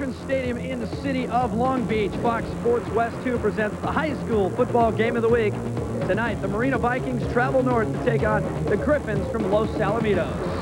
Veterans Stadium in the city of Long Beach. Fox Sports West 2 presents the high school football game of the week. Tonight, the Marina Vikings travel north to take on the Griffins from Los Alamitos.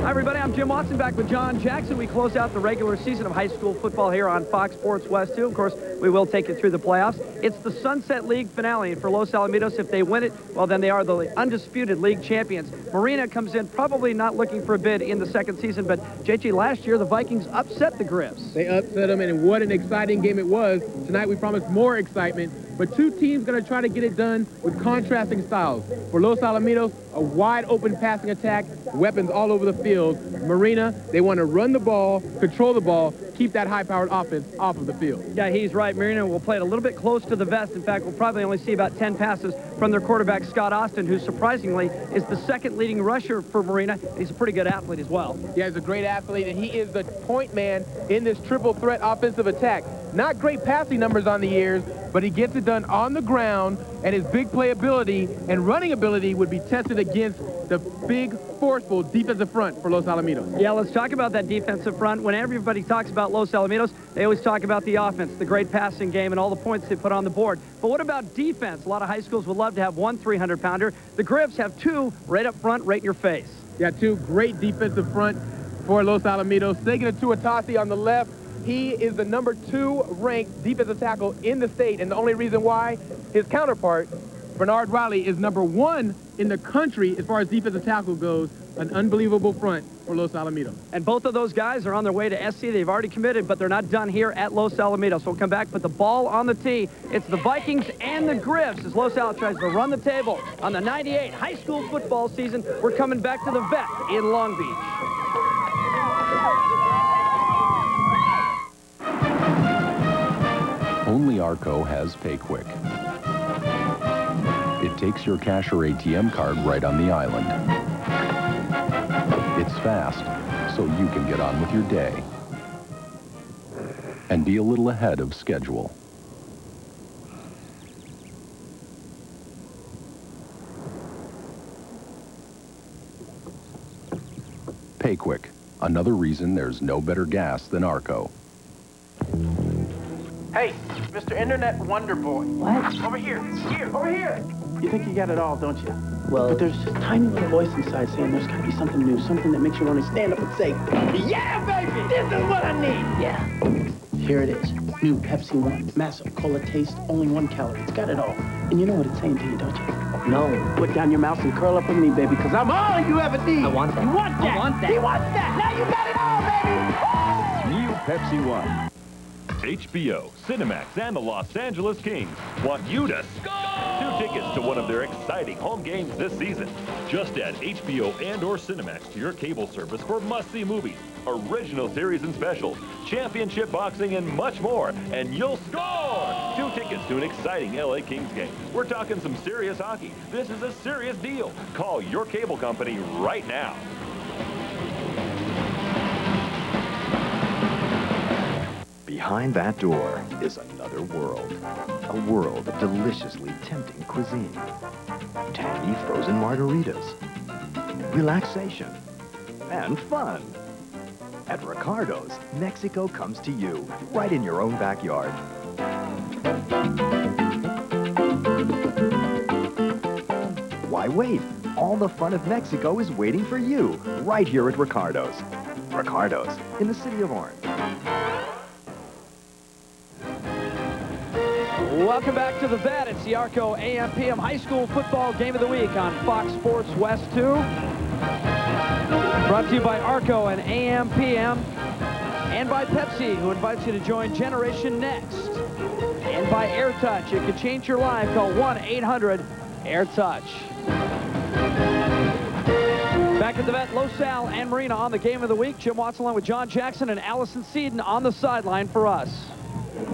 Hi, everybody. I'm Jim Watson, back with John Jackson. We close out the regular season of high school football here on Fox Sports West 2. Of course, we will take you through the playoffs. It's the Sunset League finale, and for Los Alamitos, if they win it, well, then they are the undisputed league champions. Marina comes in probably not looking for a bid in the second season, but, JT, last year the Vikings upset the Griffs. They upset them, and what an exciting game it was. Tonight we promised more excitement, but two teams going to try to get it done with contrasting styles. For Los Alamitos, a wide-open passing attack, weapons all over the field. Marina, they want to run the ball, control the ball, keep that high-powered offense off of the field. Yeah, he's right. Marina will play it a little bit close to the vest. In fact, we'll probably only see about 10 passes from their quarterback, Scott Austin, who surprisingly is the second leading rusher for Marina. He's a pretty good athlete as well. Yeah, he's a great athlete, and he is the point man in this triple threat offensive attack. Not great passing numbers on the years, but he gets it done on the ground, and his big playability and running ability would be tested against the big, forceful defensive front for Los Alamitos. Yeah, let's talk about that defensive front. When everybody talks about Los Alamitos, they always talk about the offense, the great passing game, and all the points they put on the board. But what about defense? A lot of high schools would love to have one 300-pounder. The Griffs have two right up front, right in your face. Yeah, two great defensive front for Los Alamitos. Segin Tuatasi on the left. He is the number 2 ranked defensive tackle in the state, and the only reason why his counterpart, Bernard Riley, is number 1 in the country as far as defensive tackle goes. An unbelievable front for Los Alamitos. And both of those guys are on their way to SC. They've already committed, but they're not done here at Los Alamitos. We'll come back, put the ball on the tee. It's the Vikings and the Griffs as Los Al tries to run the table on the 98 high school football season. We're coming back to the vet in Long Beach. Only Arco has PayQuick. It takes your cash or ATM card right on the island. It's fast, so you can get on with your day and be a little ahead of schedule. PayQuick, another reason there's no better gas than Arco. Hey, Mr. Internet Wonder Boy. What? Over here, over here. You think you got it all, don't you? Well, But there's just a tiny little voice inside saying there's got to be something new, something that makes you want to stand up and say, yeah, baby, this is what I need. yeah. Here it is. New Pepsi One. Massive cola taste, only 1 calorie. It's got it all. And you know what it's saying to you, don't you? No. Put down your mouse and curl up with me, baby, because I'm all you ever need. I want that. You want that. I want that. He wants that. Now you got it all, baby. New Pepsi One. HBO, Cinemax, and the Los Angeles Kings want you to score! 2 tickets to one of their exciting home games this season. Just add HBO and/or Cinemax to your cable service for must-see movies, original series and specials, championship boxing, and much more, and you'll score! 2 tickets to an exciting LA Kings game. We're talking some serious hockey. This is a serious deal. Call your cable company right now. Behind that door is another world. A world of deliciously tempting cuisine. Tangy frozen margaritas. Relaxation. And fun. At Ricardo's, Mexico comes to you, right in your own backyard. Why wait? All the fun of Mexico is waiting for you, right here at Ricardo's. Ricardo's, in the city of Orange. Welcome back to the vet. It's the Arco AM/PM High School Football Game of the Week on Fox Sports West 2. Brought to you by Arco and AM/PM, and by Pepsi, who invites you to join Generation Next, and by AirTouch. It could change your life. Call 1-800-AirTouch. Back at the vet, Los Al and Marina on the Game of the Week. Jim Watson along with John Jackson and Allison Seaton on the sideline for us.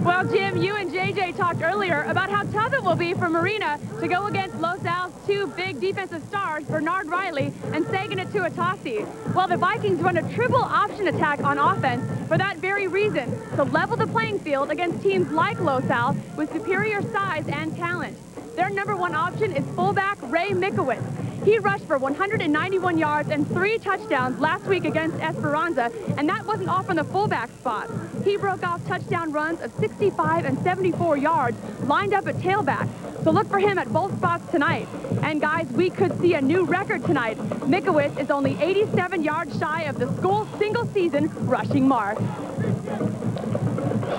Well, Jim, you and JJ talked earlier about how tough it will be for Marina to go against Los Al's 2 big defensive stars, Bernard Riley and Segin Tuatasi. Well, the Vikings run a triple option attack on offense for that very reason, to level the playing field against teams like Los Al with superior size and talent. Their number 1 option is fullback Ray Mikowitz. He rushed for 191 yards and 3 touchdowns last week against Esperanza, and that wasn't all from the fullback spot. He broke off touchdown runs of 65 and 74 yards, lined up at tailback. So look for him at both spots tonight. And guys, we could see a new record tonight. Mikowitz is only 87 yards shy of the school single-season rushing mark.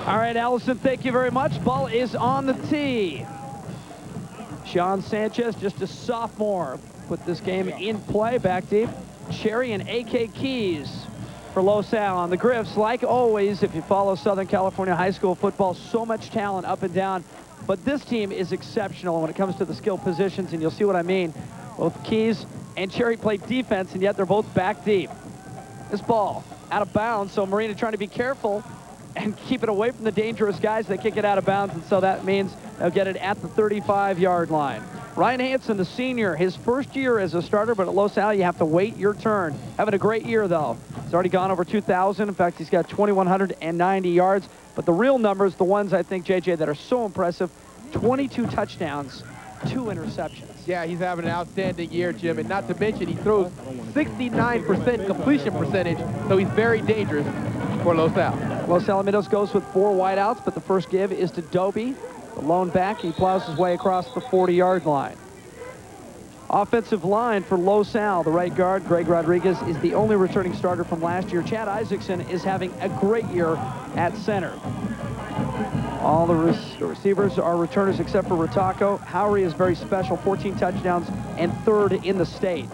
All right, Allison, thank you very much. Ball is on the tee. Sean Sanchez, just a sophomore, put this game in play back deep. Cherry and A.K. Keys for Los Al on the Griffs. Like always, if you follow Southern California high school football, so much talent up and down. But this team is exceptional when it comes to the skill positions, and you'll see what I mean. Both Keys and Cherry play defense, and yet they're both back deep. This ball out of bounds, so Marina trying to be careful and keep it away from the dangerous guys that kick it out of bounds, and so that means they'll get it at the 35-yard line. Ryan Hansen, the senior, his first year as a starter, but at Los Al, you have to wait your turn. Having a great year, though. He's already gone over 2,000. In fact, he's got 2,190 yards. But the real numbers, the ones I think, JJ, that are so impressive, 22 touchdowns, 2 interceptions. Yeah, he's having an outstanding year, Jim, and not to mention he throws 69% completion percentage, so he's very dangerous for Los Al. Los Alamitos goes with 4 wideouts, but the first give is to Dobie. The lone back, he plows his way across the 40-yard line. Offensive line for Los Al, the right guard, Greg Rodriguez, is the only returning starter from last year. Chad Isaacson is having a great year at center. All the receivers are returners except for Rataco. Howery is very special, 14 touchdowns and 3rd in the state.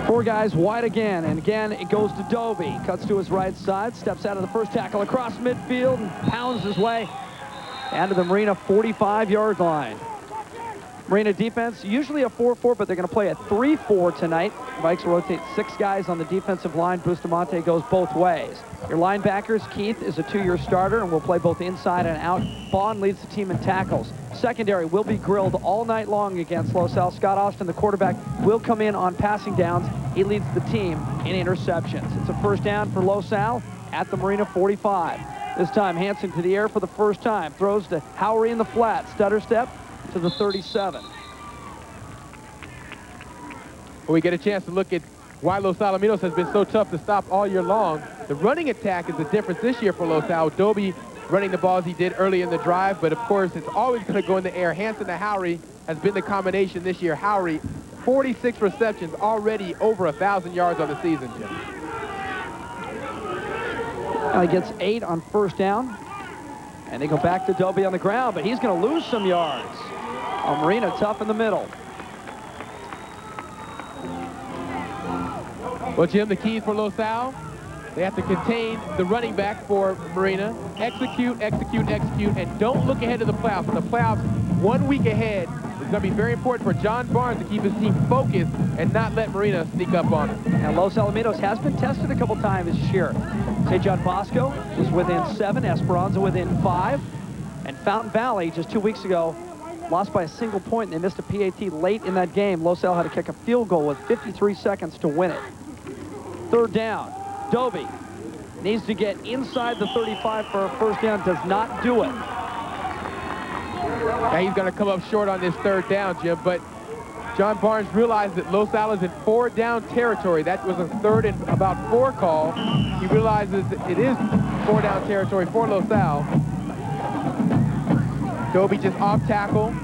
Four guys wide again, and again it goes to Dobie. Cuts to his right side, steps out of the first tackle across midfield, and pounds his way down to the Marina 45-yard line. Marina defense, usually a 4-4, but they're going to play a 3-4 tonight. The Vikes rotate 6 guys on the defensive line. Bustamante goes both ways. Your linebackers, Keith is a 2-year starter and will play both inside and out. Bond leads the team in tackles. Secondary will be grilled all night long against Los Al. Scott Austin, the quarterback, will come in on passing downs. He leads the team in interceptions. It's a first down for Los Al at the Marina 45. This time, Hansen to the air for the first time. Throws to Howery in the flat. Stutter step to the 37. When we get a chance to look at why Los Alamitos has been so tough to stop all year long, the running attack is the difference this year for Los Al. Dobie running the ball as he did early in the drive, but of course it's always going to go in the air. Hansen to Howery has been the combination this year. Howery, 46 receptions, already over 1,000 yards on the season, Jim. Now he gets 8 on first down, and they go back to Dobie on the ground, but he's going to lose some yards. Marina tough in the middle. Well, Jim, the keys for Los Al, they have to contain the running back for Marina. Execute, execute, execute, and don't look ahead to the playoffs. The playoffs 1 week ahead is going to be very important for John Barnes to keep his team focused and not let Marina sneak up on him. And Los Alamitos has been tested a couple times this year. St. John Bosco was within 7, Esperanza within 5, and Fountain Valley just 2 weeks ago lost by a single point, and they missed a PAT late in that game. Los Al had to kick a field goal with 53 seconds to win it. Third down. Dobie needs to get inside the 35 for a first down. Does not do it. Now he's going to come up short on this third down, Jim, but John Barnes realized that Los Al is in 4-down territory. That was a 3rd and about 4 call. He realizes that it is 4-down territory for Los Al. Dobie just off tackle,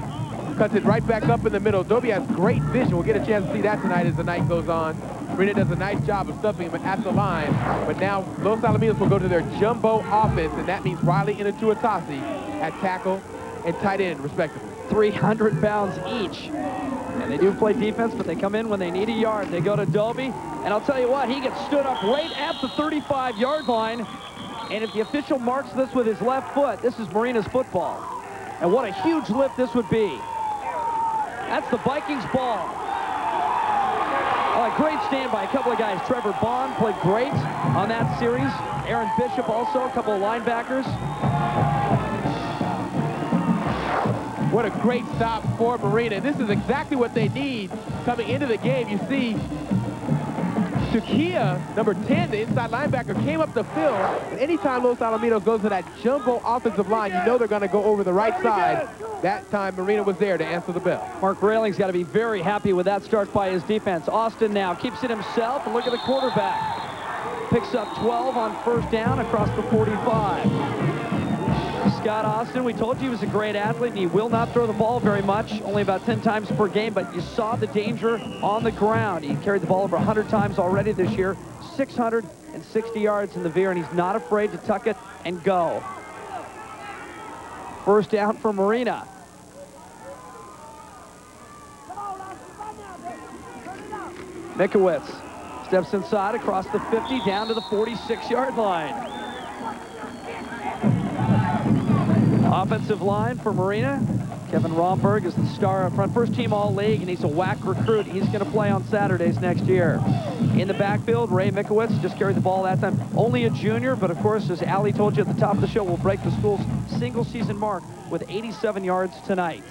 cuts it right back up in the middle. Dobie has great vision. We'll get a chance to see that tonight as the night goes on. Marina does a nice job of stuffing him at the line, but now Los Alamitos will go to their jumbo offense, and that means Riley and Atuatasi at tackle and tight end, respectively. 300 pounds each. And they do play defense, but they come in when they need a yard. They go to Dobie, and I'll tell you what, he gets stood up right at the 35-yard line. And if the official marks this with his left foot, this is Marina's football. And what a huge lift this would be. That's the Vikings ball. A great stand by a couple of guys. Trevor Bond played great on that series. Aaron Bishop also, a couple of linebackers. What a great stop for Marina. This is exactly what they need coming into the game. You see Sukia, number 10, the inside linebacker, came up the field. And anytime Los Alamitos goes to that jumbo offensive line, you know they're going to go over the right side. That time, Marina was there to answer the bell. Mark Railing's got to be very happy with that start by his defense. Austin now keeps it himself, and look at the quarterback. Picks up 12 on first down across the 45. Scott Austin, we told you he was a great athlete, and he will not throw the ball very much, only about 10 times per game, but you saw the danger on the ground. He carried the ball over 100 times already this year, 660 yards in the veer, and he's not afraid to tuck it and go. First down for Marina. Mikowitz steps inside across the 50 down to the 46-yard line. Offensive line for Marina. Kevin Romberg is the star up front. First team all-league, and he's a WAC recruit. He's going to play on Saturdays next year. In the backfield, Ray Mikowitz just carried the ball that time. Only a junior, but of course, as Ali told you at the top of the show, will break the school's single-season mark with 87 yards tonight.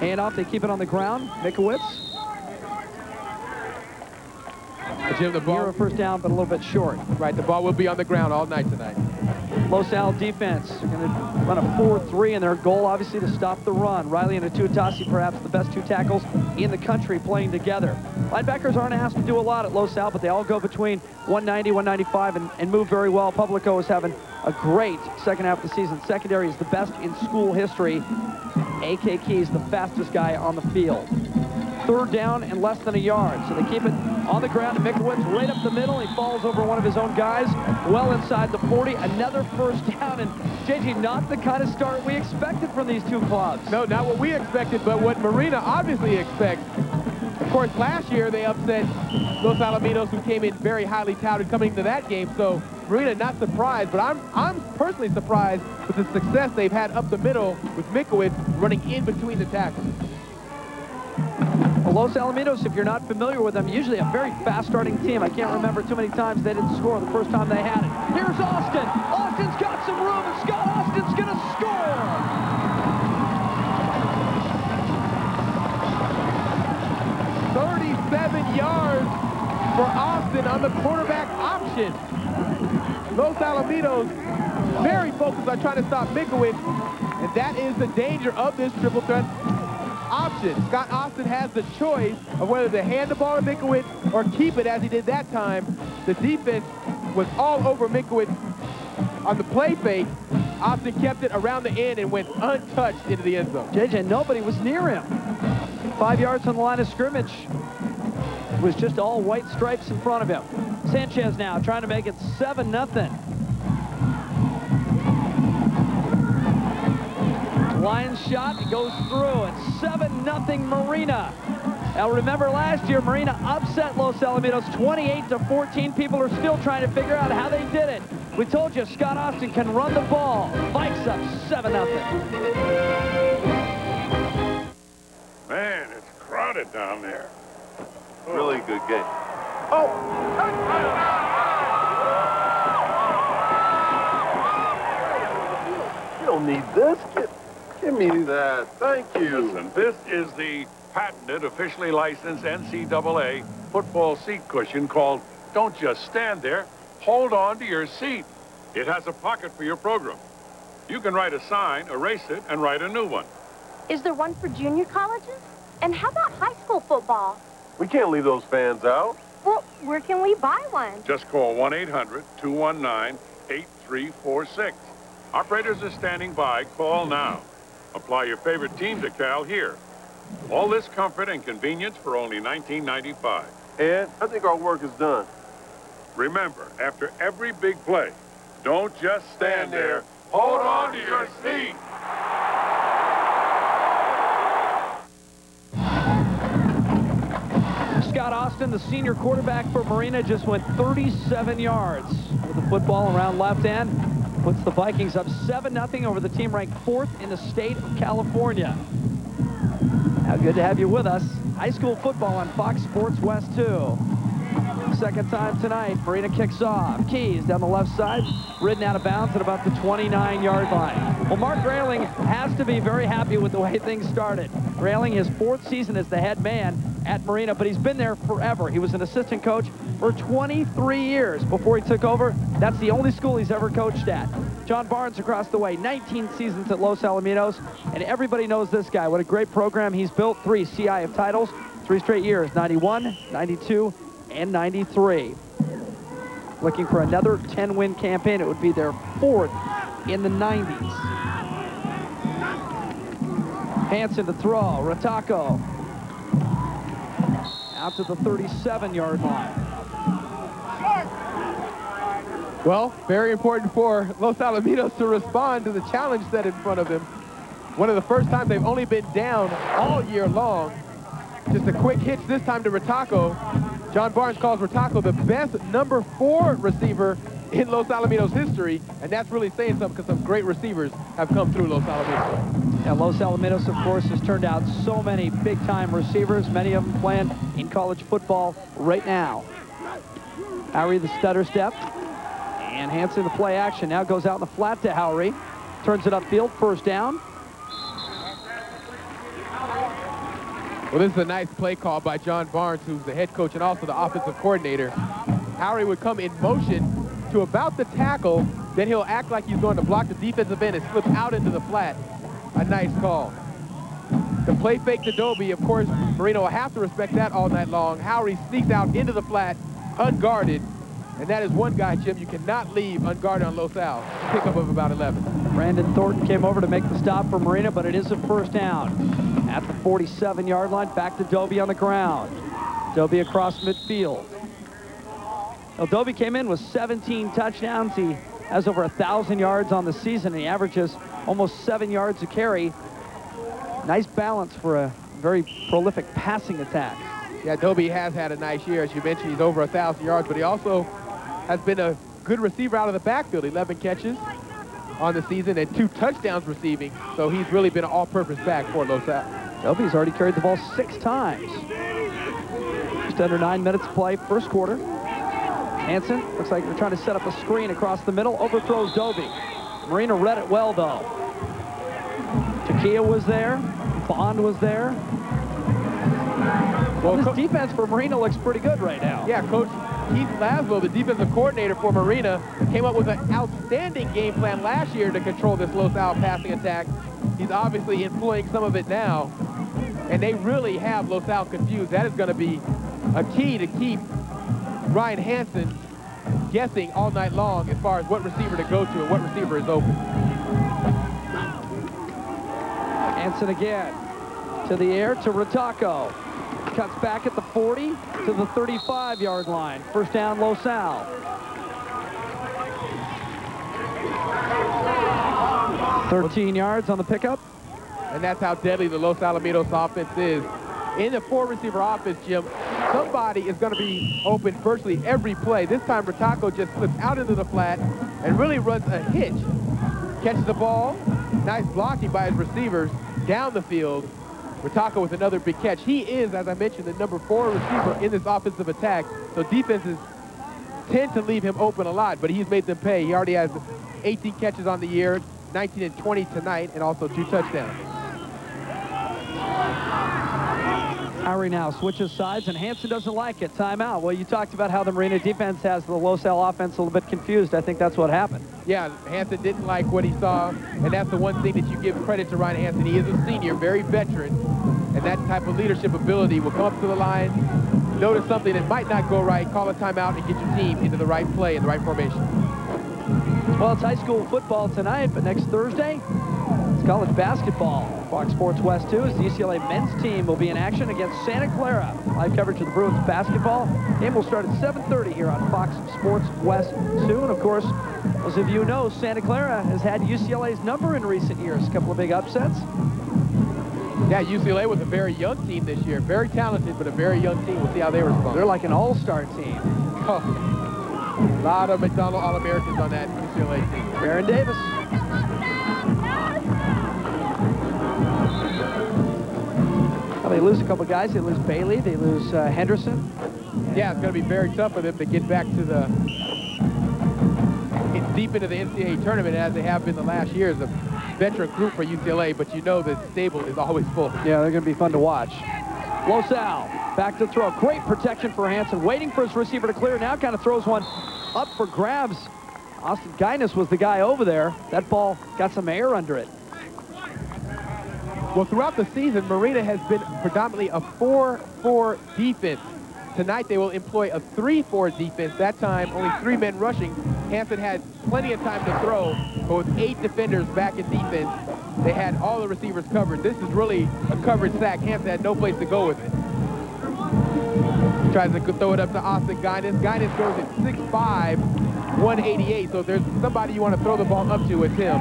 Hand off, they keep it on the ground. Mikowitz. Jim, the ball, a first down, but a little bit short. Right, the ball will be on the ground all night tonight. Los Al defense going to run a 4-3, and their goal, obviously, to stop the run. Riley and Atuatasi, perhaps the best two tackles in the country playing together. Linebackers aren't asked to do a lot at Los Al, but they all go between 190, 195, and move very well. Publico is having a great second half of the season. Secondary is the best in school history. A.K. Key's the fastest guy on the field. Third down and less than a yard. So they keep it on the ground. And Mikowitz right up the middle. He falls over one of his own guys. Well inside the 40. Another first down. And JG, not the kind of start we expected from these two clubs. No, not what we expected, but what Marina obviously expects. Of course, last year they upset Los Alamitos, who came in very highly touted coming into that game. So Marina not surprised, but I'm personally surprised with the success they've had up the middle with Mikowitz running in between the tackles. Well, Los Alamitos, if you're not familiar with them, usually a very fast-starting team. I can't remember too many times they didn't score the first time they had it. Here's Austin. Austin's got some room, and Scott Austin's going to score. 37 yards for Austin on the quarterback option. Los Alamitos very focused on trying to stop Mikowitz, and that is the danger of this triple threat option. Scott Austin has the choice of whether to hand the ball to Mikowitz or keep it as he did that time. The defense was all over Mikowitz on the play fake. Austin kept it around the end and went untouched into the end zone. JJ, nobody was near him. 5 yards on the line of scrimmage. It was just all white stripes in front of him. Sanchez now trying to make it 7-0. Lions shot, it goes through. It's 7-0 Marina. Now remember last year, Marina upset Los Alamitos 28-14. People are still trying to figure out how they did it. We told you Scott Austin can run the ball. Vikes up 7-0. Man, it's crowded down there. Really good game. You don't need this. Give me that. Thank you. Listen, this is the patented, officially licensed NCAA football seat cushion called Don't Just Stand There, Hold On to Your Seat. It has a pocket for your program. You can write a sign, erase it, and write a new one. Is there one for junior colleges? And how about high school football? We can't leave those fans out. Well, where can we buy one? Just call 1-800-219-8346. Operators are standing by. Call now. Apply your favorite team decal here. All this comfort and convenience for only $19.95. And I think our work is done. Remember, after every big play, don't just stand there. Hold on to your seat. Scott Austin, the senior quarterback for Marina, just went 37 yards with the football around left end. Puts the Vikings up 7-0 over the team ranked 4th in the state of California. Now, good to have you with us. High school football on Fox Sports West 2. second time tonight. Marina kicks off. Keys down the left side, ridden out of bounds at about the 29-yard line. Well, Mark Grayling has to be very happy with the way things started. Grayling, his 4th season as the head man at Marina, but he's been there forever. He was an assistant coach for 23 years before he took over. That's the only school he's ever coached at. John Barnes across the way, 19 seasons at Los Alamitos, and everybody knows this guy. What a great program he's built. 3 CIF titles, 3 straight years, 91, 92, and 93. Looking for another 10-win campaign. It would be their 4th in the 90s. Hansen to throw. Rataco out to the 37-yard line. Well, very important for Los Alamitos to respond to the challenge set in front of them. One of the first times they've only been down all year long. Just a quick hitch this time to Rataco. John Barnes calls Rataco the best number 4 receiver in Los Alamitos history, and that's really saying something because some great receivers have come through Los Alamitos. Yeah, Los Alamitos, of course, has turned out so many big-time receivers, many of them playing in college football right now. Howery, the stutter step, and Hansen, the play action, now goes out in the flat to Howery. Turns it upfield, first down. Well, this is a nice play call by John Barnes, who's the head coach and also the offensive coordinator. Howery would come in motion to about the tackle, then he'll act like he's going to block the defensive end and slip out into the flat. A nice call. The play fake to Dobie, of course, Marina will have to respect that all night long. Howery sneaks out into the flat, unguarded, and that is one guy, Jim, you cannot leave unguarded on Los Al. Pickup of about 11. Brandon Thornton came over to make the stop for Marina, but it is a first down. At the 47-yard line, back to Dobie on the ground. Dobie across midfield. Well, Dobie came in with 17 touchdowns. He has over 1,000 yards on the season, and he averages almost 7 yards a carry. Nice balance for a very prolific passing attack. Yeah, Dobie has had a nice year. As you mentioned, he's over 1,000 yards, but he also has been a good receiver out of the backfield. 11 catches on the season and 2 touchdowns receiving. So he's really been an all-purpose back for Los Al. Dobie's already carried the ball 6 times. Just under 9 minutes to play, first quarter. Hansen, looks like they're trying to set up a screen across the middle, overthrows Dobie. Marina read it well, though. Takia was there, Bond was there. Well, this defense for Marina looks pretty good right now. Yeah, Coach Keith Laszlo, the defensive coordinator for Marina, came up with an outstanding game plan last year to control this Los Al passing attack. He's obviously employing some of it now, and they really have Los Al confused. That is going to be a key to keep Ryan Hansen guessing all night long as far as what receiver to go to and what receiver is open. Hansen again to the air to Rataco. Cuts back at the 40 to the 35-yard line. First down, Los Al. $13 yards on the pickup. And that's how deadly the Los Alamitos offense is. In the 4-receiver offense, Jim, somebody is going to be open virtually every play. This time, Rataco just slips out into the flat and really runs a hitch. Catches the ball. Nice blocking by his receivers down the field. Rataco with another big catch. He is, as I mentioned, the number 4 receiver in this offensive attack. So defenses tend to leave him open a lot, but he's made them pay. He already has 18 catches on the year, 19 and 20 tonight, and also 2 touchdowns. Howery now switches sides, and Hansen doesn't like it. Timeout. Well, you talked about how the Marina defense has the Los Al offense a little bit confused. I think that's what happened. Yeah, Hansen didn't like what he saw, and that's the one thing that you give credit to Ryan Hansen. He is a senior, very veteran, and that type of leadership ability will come up to the line, notice something that might not go right, call a timeout, and get your team into the right play and the right formation. Well, it's high school football tonight, but next Thursday, it's college basketball. Fox Sports West 2 as the UCLA men's team will be in action against Santa Clara. Live coverage of the Bruins basketball. Game will start at 7:30 here on Fox Sports West 2. And of course, those of you who know, Santa Clara has had UCLA's number in recent years. A couple of big upsets. Yeah, UCLA was a very young team this year. Very talented, but a very young team. We'll see how they respond. They're like an all-star team. Oh, a lot of McDonald All-Americans on that UCLA team. Baron Davis. Well, they lose a couple guys. They lose Bailey. They lose Henderson. Yeah, it's going to be very tough for them to get back to the deep into the NCAA tournament as they have been the last years. A veteran group for UCLA, but you know the stable is always full. Yeah, they're going to be fun to watch. Losal back to throw. Great protection for Hansen, waiting for his receiver to clear. Now kind of throws one up for grabs. Austin Guinness was the guy over there. That ball got some air under it. Well, throughout the season, Marina has been predominantly a 4-4 defense. Tonight, they will employ a 3-4 defense. That time, only 3 men rushing. Hansen had plenty of time to throw, but with 8 defenders back in defense, they had all the receivers covered. This is really a coverage sack. Hansen had no place to go with it. Tries to throw it up to Austin Guinness. Guinness throws it 6'5", 188. So if there's somebody you want to throw the ball up to, it's him.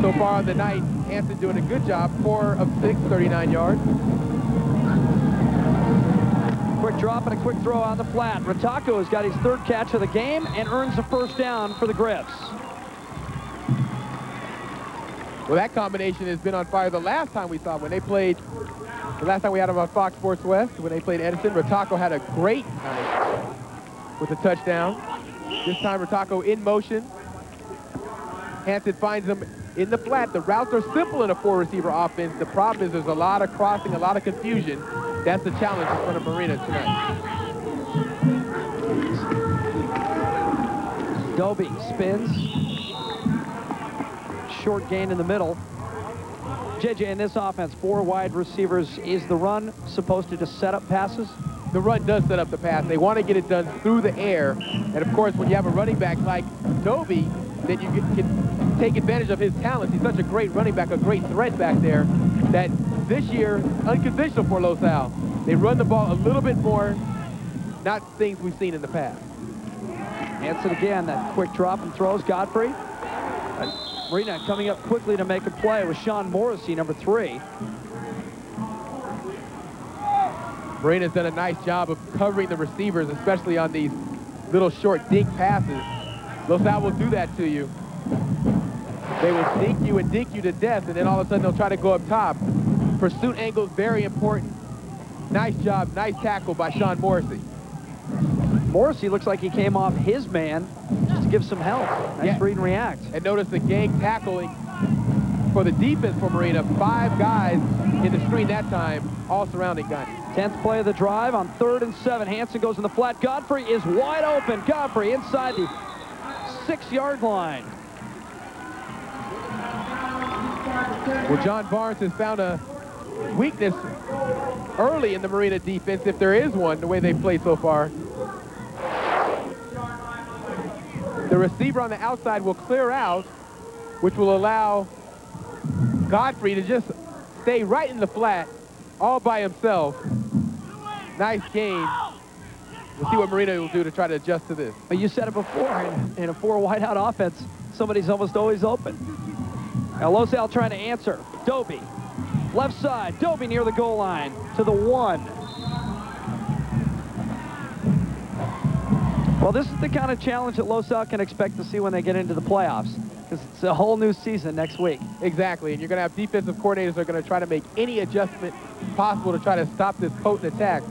So far on the night, Hansen doing a good job. 4 of 6, 39 yards. Quick drop and a quick throw on the flat. Rataco has got his 3rd catch of the game and earns a first down for the Griffs. Well, that combination has been on fire the last time we saw when they played. The last time we had them on Fox Sports West, when they played Edison, Rataco had a great night with a touchdown. This time, Rataco in motion. Hansen finds him in the flat. The routes are simple in a 4-receiver offense. The problem is there's a lot of crossing, a lot of confusion. That's the challenge in front of Marina tonight. Dobie spins. Short gain in the middle. JJ, in this offense, 4 wide receivers. Is the run supposed to just set up passes? The run does set up the pass. They want to get it done through the air. And, of course, when you have a running back like Dobie, then you can take advantage of his talents. He's such a great running back, a great threat back there, that this year, unconventional for Losal. They run the ball a little bit more, not things we've seen in the past. Hansen again, that quick drop and throws. Godfrey. Marina coming up quickly to make a play with Sean Morrissey, number 3. Marina's done a nice job of covering the receivers, especially on these little short dink passes. Losal will do that to you. They will dink you and dink you to death, and then all of a sudden they'll try to go up top. Pursuit angle is very important. Nice job, nice tackle by Sean Morrissey. Morrissey looks like he came off his man just to give some help. Nice read and react. And notice the gang tackling for the defense for Marina. 5 guys in the screen that time, all surrounding Gunny. 10th play of the drive on 3rd and 7. Hansen goes in the flat. Godfrey is wide open. Godfrey inside the 6-yard line. Well, John Barnes has found a weakness early in the Marina defense, if there is one, the way they've played so far. The receiver on the outside will clear out, which will allow Godfrey to just stay right in the flat all by himself. Nice gain. We'll see what Marina will do to try to adjust to this. You said it before, in a 4 wide-out offense, somebody's almost always open. Now Losal trying to answer. Dobie, left side. Dobie near the goal line to the 1. Well, this is the kind of challenge that Losal can expect to see when they get into the playoffs, because it's a whole new season next week. Exactly, and you're going to have defensive coordinators that are going to try to make any adjustment possible to try to stop this potent attack.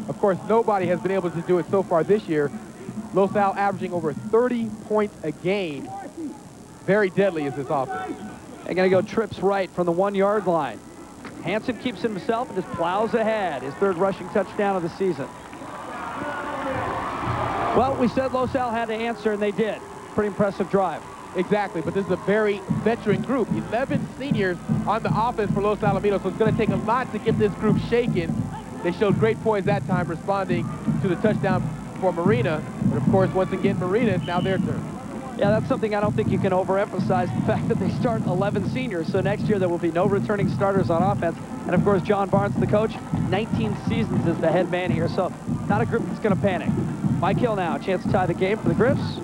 Of course, nobody has been able to do it so far this year. Losal averaging over 30 points a game. Very deadly is this offense. They're going to go trips right from the 1-yard line. Hansen keeps it himself and just plows ahead. His 3rd rushing touchdown of the season. Well, we said Losal had to answer, and they did. Pretty impressive drive. Exactly, but this is a very veteran group. 11 seniors on the offense for Los Alamitos, so it's going to take a lot to get this group shaken. They showed great poise that time, responding to the touchdown for Marina. And, of course, once again, Marina, it's now their turn. Yeah, that's something I don't think you can overemphasize, the fact that they start 11 seniors. So next year there will be no returning starters on offense. And, of course, John Barnes, the coach, 19 seasons as the head man here. So not a group that's going to panic. Mike Hill now, a chance to tie the game for the Griffs.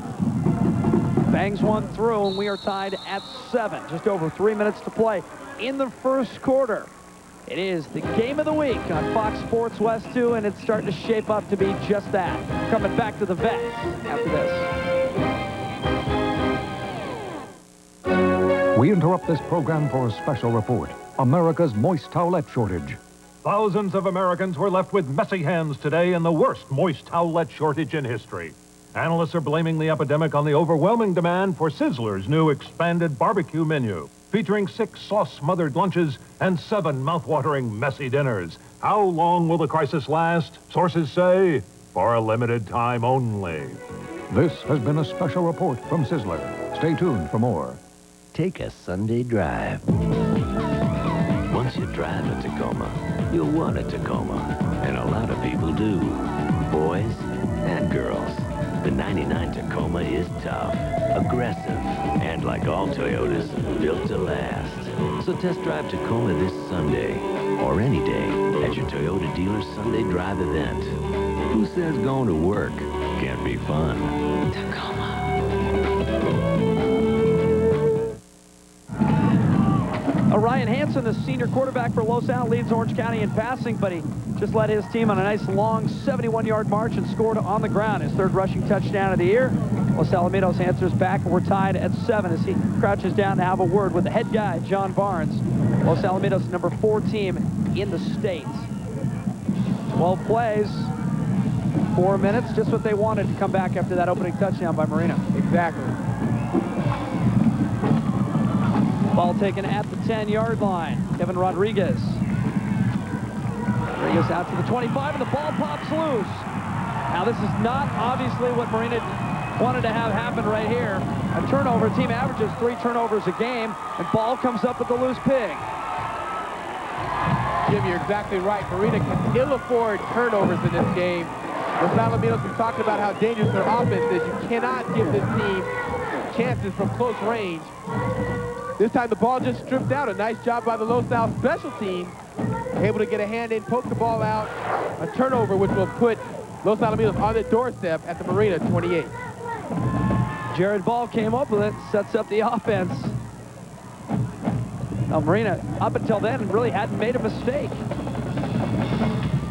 Bangs one through, and we are tied at 7. Just over 3 minutes to play in the first quarter. It is the game of the week on Fox Sports West 2, and it's starting to shape up to be just that. Coming back to the Vets after this. We interrupt this program for a special report. America's moist towelette shortage. Thousands of Americans were left with messy hands today in the worst moist towelette shortage in history. Analysts are blaming the epidemic on the overwhelming demand for Sizzler's new expanded barbecue menu, featuring 6 sauce-smothered lunches and 7 mouth-watering messy dinners. How long will the crisis last? Sources say, for a limited time only. This has been a special report from Sizzler. Stay tuned for more. Take a Sunday drive. Once you drive a Tacoma, you'll want a Tacoma. And a lot of people do. Boys and girls. The 99 Tacoma is tough, aggressive, and like all Toyotas, built to last. So test drive Tacoma this Sunday, or any day, at your Toyota dealer's Sunday Drive event. Who says going to work can't be fun? Tacoma. Ryan Hansen, the senior quarterback for Los Al, leads Orange County in passing, but he just led his team on a nice long 71-yard march and scored on the ground. His 3rd rushing touchdown of the year. Los Alamitos answers back, and we're tied at 7 as he crouches down to have a word with the head guy, John Barnes. Los Alamitos, number 4 team in the state. 12 plays, 4 minutes, just what they wanted to come back after that opening touchdown by Marina. Exactly. Ball taken at the 10-yard line. Kevin Rodriguez. Rodriguez out to the 25, and the ball pops loose. Now, this is not obviously what Marina wanted to have happen right here. A turnover. Team averages 3 turnovers a game, and ball comes up with the loose pig. Jim, you're exactly right. Marina can ill afford turnovers in this game. Los Alamitos, we talked about how dangerous their offense is. You cannot give this team chances from close range. This time the ball just stripped out. A nice job by the Los Al special team. Able to get a hand in, poke the ball out. A turnover which will put Los Alamitos on the doorstep at the Marina 28. Jared Ball came up with it, sets up the offense. Now Marina, up until then, really hadn't made a mistake.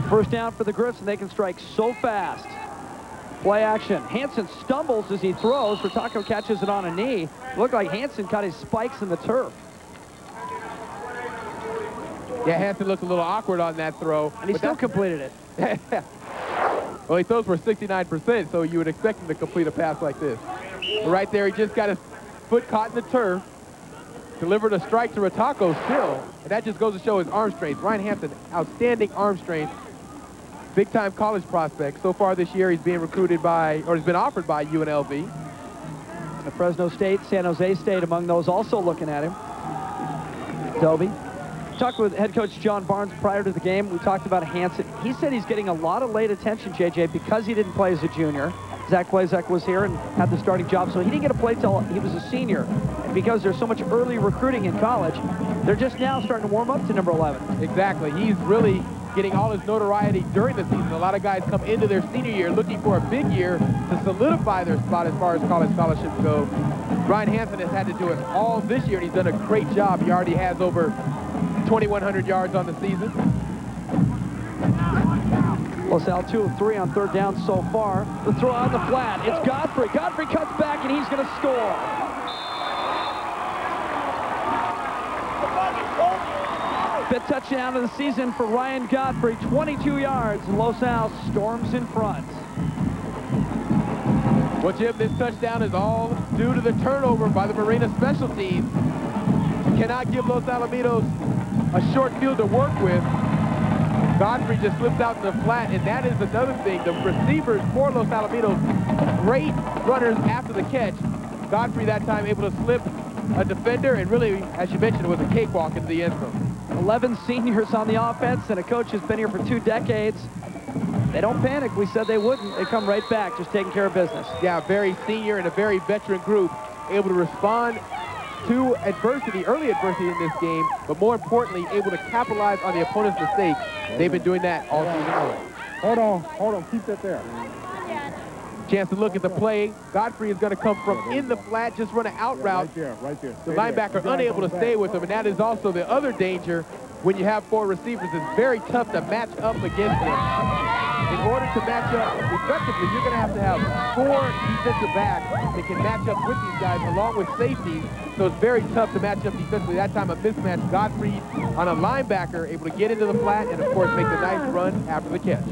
First down for the Griffs, and they can strike so fast. Play action. Hansen stumbles as he throws. Furtaco catches it on a knee. It looked like Hansen caught his spikes in the turf. Yeah, Hansen looked a little awkward on that throw. And he still completed it. Well, he throws for 69%, so you would expect him to complete a pass like this. But right there, he just got his foot caught in the turf. Delivered a strike to Furtaco still. And that just goes to show his arm strength. Ryan Hansen, outstanding arm strength. Big-time college prospect. So far this year, he's being recruited by, or he's been offered by UNLV. Fresno State, San Jose State among those also looking at him. Dobie. Talked with head coach John Barnes prior to the game. We talked about Hansen. He said he's getting a lot of late attention, JJ, because he didn't play as a junior. Zach Blazek was here and had the starting job, so he didn't get to play till he was a senior. And because there's so much early recruiting in college, they're just now starting to warm up to number 11. Exactly. He's really getting all his notoriety during the season. A lot of guys come into their senior year looking for a big year to solidify their spot as far as college scholarships go. Ryan Hansen has had to do it all this year, and he's done a great job. He already has over 2,100 yards on the season. Los Al 2 of 3 on 3rd down so far. The throw on the flat. It's Godfrey. Godfrey cuts back, and he's going to score. Fifth touchdown of the season for Ryan Godfrey. 22 yards, and Los Al storms in front. Well, Jim, this touchdown is all due to the turnover by the Marina special teams. You cannot give Los Alamitos a short field to work with. Godfrey just slips out in the flat, and that is another thing. The receivers for Los Alamitos, great runners after the catch. Godfrey that time able to slip a defender, and really, as you mentioned, it was a cakewalk into the end zone. 11 seniors on the offense, and a coach who's been here for 2 decades. They don't panic. We said they wouldn't. They come right back, just taking care of business. Yeah, very senior and a very veteran group, able to respond to adversity, early adversity in this game, but more importantly, able to capitalize on the opponent's mistakes. They've been doing that all season. Hold on, keep that there. Chance to look at the play. Godfrey is going to come from in the flat, just run an out route. Right there. The linebacker unable to stay with him, and that is also the other danger when you have 4 receivers. It's very tough to match up against them. in order to match up effectively, you're going to have 4 defensive backs that can match up with these guys along with safeties. So it's very tough to match up defensively. That time a mismatch. Godfrey on a linebacker, able to get into the flat and, of course, make the nice run after the catch.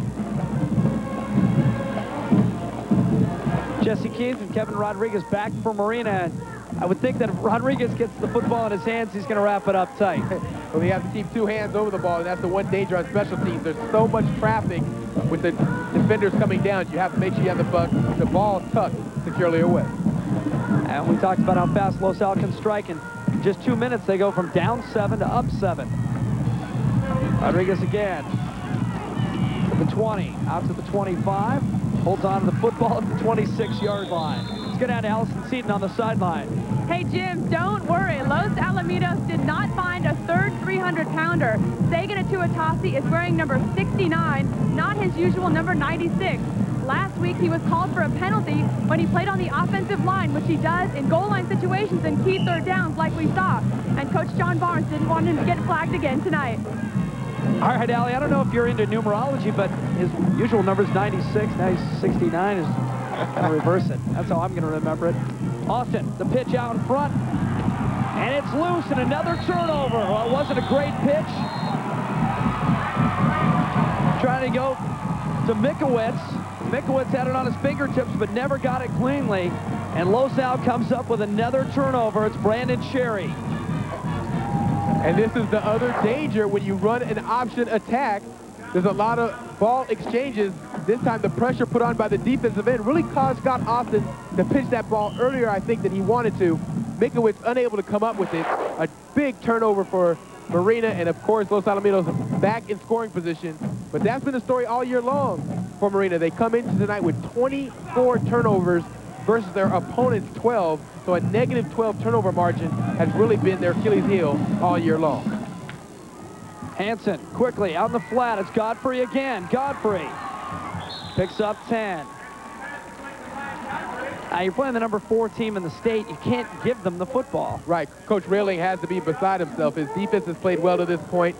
Jesse Keith and Kevin Rodriguez back for Marina. I would think that if Rodriguez gets the football in his hands, he's going to wrap it up tight. Well, you have to keep 2 hands over the ball, and that's the one danger on special teams. There's so much traffic with the defenders coming down. You have to make sure you have the ball tucked securely away. And we talked about how fast Los Al can strike. In just 2 minutes, they go from down 7 to up 7. Rodriguez again. To the 20, out to the 25. Holds on to the football at the 26-yard line. Let's go down to Allison Seaton on the sideline. Hey, Jim, don't worry. Los Alamitos did not find a third 300-pounder. Sagan Tuatasi is wearing number 69, not his usual number 96. Last week, he was called for a penalty when he played on the offensive line, which he does in goal line situations and key third downs like we saw. And Coach John Barnes didn't want him to get flagged again tonight. All right, Allie, I don't know if you're into numerology, but his usual number is 96. Now he's 69. Is going to reverse it. That's how I'm going to remember it. Austin, the pitch out in front. And it's loose and another turnover. Well, it wasn't a great pitch. Trying to go to Mikowitz. Mikowitz had it on his fingertips, but never got it cleanly. And Los Al comes up with another turnover. It's Brandon Sherry. And this is the other danger when you run an option attack. There's a lot of ball exchanges. This time the pressure put on by the defensive end really caused Scott Austin to pitch that ball earlier, I think, than he wanted to. Mikowitz unable to come up with it. A big turnover for Marina, and of course Los Alamitos back in scoring position. But that's been the story all year long for Marina. They come into tonight with 24 turnovers versus their opponent's 12. So a negative 12 turnover margin has really been their Achilles heel all year long. Hansen quickly out in the flat. It's Godfrey again. Godfrey picks up 10. Now you're playing the number 4 team in the state. You can't give them the football. Right. Coach Railing has to be beside himself. His defense has played well to this point.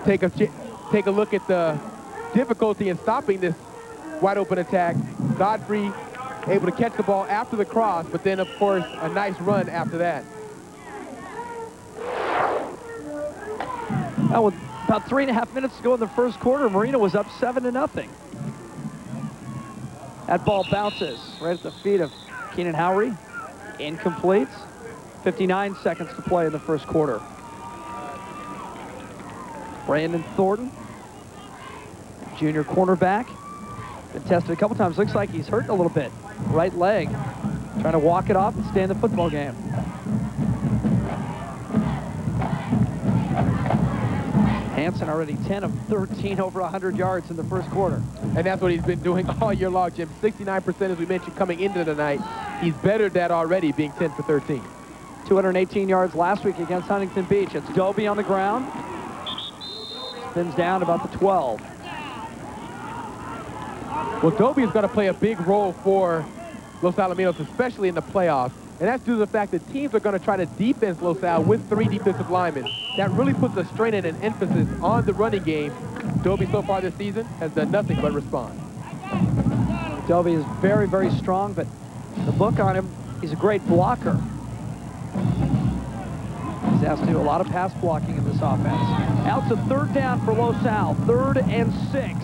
Take a look at the difficulty in stopping this wide open attack. Godfrey able to catch the ball after the cross, but then, of course, a nice run after that. Now, with about 3.5 minutes to go in the first quarter, Marina was up 7-0. That ball bounces right at the feet of Keenan Howry. Incomplete. 59 seconds to play in the first quarter. Brandon Thornton, junior cornerback. Been tested a couple times. Looks like he's hurting a little bit. Right leg. Trying to walk it off and stay in the football game. Hansen already 10 of 13 over 100 yards in the first quarter. And that's what he's been doing all year long, Jim. 69%, as we mentioned, coming into the night. He's bettered that already, being 10 for 13. 218 yards last week against Huntington Beach. It's Dobie on the ground. Spins down about the 12. Well, Dobie is going to play a big role for Los Alamitos, especially in the playoffs. And that's due to the fact that teams are going to try to defense Los Al with 3 defensive linemen. That really puts a strain and an emphasis on the running game. Dobie so far this season has done nothing but respond. Dobie is very, very strong, but the book on him, he's a great blocker. He's asked to do a lot of pass blocking in this offense. Out to third down for Los Al, 3rd and 6.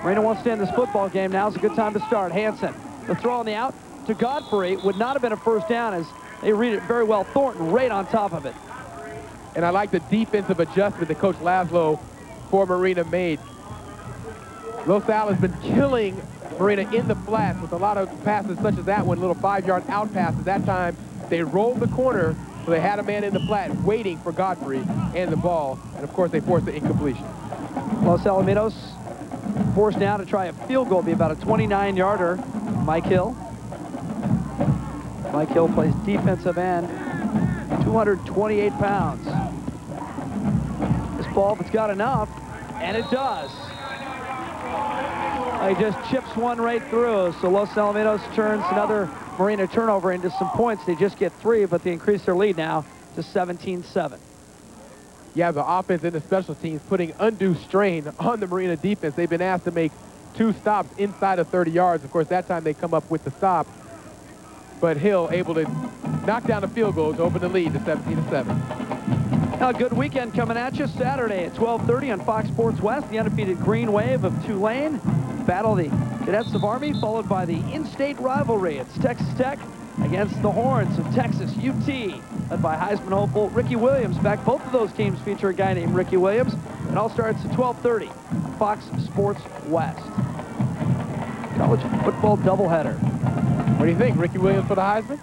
Marina wants to end this football game. Now's a good time to start. Hansen, the throw on the out to Godfrey would not have been a first down, as they read it very well. Thornton right on top of it. And I like the defensive adjustment that Coach Laszlo for Marina made. Los Al has been killing Marina in the flats with a lot of passes such as that one, little 5-yard out passes. That time they rolled the corner, so they had a man in the flat waiting for Godfrey and the ball. And of course they forced the incompletion. Los Alamitos forced now to try a field goal, be about a 29-yarder. Mike Hill. Mike Hill plays defensive end, 228 pounds. This ball, if it's got enough, and it does. He just chips one right through, so Los Alamitos turns another Marina turnover into some points. They just get 3, but they increase their lead now to 17-7. you have the offense and the special teams putting undue strain on the Marina defense. They've been asked to make 2 stops inside of 30 yards. Of course, that time they come up with the stop. But Hill able to knock down the field goal to open the lead to 17-7. A good weekend coming at you Saturday at 12:30 on Fox Sports West. The undefeated Green Wave of Tulane battle the Cadets of Army, followed by the in-state rivalry. It's Texas Tech against the Horns of Texas UT, led by Heisman hopeful Ricky Williams. In fact, both of those teams feature a guy named Ricky Williams. It all starts at 12:30 on Fox Sports West. College football doubleheader. What do you think, Ricky Williams for the Heisman?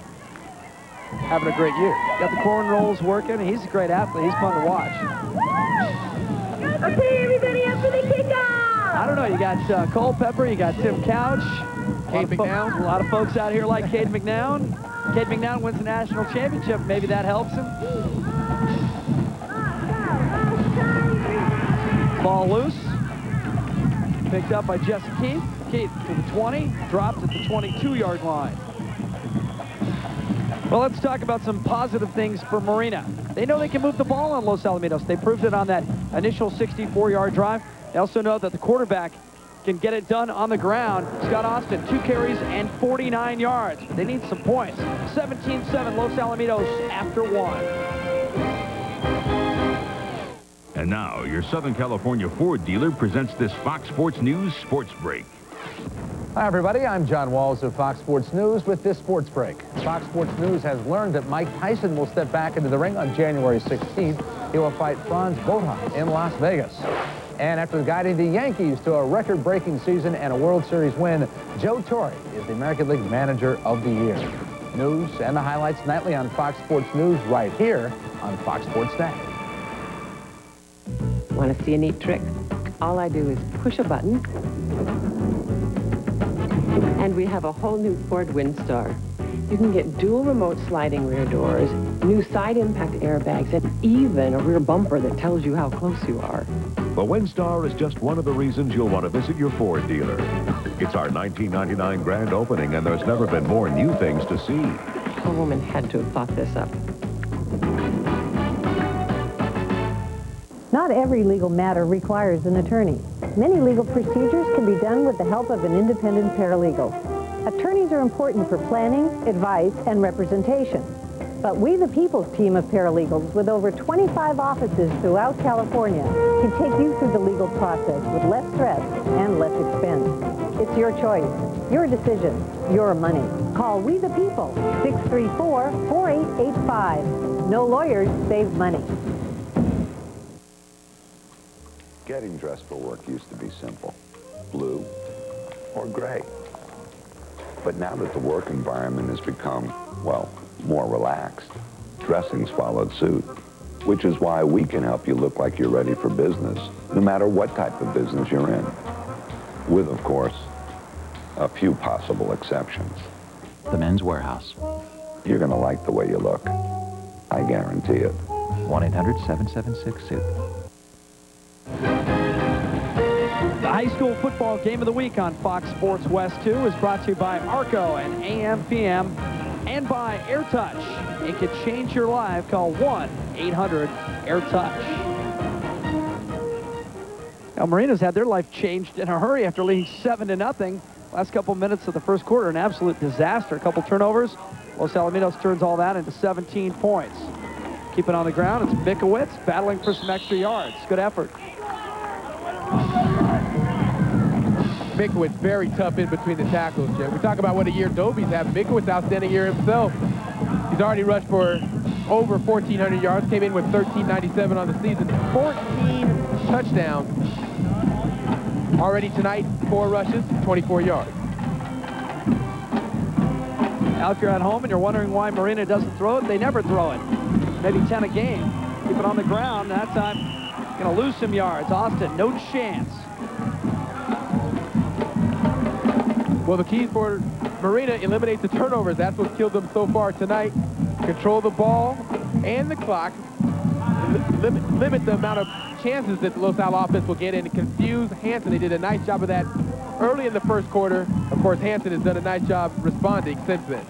Having a great year. Got the cornrows working. He's a great athlete. He's fun to watch. Okay, everybody up for the kickoff! I don't know. You got Cole Pepper. You got Tim Couch. Cade McNown. A lot of folks out here like Cade McNown. Cade McNown wins the national championship. Maybe that helps him. Ball loose. Picked up by Jesse Keith. Keith to the 20. Dropped at the 22-yard line. Well, let's talk about some positive things for Marina. They know they can move the ball on Los Alamitos. They proved it on that initial 64-yard drive. They also know that the quarterback can get it done on the ground. Scott Austin, 2 carries and 49 yards. They need some points. 17-7 Los Alamitos after 1. And now, your Southern California Ford dealer presents this Fox Sports News Sports Break. Hi, everybody. I'm John Walls of Fox Sports News with this sports break. Fox Sports News has learned that Mike Tyson will step back into the ring on January 16th. He will fight Franz Botha in Las Vegas. And after guiding the Yankees to a record-breaking season and a World Series win, Joe Torre is the American League Manager of the Year. News and the highlights nightly on Fox Sports News right here on Fox Sports Net. Want to see a neat trick? All I do is push a button, and we have a whole new Ford Windstar. You can get dual remote sliding rear doors, new side impact airbags, and even a rear bumper that tells you how close you are. The Windstar is just one of the reasons you'll want to visit your Ford dealer. It's our $19.99 grand opening, and there's never been more new things to see. A woman had to have thought this up. Not every legal matter requires an attorney. Many legal procedures can be done with the help of an independent paralegal. Attorneys are important for planning, advice, and representation. But We the People's team of paralegals with over 25 offices throughout California can take you through the legal process with less stress and less expense. It's your choice, your decision, your money. Call We the People, 634-4885. No lawyers save money. Getting dressed for work used to be simple. Blue or gray. But now that the work environment has become, well, more relaxed, dressing's followed suit. Which is why we can help you look like you're ready for business, no matter what type of business you're in. With, of course, a few possible exceptions. The Men's Warehouse. You're gonna like the way you look. I guarantee it. 1-800-776-SUIT. The high school football game of the week on Fox Sports West 2 is brought to you by Arco and AM/PM and by AirTouch. It could change your life. Call 1-800-AirTouch. Now, Marina's had their life changed in a hurry after leading 7-0. Last couple minutes of the first quarter, an absolute disaster. A couple turnovers. Los Alamitos turns all that into 17 points. Keep it on the ground. It's Mikowitz battling for some extra yards. Good effort. Mikowitz very tough in between the tackles, Jim. We talk about what a year Doby's having. Mikowitz outstanding year himself. He's already rushed for over 1,400 yards, came in with 1,397 on the season. 14 touchdowns. Already tonight, 4 rushes, 24 yards. Now, if you're at home and you're wondering why Marina doesn't throw it, they never throw it. Maybe 10 a game. Keep it on the ground. That time, going to lose some yards. Austin, no chance. Well, the keys for Marina, eliminate the turnovers. That's what's killed them so far tonight. Control the ball and the clock. Limit the amount of chances that the Los Al offense will get in and confuse Hansen. They did a nice job of that early in the first quarter. Of course, Hansen has done a nice job responding since then.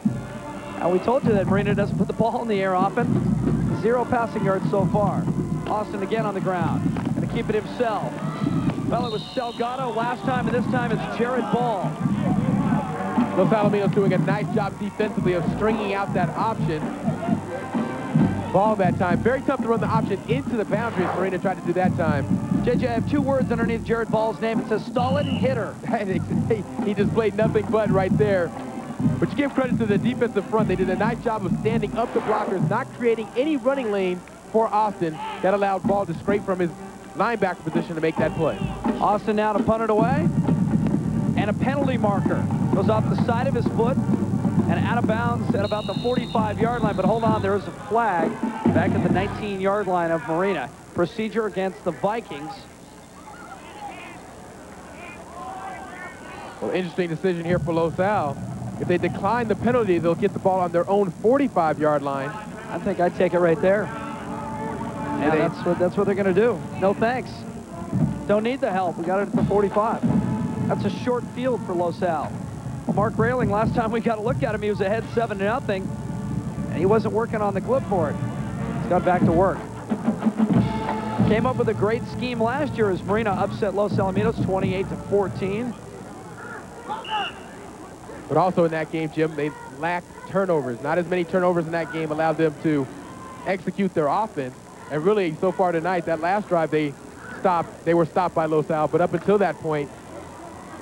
Now, we told you that Marina doesn't put the ball in the air often. 0 passing yards so far. Austin again on the ground. Going to keep it himself. Well, it was Salgado last time, and this time it's Jared Ball. Los Alamitos doing a nice job defensively of stringing out that option. Ball that time. Very tough to run the option into the boundary as Marina tried to do that time. JJ, I have 2 words underneath Jared Ball's name. It says stolid hitter. He displayed nothing but right there. But you give credit to the defensive front. They did a nice job of standing up the blockers, not creating any running lane for Austin. That allowed Ball to scrape from his linebacker position to make that play. Austin now to punt it away. And a penalty marker goes off the side of his foot and out of bounds at about the 45-yard line. But hold on, there is a flag back at the 19-yard line of Marina. Procedure against the Vikings. Well, interesting decision here for Los Al. If they decline the penalty, they'll get the ball on their own 45-yard line. I think I'd take it right there. Yeah, that's what they're going to do. No thanks. Don't need the help. We got it at the 45. That's a short field for Los Al. Well, Mark Railing, last time we got a look at him, he was ahead 7-0, and he wasn't working on the clipboard. He's got back to work. Came up with a great scheme last year as Marina upset Los Alamitos 28-14. But also in that game, Jim, they lacked turnovers. Not as many turnovers in that game allowed them to execute their offense. And really, so far tonight, that last drive they were stopped by Los Al. But up until that point,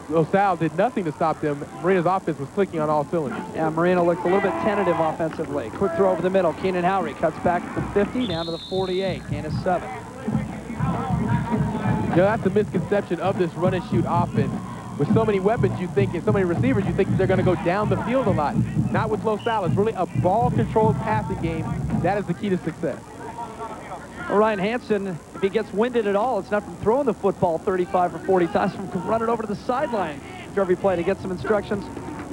Los Al did nothing to stop them. Marina's offense was clicking on all cylinders. Yeah, Marina looked a little bit tentative offensively. Quick throw over the middle. Keenan Howry cuts back at the 50, down to the 48. Gain of 7. You know, that's a misconception of this run and shoot offense. With so many weapons, you think, and so many receivers, you think they're going to go down the field a lot. Not with Los Al. It's really a ball-controlled passing game. That is the key to success. Well, Ryan Hansen, if he gets winded at all, it's not from throwing the football 35 or 40 times, from running over to the sideline after every play to get some instructions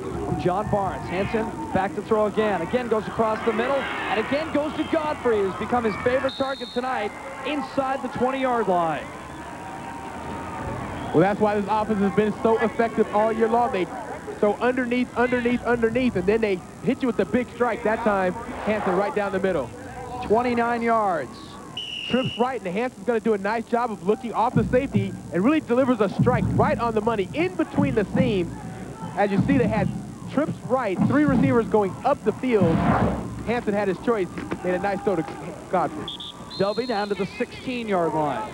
from John Barnes. Hansen back to throw again. Again goes across the middle, and again goes to Godfrey, who's become his favorite target tonight, inside the 20-yard line. Well, that's why this offense has been so effective all year long. They throw underneath, and then they hit you with the big strike. That time, Hansen right down the middle. 29 yards. Trips right, and Hansen's going to do a nice job of looking off the safety and really delivers a strike right on the money in between the seams. As you see, they had trips right, 3 receivers going up the field. Hansen had his choice, made a nice throw to Godfrey. Delby down to the 16-yard line.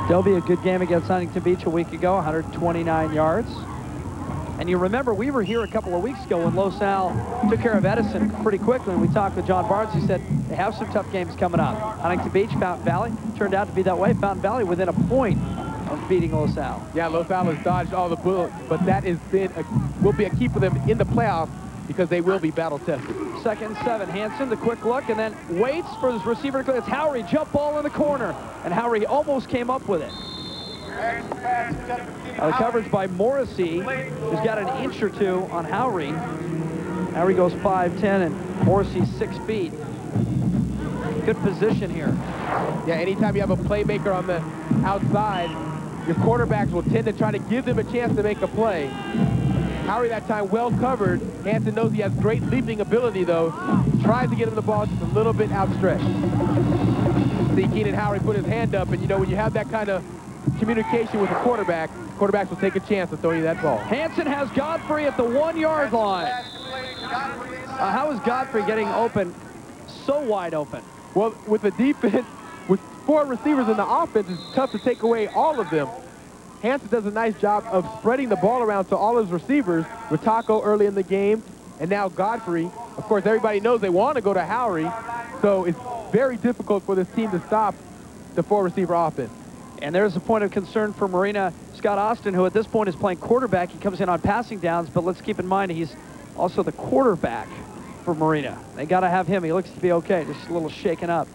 Delby, a good game against Huntington Beach a week ago, 129 yards. And you remember, we were here a couple of weeks ago when Los Al took care of Edison pretty quickly, and we talked with John Barnes. He said they have some tough games coming up. Huntington Beach, Fountain Valley, turned out to be that way. Fountain Valley within a point of beating Los Al. Yeah, Los Al has dodged all the bullets, but that has been will be a key for them in the playoffs because they will be battle tested. 2nd and 7. Hansen, the quick look, and then waits for his receiver to clear. It's Howry, jump ball in the corner, and Howry almost came up with it. The coverage by Morrissey, who's got an inch or two on Howry. Howry goes 5'10", and Morrissey 6 feet. Good position here. Yeah, anytime you have a playmaker on the outside, your quarterbacks will tend to try to give them a chance to make a play. Howry that time well covered. Hansen knows he has great leaping ability, though. Tries to get him the ball just a little bit outstretched. See Keenan Howry put his hand up, and you know when you have that kind of communication with a quarterback, quarterbacks will take a chance of throwing you that ball. Hansen has Godfrey at the 1-yard line. How is Godfrey getting open, so wide open? Well, with the defense, with 4 receivers in the offense, it's tough to take away all of them. Hansen does a nice job of spreading the ball around to all his receivers, with Taco early in the game, and now Godfrey. Of course, everybody knows they want to go to Howry, so it's very difficult for this team to stop the 4-receiver offense. And there's a point of concern for Marina. Scott Austin, who at this point is playing quarterback, he comes in on passing downs, but let's keep in mind he's also the quarterback for Marina. They got to have him. He looks to be okay, just a little shaken up.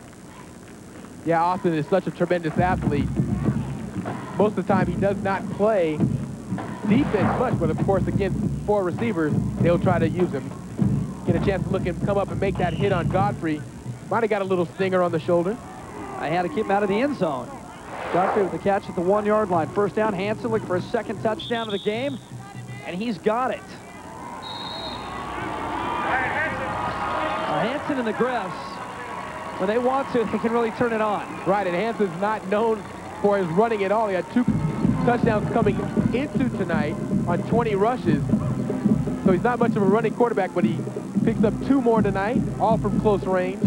Yeah, Austin is such a tremendous athlete. Most of the time, he does not play defense much, but of course, against 4 receivers, they'll try to use him. Get a chance to look him come up and make that hit on Godfrey. Might have got a little stinger on the shoulder. I had to keep him out of the end zone. Godfrey with the catch at the 1-yard line. First down, Hansen looking for his 2nd touchdown of the game, and he's got it. Hansen and the Griffs, when they want to, they can really turn it on. Right, and Hansen's not known for his running at all. He had 2 touchdowns coming into tonight on 20 rushes. So he's not much of a running quarterback, but he picks up 2 more tonight, all from close range.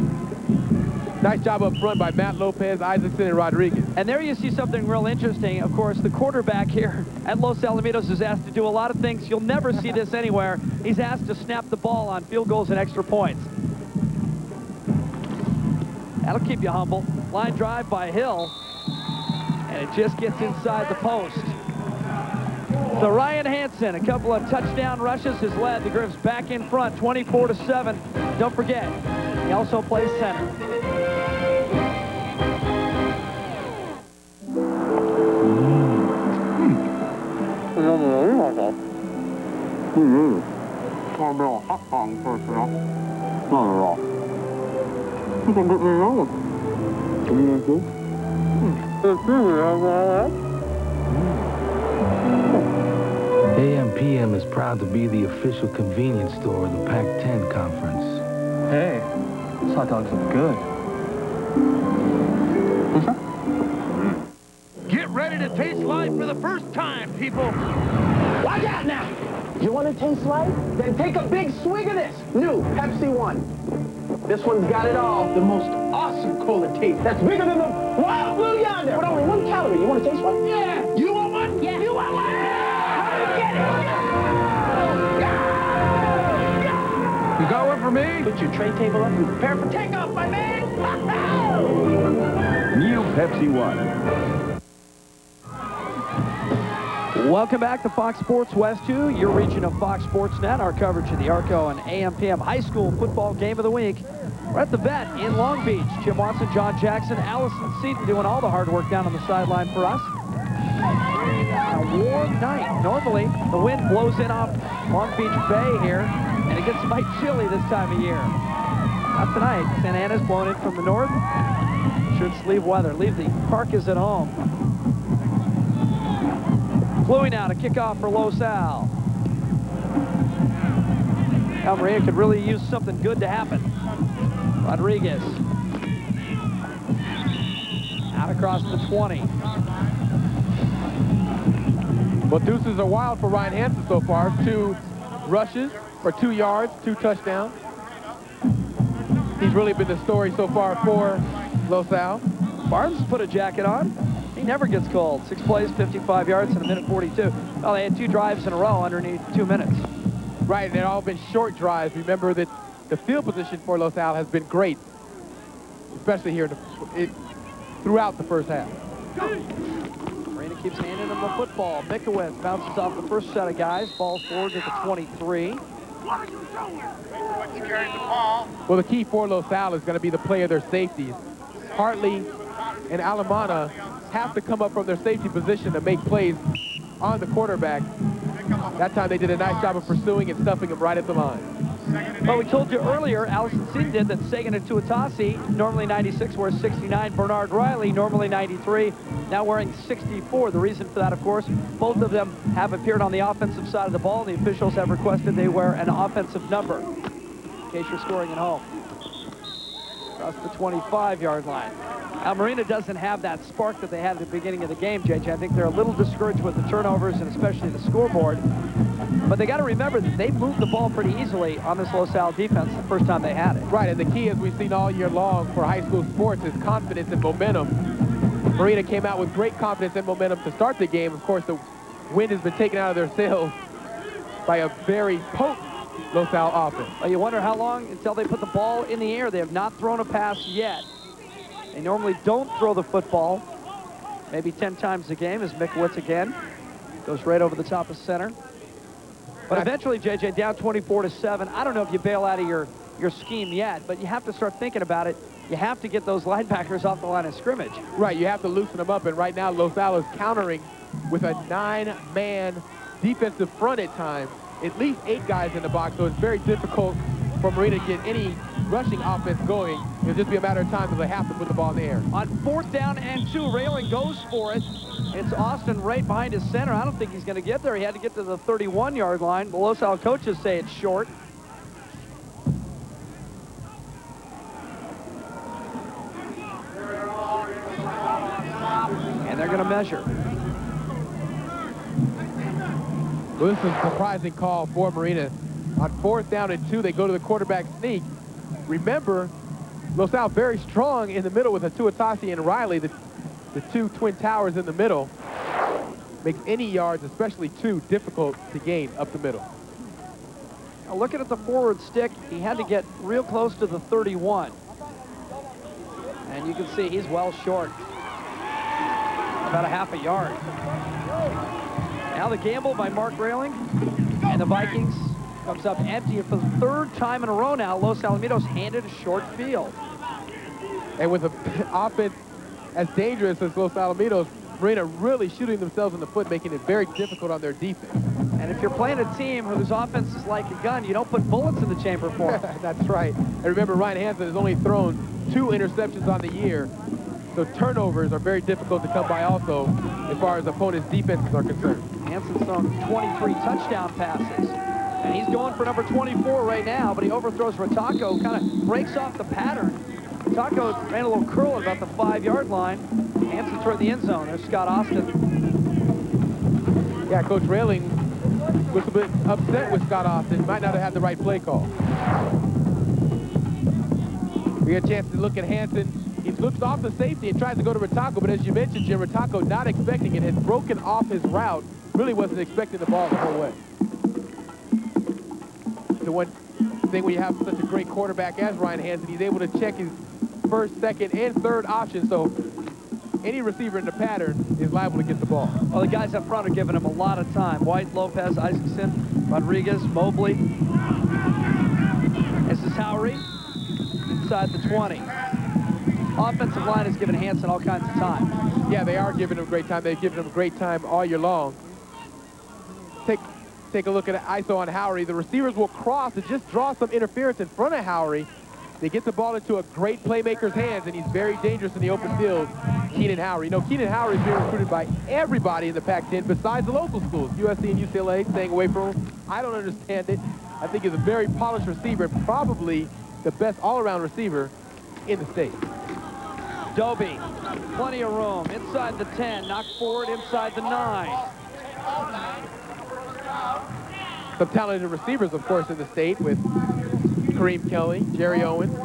Nice job up front by Matt Lopez, Isaacson, and Rodriguez. And there you see something real interesting. Of course, the quarterback here at Los Alamitos is asked to do a lot of things. You'll never see this anywhere. He's asked to snap the ball on field goals and extra points. That'll keep you humble. Line drive by Hill, and it just gets inside the post. So Ryan Hansen, a couple of touchdown rushes, has led the Griffs back in front, 24-7. Don't forget, he also plays center. AM/PM is proud to be the official convenience store of the Pac-10 conference. Hey, these hot dogs look good. Get ready to taste life for the first time, people. Watch out now. You want to taste life? Then take a big swig of this new Pepsi One. This one's got it all. The most awesome cola taste that's bigger than the Wild Blue yonder. But only 1 calorie. You want to taste one? Yeah. You want one? Yeah. You want one? Get it. You got one for me? Put your tray table up and prepare for takeoff, my man. New Pepsi One. Welcome back to Fox Sports West 2, your region of Fox Sports Net. Our coverage of the ARCO and AM/PM High School Football Game of the Week. We're at the Vet in Long Beach. Jim Watson, John Jackson, Allison Seaton doing all the hard work down on the sideline for us. A warm night. Normally, the wind blows in off Long Beach Bay here, and it gets quite chilly this time of year. Not tonight. Santa Ana's blown in from the north. Should sleeve weather. Leave the carcass at home. Bluey now to kick off for Los Al. Now Marina could really use something good to happen. Rodriguez. Out across the 20. Well, deuces are wild for Ryan Hansen so far. 2 rushes for 2 yards, 2 touchdowns. He's really been the story so far for Los Al. Barnes put a jacket on. He never gets cold. 6 plays, 55 yards in a minute 42. Well, they had 2 drives in a row underneath 2 minutes. Right, and they've all been short drives. Remember that the field position for Los Al has been great, especially here throughout the first half. Marina keeps handing him the football. Mikowitz bounces off the first set of guys. Ball forward at the 23. Well, the key for Los Al is going to be the play of their safeties. Hartley and Alamana have to come up from their safety position to make plays on the quarterback. That time they did a nice job of pursuing and stuffing him right at the line. Well, we told you earlier, Allison Seaton did that Sagan and Tuatasi, normally 96, wears 69. Bernard Riley, normally 93, now wearing 64. The reason for that, of course, both of them have appeared on the offensive side of the ball. The officials have requested they wear an offensive number, in case you're scoring at home. Across the 25-yard line. Now, Marina doesn't have that spark that they had at the beginning of the game, JJ. I think they're a little discouraged with the turnovers and especially the scoreboard. But they got to remember that they moved the ball pretty easily on this Los Al defense the first time they had it. Right, and the key, as we've seen all year long for high school sports, is confidence and momentum. Marina came out with great confidence and momentum to start the game. Of course, the wind has been taken out of their sails by a very potent Los Al offense. Well, you wonder how long until they put the ball in the air. They have not thrown a pass yet. They normally don't throw the football maybe 10 times a game, as Mikowitz again goes right over the top of center. But eventually, JJ, down 24-7. I don't know if you bail out of your scheme yet, but you have to start thinking about it. You have to get those linebackers off the line of scrimmage. Right, you have to loosen them up, and right now Los Al is countering with a 9-man defensive front at times. At least 8 guys in the box, so it's very difficult for Marina to get any rushing offense going. It'll just be a matter of time until they have to put the ball in the air. On 4th down and 2, Railing goes for it. It's Austin right behind his center. I don't think he's going to get there. He had to get to the 31-yard line. The Los Al coaches say it's short. going to measure. Well, this is a surprising call for Marina. On 4th down and 2, they go to the quarterback sneak. Remember, Los Al very strong in the middle with Tuatasi and Riley, the two twin towers in the middle. Makes any yards, especially 2, difficult to gain up the middle. Now looking at the forward stick, he had to get real close to the 31. And you can see he's well short. About a half a yard. Now the gamble by Mark Railing. And the Vikings comes up empty. And for the 3rd time in a row now, Los Alamitos handed a short field. And with an offense as dangerous as Los Alamitos, Marina really shooting themselves in the foot, making it very difficult on their defense. And if you're playing a team whose offense is like a gun, you don't put bullets in the chamber for them. That's right. And remember, Ryan Hansen has only thrown 2 interceptions on the year. So turnovers are very difficult to come by also as far as opponents' defenses are concerned. Hansen's thrown 23 touchdown passes. And he's going for number 24 right now, but he overthrows Rataco, kind of breaks off the pattern. Rataco ran a little curl at about the 5-yard line. Hansen toward the end zone. There's Scott Austin. Yeah, Coach Railing was a bit upset with Scott Austin. Might not have had the right play call. We get a chance to look at Hansen. He looks off the safety and tries to go to Rataco, but as you mentioned, Jim, Rataco not expecting it, had broken off his route. Really wasn't expecting the ball the whole way. The one thing when you have such a great quarterback as Ryan Hansen, he's able to check his 1st, 2nd, and 3rd option, so any receiver in the pattern is liable to get the ball. Well, the guys up front are giving him a lot of time. White, Lopez, Isaacson, Rodriguez, Mobley. This is Howery inside the 20. Offensive line is giving Hansen all kinds of time. Yeah, they are giving him great time. They've given him great time all year long. Take a look at ISO on Howery. The receivers will cross and just draw some interference in front of Howery. They get the ball into a great playmaker's hands, and he's very dangerous in the open field, Keenan Howery. You know, Keenan Howery is being recruited by everybody in the Pac-10 besides the local schools. USC and UCLA staying away from him. I don't understand it. I think he's a very polished receiver, probably the best all-around receiver in the state. Dobie, plenty of room. Inside the 10, knocked forward inside the 9. Some talented receivers, of course, in the state with Kareem Kelly, Jerry Owens.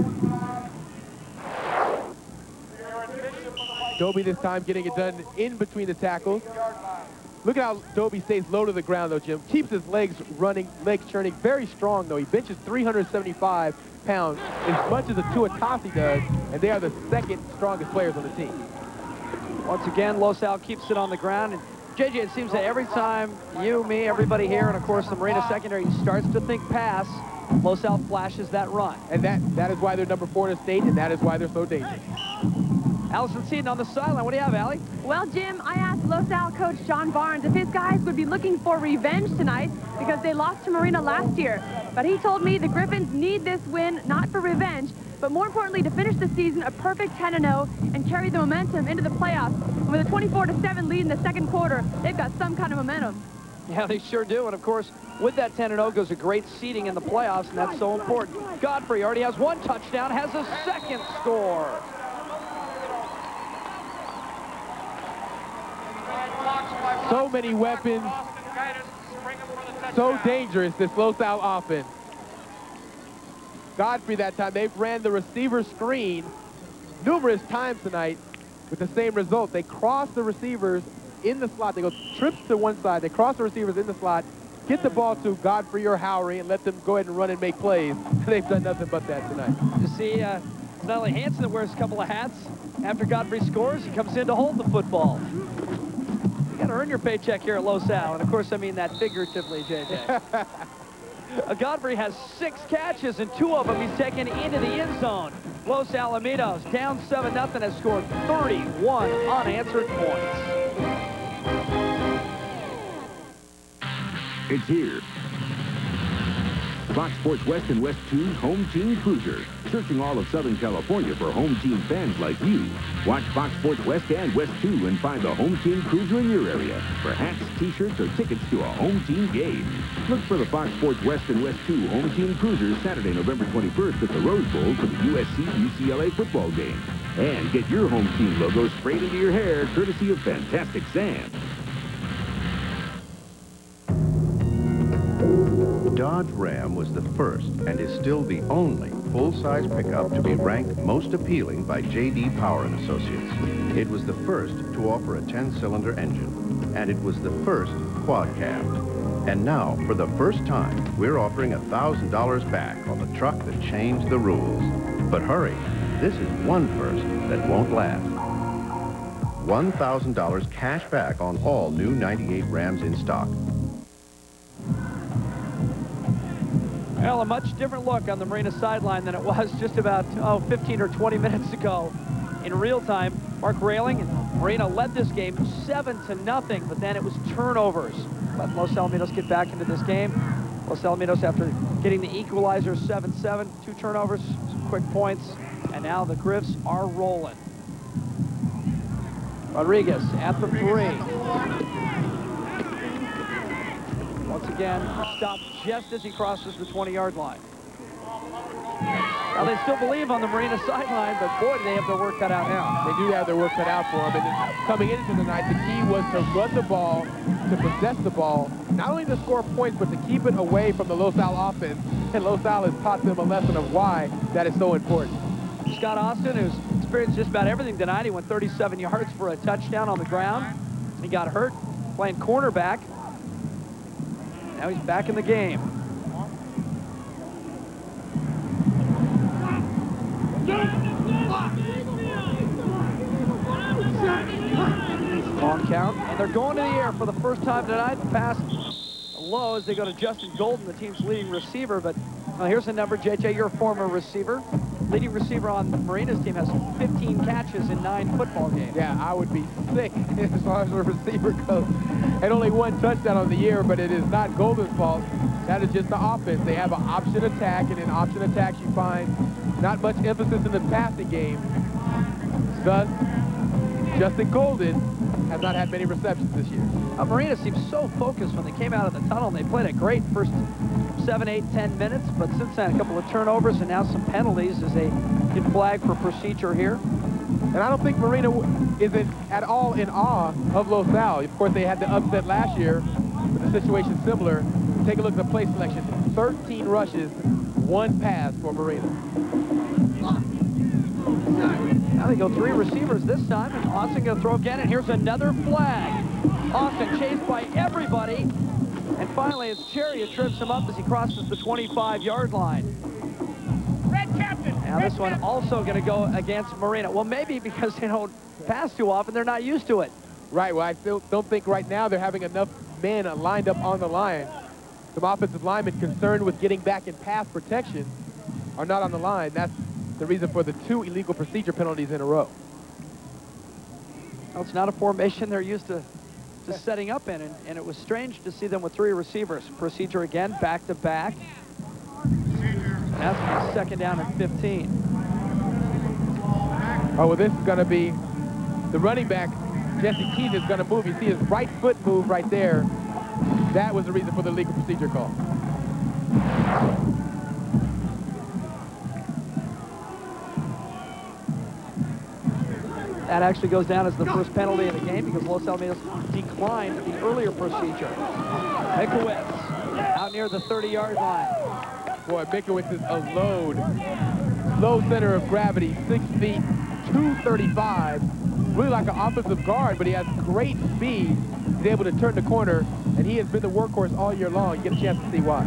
Dobie this time getting it done in between the tackles. Look at how Dobie stays low to the ground, though, Jim. Keeps his legs running, legs churning. Very strong, though. He benches 375 pounds, as much as a Tuatasi does, and they are the 2nd strongest players on the team. Once again, Los Al keeps it on the ground. And JJ, it seems that every time you, me, everybody here, and of course the Marina secondary starts to think pass, Los Al flashes that run. And that is why they're number 4 in the state, and that is why they're so dangerous. Allison Seaton on the sideline. What do you have, Allie? Well, Jim, I asked Los Al coach John Barnes if his guys would be looking for revenge tonight because they lost to Marina last year. But he told me the Griffins need this win not for revenge, but more importantly to finish the season a perfect 10-0 and carry the momentum into the playoffs. And with a 24-7 lead in the 2nd quarter, they've got some kind of momentum. Yeah, they sure do. And of course, with that 10-0 goes a great seeding in the playoffs, and that's so important. Godfrey already has 1 touchdown, has a 2nd score. So many weapons, so dangerous, this Los Al offense. Godfrey that time, they've ran the receiver screen numerous times tonight with the same result. They cross the receivers in the slot. They go trips to one side. They cross the receivers in the slot, get the ball to Godfrey or Howery, and let them go ahead and run and make plays. They've done nothing but that tonight. You see, it's not only Hansen that wears a couple of hats. After Godfrey scores, he comes in to hold the football. You got to earn your paycheck here at Los Al, and of course I mean that figuratively, JJ. Godfrey has 6 catches, and 2 of them he's taken into the end zone. Los Alamitos down 7-0 has scored 31 unanswered points. It's here. Fox Sports West and West 2's Home Team Cruiser. Searching all of Southern California for home team fans like you. Watch Fox Sports West and West 2 and find the Home Team Cruiser in your area for hats, t-shirts, or tickets to a home team game. Look for the Fox Sports West and West 2 Home Team Cruiser Saturday, November 21st at the Rose Bowl for the USC-UCLA football game. And get your home team logo sprayed into your hair, courtesy of Fantastic Sand. Dodge Ram was the first and is still the only full-size pickup to be ranked most appealing by J.D. Power & Associates. It was the first to offer a 10-cylinder engine, and it was the first quad-cabbed. And now, for the first time, we're offering $1,000 back on the truck that changed the rules. But hurry, this is one first that won't last. $1,000 cash back on all new 98 Rams in stock. Well, a much different look on the Marina sideline than it was just about 15 or 20 minutes ago. In real time, Mark Railing and Marina led this game 7-0, but then it was turnovers. Let Los Alamitos get back into this game. Los Alamitos, after getting the equalizer 7-7, 2 turnovers, some quick points, and now the Griffs are rolling. Rodriguez at the 3. Once again, stopped just as he crosses the 20-yard line. Now, they still believe on the Marina sideline, but boy, do they have their work cut out now. They do have their work cut out for them. And coming into the night, the key was to run the ball, to possess the ball, not only to score points, but to keep it away from the Los Al offense. And Los Al has taught them a lesson of why that is so important. Scott Austin, who's experienced just about everything tonight, he went 37 yards for a touchdown on the ground. He got hurt playing cornerback. Now he's back in the game. Long count, and they're going to the air for the first time tonight. The pass low as they go to Justin Golden, the team's leading receiver. But here's the number, JJ, you're a former receiver. Leading receiver on Marina's team has 15 catches in 9 football games. Yeah, I would be sick as far as the receiver goes. And only 1 touchdown on the year, but it is not Golden's fault. That is just the offense. They have an option attack, and in option attacks you find not much emphasis in the passing game. Thus, Justin Golden has not had many receptions this year. Marina seems so focused when they came out of the tunnel, and they played a great first 7, 8, 10 minutes, but since then a couple of turnovers and now some penalties as they get flagged for procedure here. And I don't think Marina is at all in awe of Los Al. Of course, they had the upset last year, but the situation similar. Take a look at the play selection. 13 rushes, 1 pass for Marina. Now they go 3 receivers this time, and Austin going to throw again, and here's another flag. Austin chased by everybody, and finally it's Cherry who trips him up as he crosses the 25-yard line. Red captain! Now this one also going to go against Marina. Well, maybe because they don't pass too often, they're not used to it. Right, well, I still don't think right now they're having enough men lined up on the line. Some offensive linemen concerned with getting back in pass protection are not on the line. That's the reason for the 2 illegal procedure penalties in a row. Well, it's not a formation they're used to setting up in, and it was strange to see them with 3 receivers. Procedure again, back-to-back. That's 2nd down and 15. Oh, well, this is going to be the running back, Jesse Keith, is going to move. You see his right foot move right there. That was the reason for the legal procedure call. That actually goes down as the first penalty of the game because Los Alamitos declined the earlier procedure. Mikowitz out near the 30-yard line. Boy, Mikowitz is a load. Low center of gravity, 6 feet, 235. Really like an offensive guard, but he has great speed. He's able to turn the corner, and he has been the workhorse all year long. You get a chance to see why.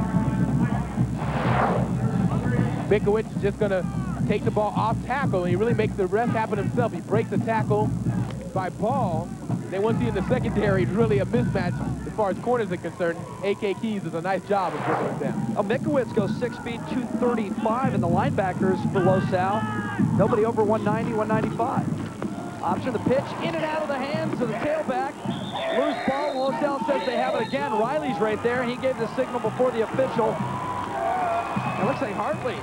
Mikowitz is just going to take the ball off tackle, and he really makes the rest happen himself. He breaks the tackle by Ball. Then once he's in the secondary, it's really a mismatch as far as corners are concerned. A.K. Keys does a nice job of dribbling it down. Mikowitz goes 6 feet, 235, and the linebackers for Los Al, nobody over 190, 195. Option the pitch, in and out of the hands of the tailback. Loose ball, Los Al says they have it again. Riley's right there, and he gave the signal before the official. It looks like Hartley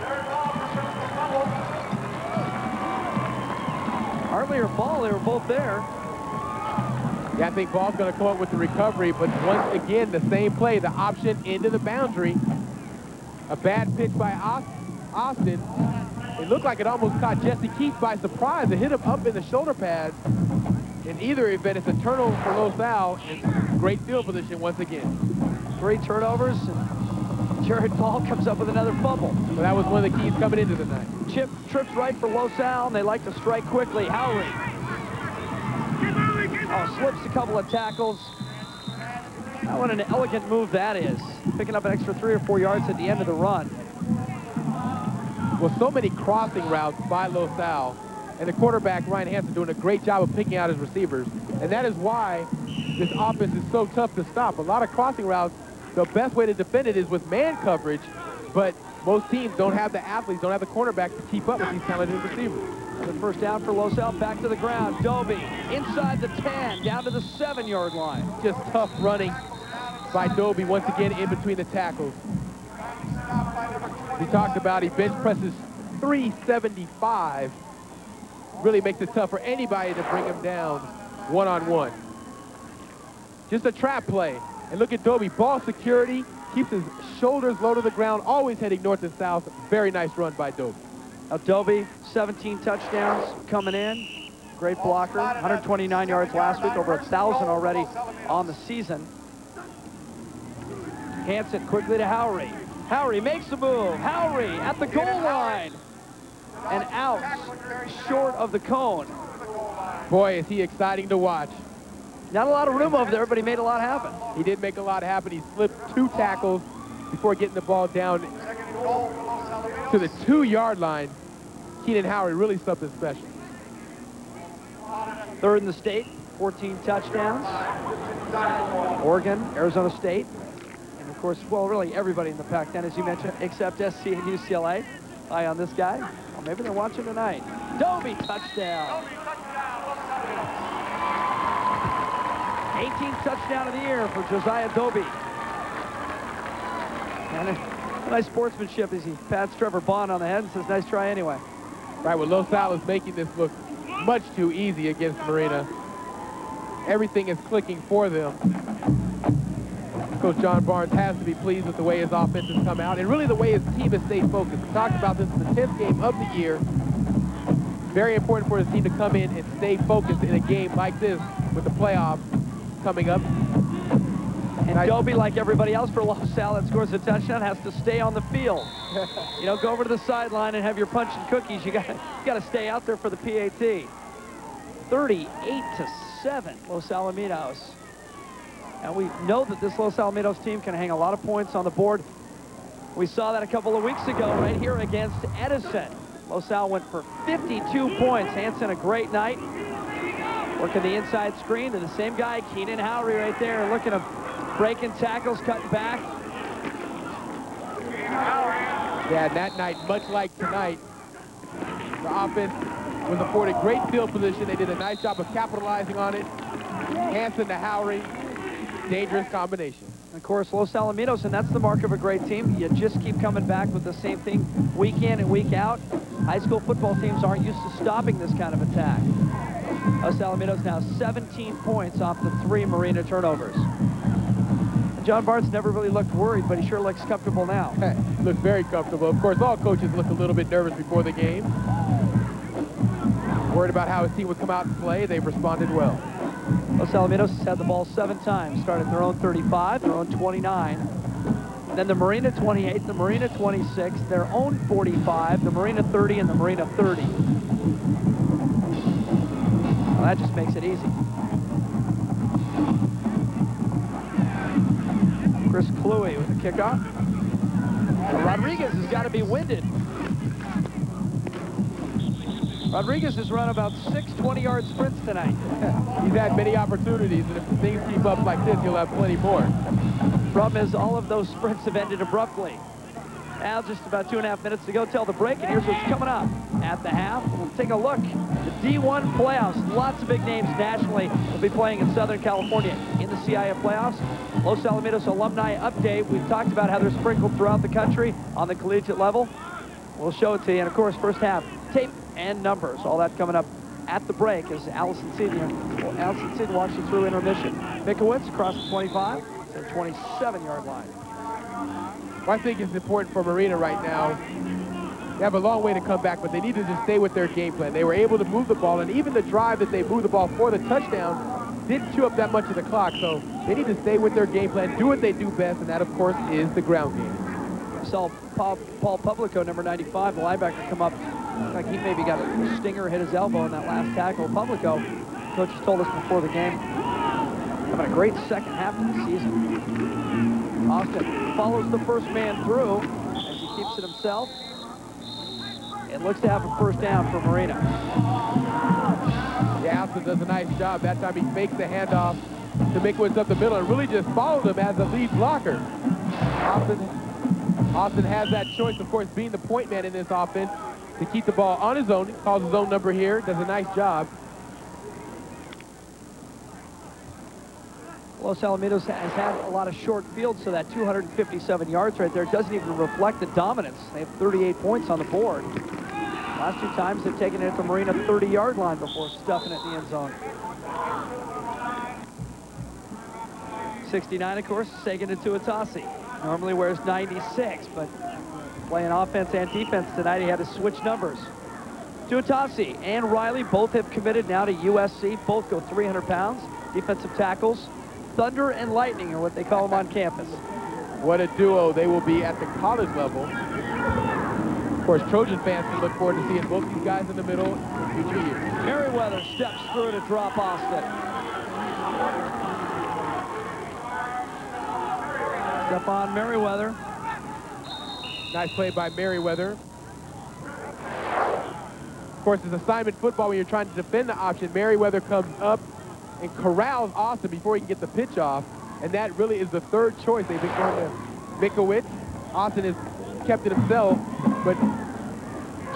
or Ball, they were both there. Yeah, I think Ball's going to come up with the recovery, but once again, the same play, the option into the boundary. A bad pitch by Austin. It looked like it almost caught Jesse Keith by surprise. It hit him up in the shoulder pads. In either event, it's a turnover for Los Al, and great field position once again. 3 turnovers, and Jared Paul comes up with another fumble. So that was one of the keys coming into the night. Chip trips right for Los Al, and they like to strike quickly. Howry. Oh, slips a couple of tackles. What an elegant move that is. Picking up an extra 3 or 4 yards at the end of the run. Well, so many crossing routes by Los Al, and the quarterback, Ryan Hansen, doing a great job of picking out his receivers. And that is why this offense is so tough to stop. A lot of crossing routes, the best way to defend it is with man coverage, but most teams don't have the athletes, don't have the cornerbacks to keep up with these talented receivers. The first down for Los Al, back to the ground. Dobie inside the 10, down to the 7-yard line. Just tough running by Dobie once again in between the tackles. We talked about he bench presses 375. Really makes it tough for anybody to bring him down one-on-one. Just a trap play. And look at Dobie, ball security, keeps his shoulders low to the ground, always heading north and south. Very nice run by Dobie. Now Dobie, 17 touchdowns coming in. Great blocker, 129 yards last week, over 1,000 already on the season. Hansen quickly to Howry. Howry makes the move. Howry at the goal line. And out, short of the cone. Boy, is he exciting to watch. Not a lot of room over there, but he made a lot happen. He did make a lot happen. He slipped 2 tackles before getting the ball down to the 2-yard line. Keenan Howry really something special. 3rd in the state, 14 touchdowns. Oregon, Arizona State. And of course, well, really everybody in the Pac-10, as you mentioned, except SC and UCLA. Eye on this guy. Well, maybe they're watching tonight. Dobie, touchdown. 18th touchdown of the year for Josiah Dobie. And a nice sportsmanship as he pats Trevor Bond on the head and says, nice try anyway. Right, well, Los Al is making this look much too easy against Marina. Everything is clicking for them. Coach John Barnes has to be pleased with the way his offense has come out and really the way his team has stayed focused. We talked about this in the 10th game of the year. Very important for his team to come in and stay focused in a game like this with the playoffs coming up. And Dobie, like everybody else for Los Al that scores a touchdown, has to stay on the field. You don't go over to the sideline and have your punch and cookies. You got to stay out there for the PAT. 38-7, Los Alamitos. And we know that this Los Alamitos team can hang a lot of points on the board. We saw that a couple of weeks ago right here against Edison. Los Al went for 52 points. Hansen, a great night. Working the inside screen to the same guy, Keenan Howry right there, looking to breaking tackles, cutting back. Yeah, and that night, much like tonight, the offense was afforded great field position. They did a nice job of capitalizing on it. Hansen to Howry, dangerous combination. Of course, Los Alamitos, and that's the mark of a great team. You just keep coming back with the same thing week in and week out. High school football teams aren't used to stopping this kind of attack. Los Alamitos now 17 points off the 3 Marina turnovers. And John Barnes never really looked worried, but he sure looks comfortable now. Looks very comfortable. Of course, all coaches look a little bit nervous before the game. Worried about how his team would come out and play. They've responded well. Los Alamitos has had the ball 7 times, started at their own 35, their own 29. Then the Marina 28, the Marina 26, their own 45, the Marina 30, and the Marina 30. Well, that just makes it easy. Chris Cluey with the kickoff. Well, Rodriguez has got to be winded. Rodriguez has run about 6 20-yard sprints tonight. He's had many opportunities, and if things keep up like this, he'll have plenty more. Problem is, all of those sprints have ended abruptly. Now, just about 2.5 minutes to go till the break, and here's what's coming up at the half. We'll take a look. The D1 playoffs. Lots of big names nationally will be playing in Southern California in the CIF playoffs. Los Alamitos alumni update. We've talked about how they're sprinkled throughout the country on the collegiate level. We'll show it to you. And, of course, first half, tape and numbers. All that coming up at the break as Allison Seed walks you through intermission. Mikowitz across the 25 to the 27-yard line. Well, I think it's important for Marina right now They have a long way to come back, but they need to just stay with their game plan. They were able to move the ball, and even the drive that they moved the ball for the touchdown didn't chew up that much of the clock. So they need to stay with their game plan, do what they do best, and that, of course, is the ground game. We saw Paul Publico, number 95, the linebacker, come up. Looked like he maybe got a stinger, hit his elbow in that last tackle. Publico, coaches told us before the game, having a great second half of the season. Austin follows the first man through as he keeps it himself. It looks to have a first down for Marina. Yeah, Austin does a nice job. That time he fakes the handoff to Mickowitz up the middle and really just followed him as a lead blocker. Austin has that choice, of course, being the point man in this offense, to keep the ball on his own. He calls his own number here, does a nice job. Los Alamitos has had a lot of short fields, so that 257 yards right there doesn't even reflect the dominance. They have 38 points on the board. Last 2 times they've taken it at the Marina 30-yard line before stuffing it in the end zone. 69, of course, Sagan to Tuatasi. Normally wears 96, but playing offense and defense tonight, he had to switch numbers. Tuatasi and Riley both have committed now to USC. Both go 300 pounds. Defensive tackles. Thunder and Lightning are what they call them on campus. What a duo they will be at the college level. Of course, Trojan fans can look forward to seeing both these guys in the middle in future years. Merriweather steps through to drop Austin. Stephon Merriweather. Nice play by Merriweather. Of course, it's assignment football when you're trying to defend the option. Merriweather comes up and corrals Austin before he can get the pitch off, and that really is the third choice. They've been going to Mickowitz. Austin has kept it himself, but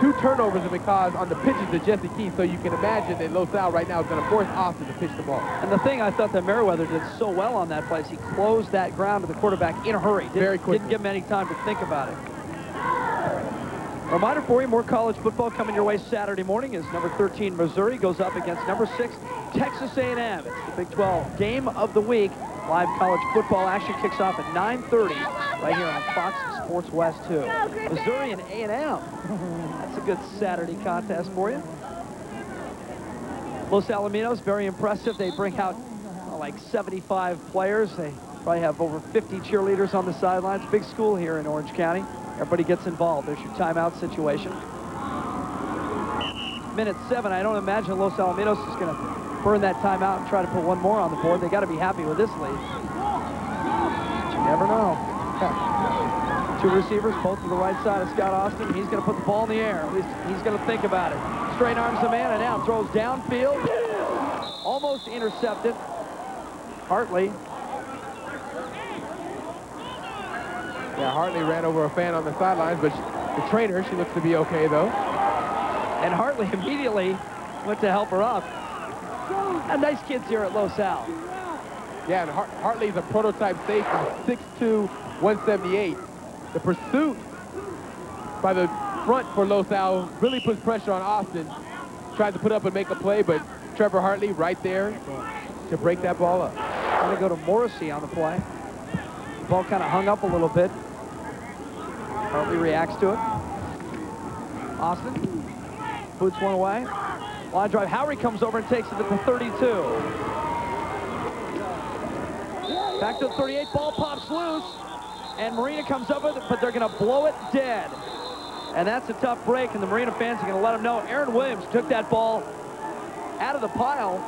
2 turnovers have been caused on the pitches to Jesse Keith, so you can imagine that Los Al right now is going to force Austin to pitch the ball. And the thing I thought that Merriweather did so well on that play is he closed that ground to the quarterback in a hurry. Very quickly. Didn't give him any time to think about it. Reminder for you, more college football coming your way Saturday morning as number 13 Missouri goes up against number 6 Texas A&M. It's the Big 12 game of the week. Live college football action kicks off at 9:30 right here on Fox Sports West 2. Missouri and A&M. That's a good Saturday contest for you. Los Alamitos, very impressive. They bring out like 75 players. They probably have over 50 cheerleaders on the sidelines. Big school here in Orange County. Everybody gets involved. There's your timeout situation. Minute 7. I don't imagine Los Alamitos is going to burn that timeout and try to put one more on the board. They got to be happy with this lead. But you never know. 2 receivers, both to the right side of Scott Austin. He's going to put the ball in the air. At least he's going to think about it. Straight arms the man and now throws downfield. Almost intercepted. Hartley. Yeah, Hartley ran over a fan on the sidelines, but the trainer, she looks to be okay, though. And Hartley immediately went to help her up. Nice kids here at Los Al. Yeah, and Hartley's a prototype safety, 6'2", 178. The pursuit by the front for Los Al really puts pressure on Austin. Tried to put up and make a play, but Trevor Hartley right there to break that ball up. Going to go to Morrissey on the play. The ball kind of hung up a little bit. Hartley reacts to it. Austin boots one away. Line drive. Howry comes over and takes it to the 32. Back to the 38. Ball pops loose. And Marina comes up with it, but they're going to blow it dead. And that's a tough break, and the Marina fans are going to let them know. Aaron Williams took that ball out of the pile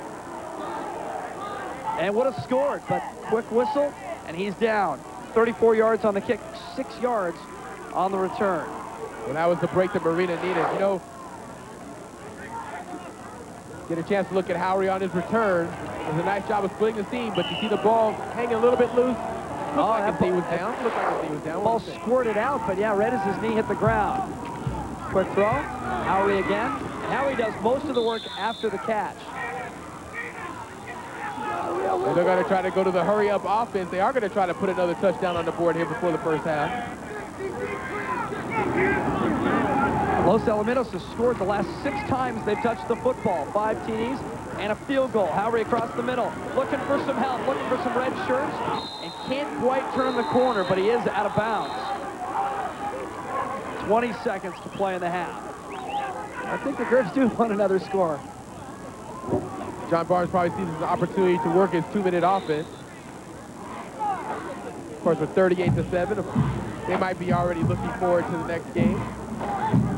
and would have scored, but quick whistle, and he's down. 34 yards on the kick, 6 yards on the return. Well, that was the break that Marina needed. You know, get a chance to look at Howry on his return. Does a nice job of splitting the seam, but you see the ball hanging a little bit loose. Looked like his knee was down. Looked like his knee was down. Ball squirted out, but yeah, right as his knee hit the ground. Quick throw. Howry again. And Howry does most of the work after the catch. And they're going to try to go to the hurry-up offense. They are going to try to put another touchdown on the board here before the first half. Los Alamitos has scored the last 6 times they've touched the football. 5 TDs and a field goal. Howry across the middle, looking for some help, looking for some red shirts, and can't quite turn the corner, but he is out of bounds. 20 seconds to play in the half. I think the Griffs do want another score. John Barnes probably sees this as an opportunity to work his 2-minute offense. Of course, with 38-7, they might be already looking forward to the next game.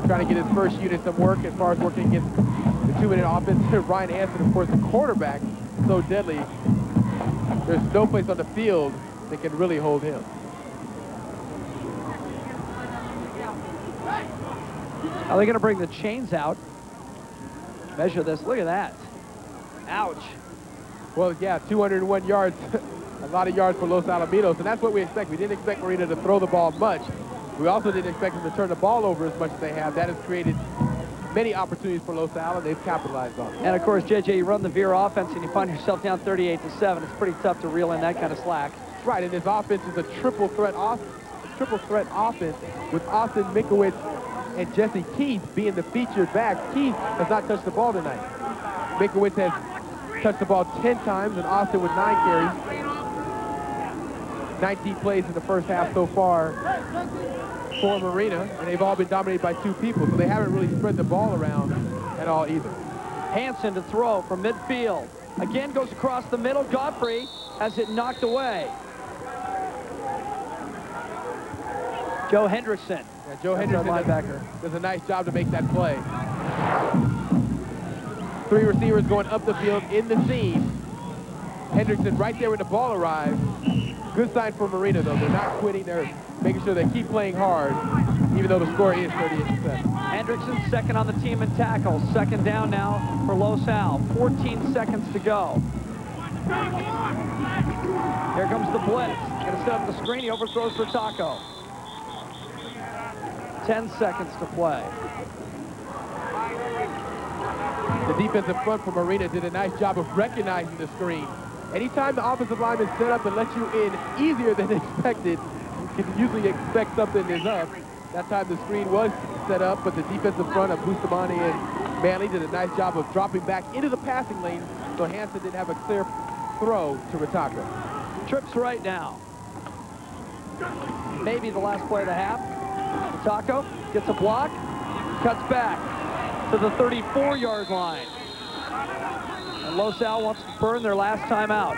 Trying to get his first unit some work as far as working against the 2-minute offense. Ryan Hansen, of course, the quarterback, so deadly. There's no place on the field that can really hold him. Are they going to bring the chains out? Measure this. Look at that. Ouch. Well, yeah, 201 yards. A lot of yards for Los Alamitos, and that's what we expect. We didn't expect Marina to throw the ball much. We also didn't expect them to turn the ball over as much as they have. That has created many opportunities for Los Al, and they've capitalized on it. And, of course, JJ, you run the veer offense, and you find yourself down 38-7. It's pretty tough to reel in that kind of slack. Right, and this offense is a triple threat offense with Austin Minkowitz and Jesse Keith being the featured backs. Keith has not touched the ball tonight. Minkowitz has touched the ball 10 times, and Austin with 9 carries. 19 plays in the first half so far for Marina, and they've all been dominated by 2 people, so they haven't really spread the ball around at all either. Hansen to throw from midfield. Again goes across the middle. Godfrey has it knocked away. Joe Hendrickson. Yeah, Joe Hendrickson does a nice job to make that play. 3 receivers going up the field in the seam. Hendrickson right there when the ball arrives. Good sign for Marina, though. They're not quitting. They're making sure they keep playing hard, even though the score is 38-7. Hendrickson second on the team in tackles. Second down now for Los Al. 14 seconds to go. Here comes the blitz. Gonna set up the screen. He overthrows for Taco. 10 seconds to play. The defensive front for Marina did a nice job of recognizing the screen. Anytime the offensive lineman set up and let you in easier than expected, you can usually expect something is up. That time the screen was set up, but the defensive front of Bustamante and Manley did a nice job of dropping back into the passing lane, so Hansen didn't have a clear throw to Ritaka. Trips right now. Maybe the last play of the half. Ritaka gets a block, cuts back to the 34-yard line. And Los Al wants to burn their last time out.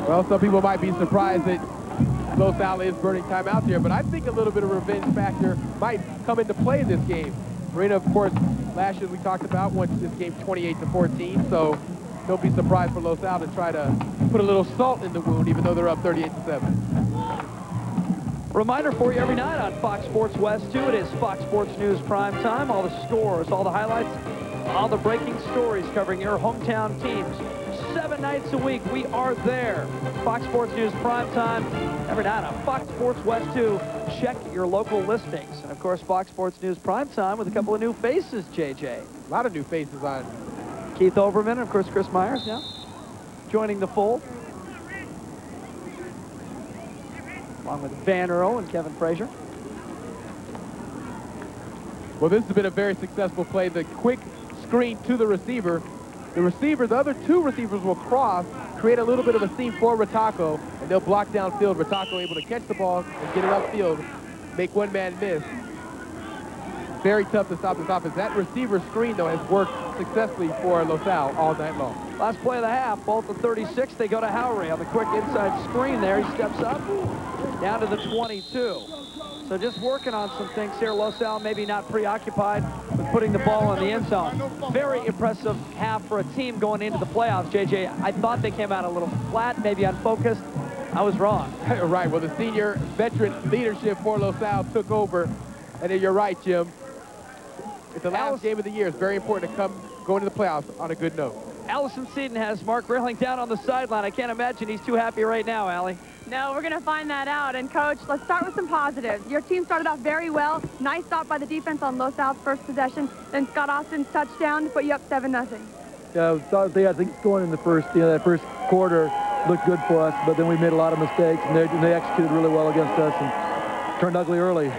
Well, some people might be surprised that Los Al is burning time out here, but I think a little bit of revenge factor might come into play in this game. Marina, of course, last year we talked about, won this game 28-14, so don't be surprised for Los Al to try to put a little salt in the wound, even though they're up 38-7. Reminder for you every night on Fox Sports West 2. It is Fox Sports News Prime Time. All the scores, all the highlights, all the breaking stories covering your hometown teams. 7 nights a week, we are there. Fox Sports News Prime Time every night on Fox Sports West 2. Check your local listings. And, of course, Fox Sports News Prime Time with a couple of new faces, JJ. A lot of new faces on. Keith Oberman and, of course, Chris Myers now joining the fold. Along with Van Earl and Kevin Frazier. Well, this has been a very successful play. The quick screen to the receiver. The other 2 receivers will cross, create a little bit of a seam for Ritaka, and they'll block downfield. Ritaka able to catch the ball and get it upfield, make one man miss. Very tough to stop this offense. That receiver screen, though, has worked successfully for Los Al all night long. Last play of the half, both at 36, they go to Howry on the quick inside screen there. He steps up, down to the 22. So just working on some things here. Los Al maybe not preoccupied with putting the ball in the end zone. Very impressive half for a team going into the playoffs, JJ. I thought they came out a little flat, maybe unfocused. I was wrong. Right, well, the senior veteran leadership for Los Al took over. And then you're right, Jim. It's the last game of the year. It's very important to go into the playoffs on a good note. Allison Seaton has Mark Railing down on the sideline. I can't imagine he's too happy right now, Allie. No, we're going to find that out. And, Coach, let's start with some positives. Your team started off very well. Nice stop by the defense on Los Al's first possession. Then Scott Austin's touchdown to put you up 7-0. Yeah, I think going in the first, that first quarter looked good for us, but then we made a lot of mistakes, and they executed really well against us and turned ugly early.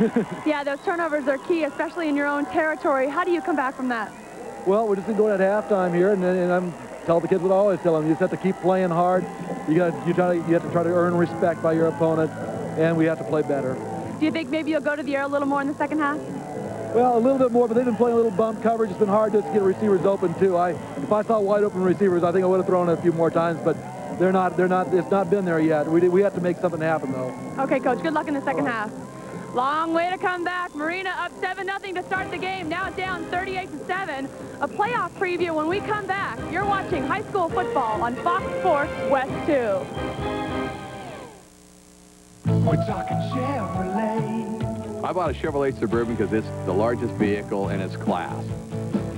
Yeah, those turnovers are key, especially in your own territory. How do you come back from that? Well, we're just going at halftime here, and I'm tell the kids what I always tell them. You just have to keep playing hard. You have to try to earn respect by your opponent, and we have to play better. Do you think maybe you'll go to the air a little more in the second half? Well, a little bit more, but they've been playing a little bump coverage. It's been hard just to get receivers open, too. If I saw wide open receivers, I think I would have thrown it a few more times, but they're not, it's not been there yet. We have to make something happen, though. Okay, Coach, good luck in the second half. Long way to come back. Marina up 7-0 to start the game. Now down 38-7. A playoff preview when we come back. You're watching high school football on Fox Sports West 2. We're talking Chevrolet. I bought a Chevrolet Suburban because it's the largest vehicle in its class.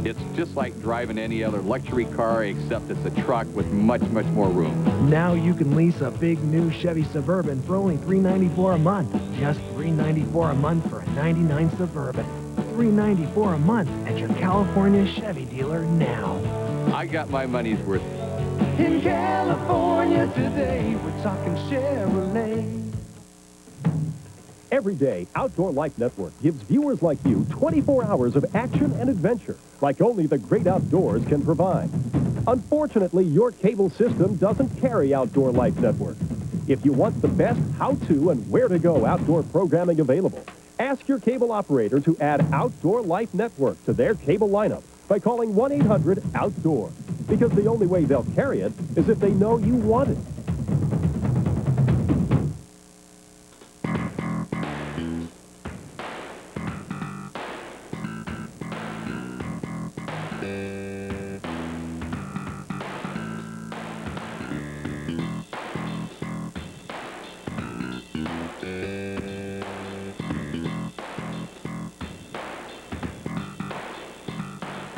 It's just like driving any other luxury car, except it's a truck with much, much more room. Now you can lease a big new Chevy Suburban for only $394 a month. Just $394 a month for a '99 Suburban. $394 a month at your California Chevy dealer now. I got my money's worth. In California today, we're talking Chevrolet. Every day, Outdoor Life Network gives viewers like you 24 hours of action and adventure, like only the great outdoors can provide. Unfortunately, your cable system doesn't carry Outdoor Life Network. If you want the best how-to and where-to-go outdoor programming available, ask your cable operator to add Outdoor Life Network to their cable lineup by calling 1-800-OUTDOOR, because the only way they'll carry it is if they know you want it.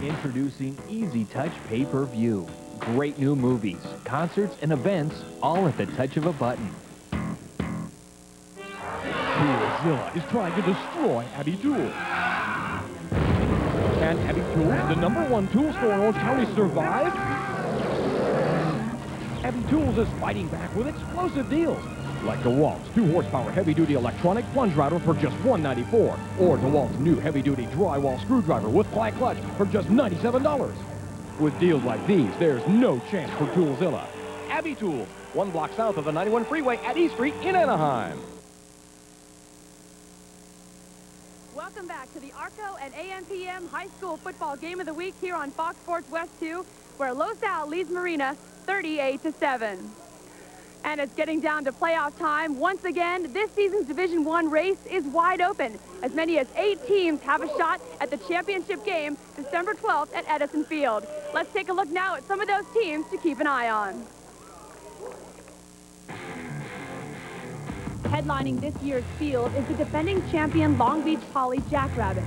Introducing Easy Touch Pay-Per-View. Great new movies, concerts, and events, all at the touch of a button. Toolzilla is trying to destroy Abbey Tool. Can Abbey Tool, the #1 tool store in Orange County, survive? Abbey Tools is fighting back with explosive deals. Like DeWalt's 2-horsepower heavy-duty electronic plunge router for just $194. Or DeWalt's new heavy-duty drywall screwdriver with fly clutch for just $97. With deals like these, there's no chance for Toolzilla. Abbey Tools, 1 block south of the 91 freeway at E Street in Anaheim. Welcome back to the ARCO and AM/PM High School Football Game of the Week here on Fox Sports West 2, where Los Al leads Marina 38-7. And it's getting down to playoff time. Once again, this season's Division I race is wide open. As many as 8 teams have a shot at the championship game December 12th at Edison Field. Let's take a look now at some of those teams to keep an eye on. Headlining this year's field is the defending champion Long Beach Poly Jackrabbits.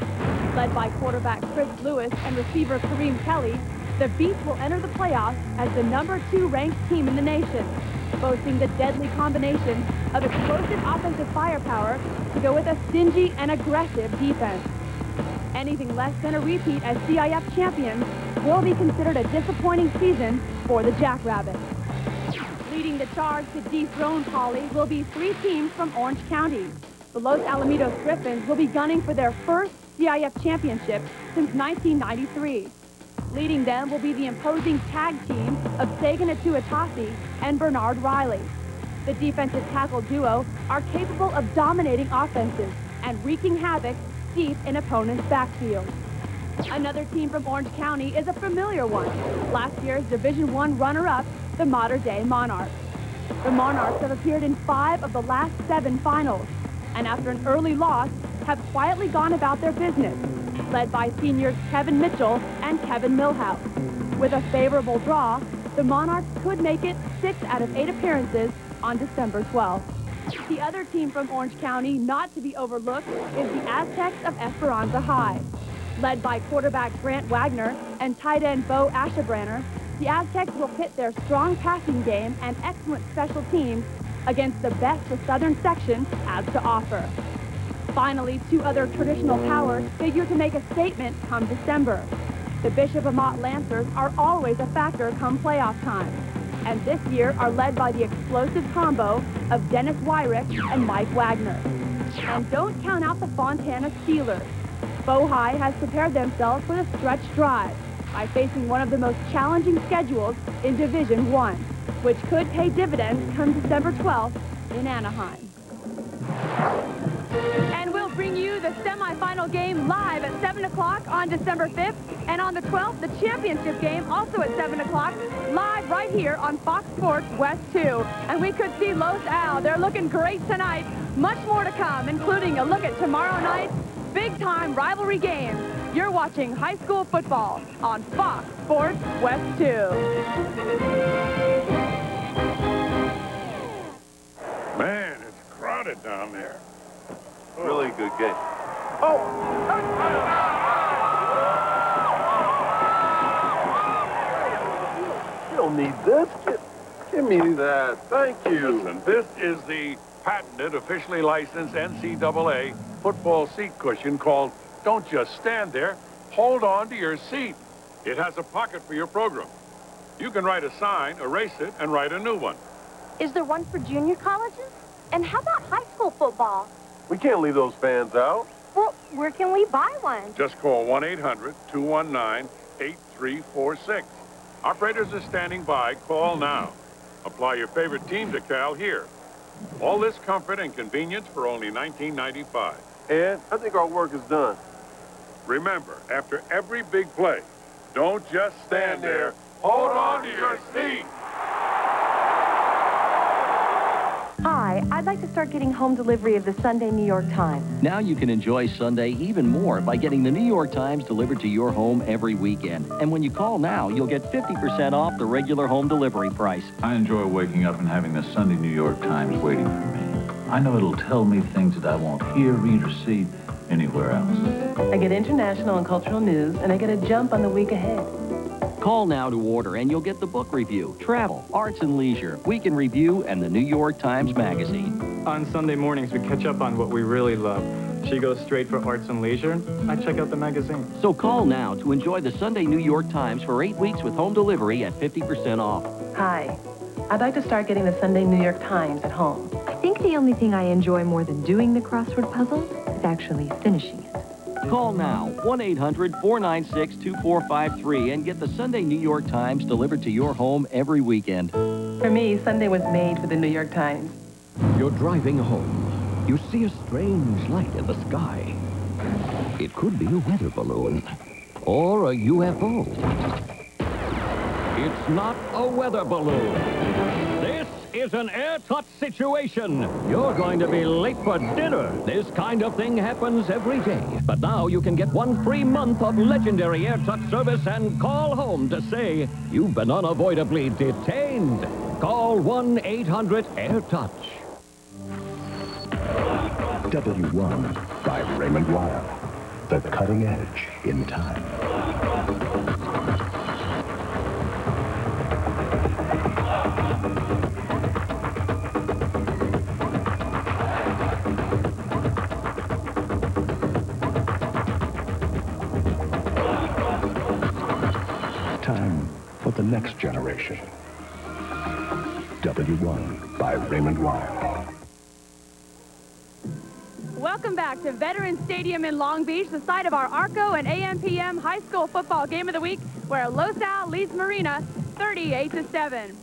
Led by quarterback Chris Lewis and receiver Kareem Kelly, the Beats will enter the playoffs as the #2 ranked team in the nation, boasting the deadly combination of explosive offensive firepower to go with a stingy and aggressive defense. Anything less than a repeat as CIF champions will be considered a disappointing season for the Jackrabbits. Leading the charge to dethrone Poly will be 3 teams from Orange County. The Los Alamitos Griffins will be gunning for their first CIF championship since 1993. Leading them will be the imposing tag team of Sagan-Atuatasi and Bernard Riley. The defensive tackle duo are capable of dominating offenses and wreaking havoc deep in opponents' backfield. Another team from Orange County is a familiar one, last year's Division I runner-up, the modern-day Monarchs. The Monarchs have appeared in 5 of the last 7 finals, and after an early loss, have quietly gone about their business, led by seniors Kevin Mitchell and Kevin Millhouse. With a favorable draw, the Monarchs could make it 6 out of 8 appearances on December 12th. The other team from Orange County not to be overlooked is the Aztecs of Esperanza High. Led by quarterback Grant Wagner and tight end Bo Ashabranner, the Aztecs will pit their strong passing game and excellent special teams against the best the Southern section has to offer. Finally, 2 other traditional powers figure to make a statement come December. The Bishop Amat Lancers are always a factor come playoff time, and this year are led by the explosive combo of Dennis Wyrick and Mike Wagner. And don't count out the Fontana Steelers. Bohai has prepared themselves for the stretch drive, by facing one of the most challenging schedules in Division I, which could pay dividends come December 12th in Anaheim. And we'll bring you the semifinal game live at 7 o'clock on December 5th. And on the 12th, the championship game, also at 7 o'clock, live right here on Fox Sports West 2. And we could see Los Al. They're looking great tonight. Much more to come, including a look at tomorrow night's big-time rivalry games. You're watching high school football on Fox Sports West 2. Man, it's crowded down there. Really good game. You don't need this. Give me that. Thank you. Listen, this is the patented, officially licensed NCAA football seat cushion called Don't Just Stand There, Hold On to Your Seat. It has a pocket for your program. You can write a sign, erase it, and write a new one. Is there one for junior colleges? And how about high school football? We can't leave those fans out. Well, where can we buy one? Just call 1-800-219-8346. Operators are standing by. Call now. Apply your favorite team decal here. All this comfort and convenience for only $19.95. And I think our work is done. Remember, after every big play, don't just stand there. Hold on to your seat. Hi, I'd like to start getting home delivery of the Sunday New York Times. Now you can enjoy Sunday even more by getting the New York Times delivered to your home every weekend. And when you call now, you'll get 50% off the regular home delivery price. I enjoy waking up and having the Sunday New York Times waiting for me. I know it'll tell me things that I won't hear, read, or see anywhere else. I get international and cultural news, and I get a jump on the week ahead. Call now to order, and you'll get the book review, travel, arts and leisure, week in review, and the New York Times Magazine. On Sunday mornings, we catch up on what we really love. She goes straight for arts and leisure. I check out the magazine. So call now to enjoy the Sunday New York Times for 8 weeks with home delivery at 50% off. Hi. I'd like to start getting the Sunday New York Times at home. I think the only thing I enjoy more than doing the crossword puzzle is actually finishing it. Call now, 1-800-496-2453, and get the Sunday New York Times delivered to your home every weekend. For me, Sunday was made for the New York Times. You're driving home. You see a strange light in the sky. It could be a weather balloon or a UFO. It's not a weather balloon. This is an airtight situation. You're going to be late for dinner. This kind of thing happens every day. But now you can get 1 free month of legendary airtight service and call home to say you've been unavoidably detained. Call 1-800-AIR-TOUCH. W1 by Raymond Weil. The cutting edge in time. Time for the next generation. W1 by Raymond Weil. Welcome back to Veterans Stadium in Long Beach, the site of our ARCO and AM/PM high school football game of the week, where Los Al leads Marina 38-7.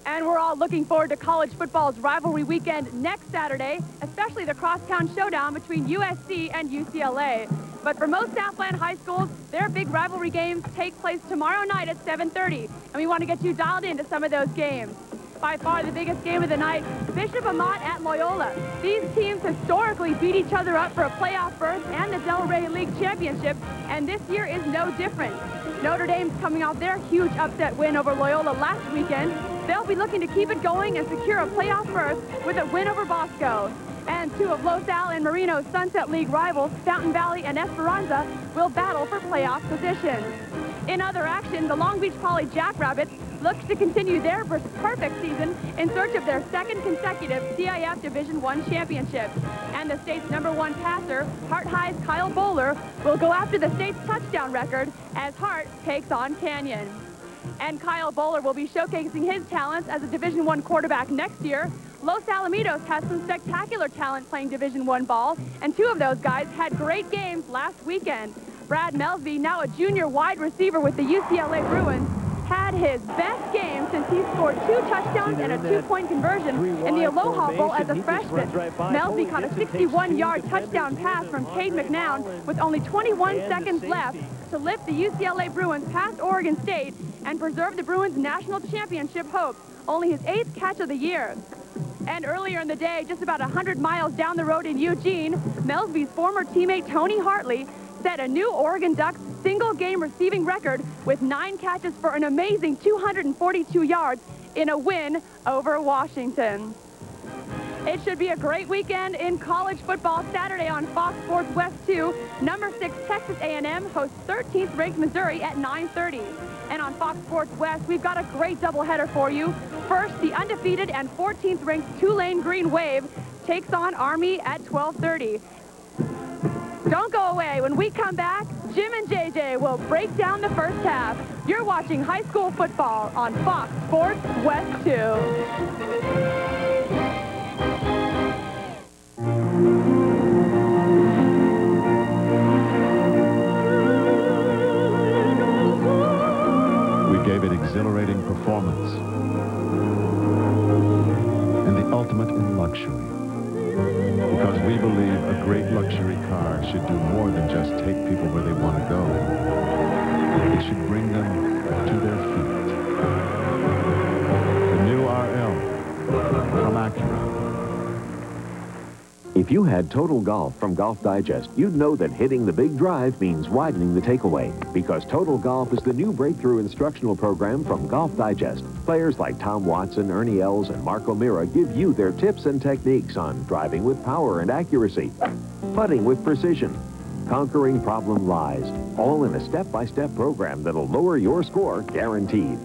And we're all looking forward to college football's rivalry weekend next Saturday, especially the crosstown showdown between USC and UCLA. But for most Southland high schools, their big rivalry games take place tomorrow night at 7:30, and we want to get you dialed into some of those games. By far the biggest game of the night, Bishop Amat at Loyola. These teams historically beat each other up for a playoff berth and the Delray League Championship, and this year is no different. Notre Dame's coming off their huge upset win over Loyola last weekend. They'll be looking to keep it going and secure a playoff berth with a win over Bosco. And two of Los Al and Marino's Sunset League rivals, Fountain Valley and Esperanza, will battle for playoff positions. In other action, the Long Beach Poly Jackrabbits looks to continue their perfect season in search of their second consecutive CIF Division I championship. And the state's #1 passer, Hart High's Kyle Bowler, will go after the state's touchdown record as Hart takes on Canyon. And Kyle Bowler will be showcasing his talents as a Division I quarterback next year. Los Alamitos has some spectacular talent playing Division I ball, and two of those guys had great games last weekend. Brad Melsby, now a junior wide receiver with the UCLA Bruins, had his best game since he scored 2 touchdowns and a 2-point conversion in the Aloha Bowl as a freshman. Melsby caught a 61-yard touchdown pass from Cade McNown with only 21 seconds left to lift the UCLA Bruins past Oregon State and preserve the Bruins' national championship hopes, only his 8th catch of the year. And earlier in the day, just about 100 miles down the road in Eugene, Melsby's former teammate Tony Hartley set a new Oregon Ducks single-game receiving record with 9 catches for an amazing 242 yards in a win over Washington. It should be a great weekend in college football. Saturday on Fox Sports West 2, number 6 Texas A&M hosts 13th ranked Missouri at 9:30. And on Fox Sports West, we've got a great doubleheader for you. First, the undefeated and 14th ranked Tulane Green Wave takes on Army at 12:30. Don't go away. When we come back, Jim and JJ will break down the first half. You're watching high school football on Fox Sports West 2. Gave it exhilarating performance and the ultimate in luxury. Because we believe a great luxury car should do more than just take people where they want to go. It should bring them to their feet. The new RL from Acura. If you had Total Golf from Golf Digest, you'd know that hitting the big drive means widening the takeaway. Because Total Golf is the new breakthrough instructional program from Golf Digest. Players like Tom Watson, Ernie Els, and Mark O'Meara give you their tips and techniques on driving with power and accuracy, putting with precision, conquering problem lies, all in a step-by-step program that'll lower your score guaranteed.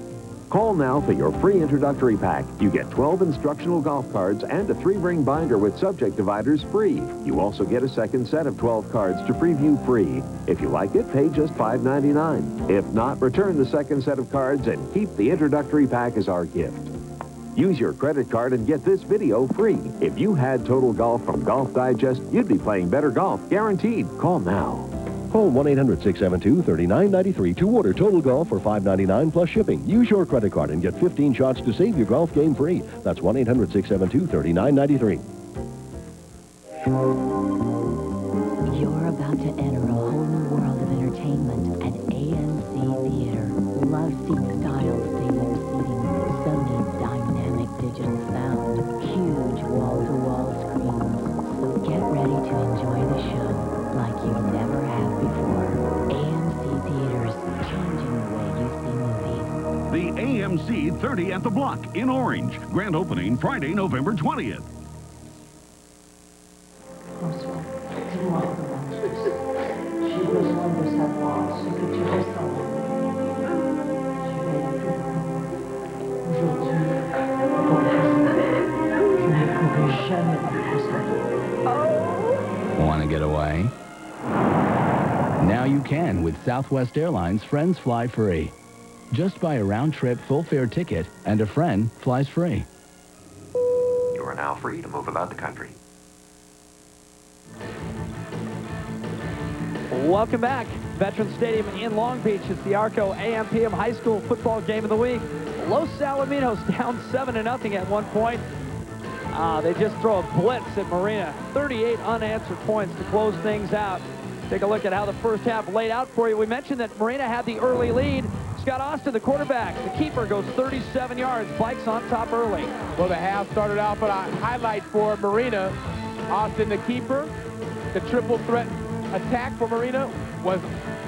Call now for your free introductory pack. You get 12 instructional golf cards and a 3-ring binder with subject dividers free. You also get a second set of 12 cards to preview free. If you like it, pay just $5.99. If not, return the second set of cards and keep the introductory pack as our gift. Use your credit card and get this video free. If you had Total Golf from Golf Digest, you'd be playing better golf, guaranteed. Call now. Call 1-800-672-3993 to order Total Golf for $5.99 plus shipping. Use your credit card and get 15 shots to save your golf game free. That's 1-800-672-3993. You're about to enter a whole new world of entertainment at AMC Theater. Love seat style stadium seating, Sony dynamic digital sound, huge wall-to-wall screens. So get ready to enjoy the show like you never have before. AMC Theaters, changing the way you see movies. The AMC 30 at the Block in Orange. Grand opening Friday, November 20th. Want to get away? Now you can with Southwest Airlines Friends Fly Free. Just buy a round-trip full-fare ticket and a friend flies free. You are now free to move about the country. Welcome back. Veterans Stadium in Long Beach. It's the Arco AM/PM high school football game of the week. Los Alamitos down 7-0 at one point. They just throw a blitz at Marina. 38 unanswered points to close things out. Take a look at how the first half laid out for you. We mentioned that Marina had the early lead. Scott Austin, the quarterback. The keeper goes 37 yards. Bikes on top early. Well, the half started off with a highlight for Marina. Austin, the keeper. The triple threat attack for Marina was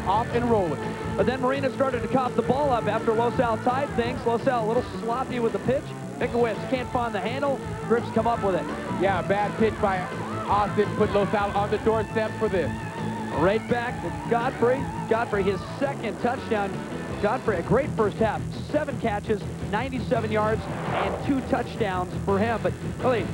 off and rolling. But then Marina started to cough the ball up after Los Al tied things. Los Al a little sloppy with the pitch. Mikowitz can't find the handle. Grips come up with it. Yeah, bad pitch by Austin put Los Al on the doorstep for this. Right back to Godfrey. Godfrey, his second touchdown. Godfrey, a great first half. 7 catches, 97 yards, and 2 touchdowns for him. But really,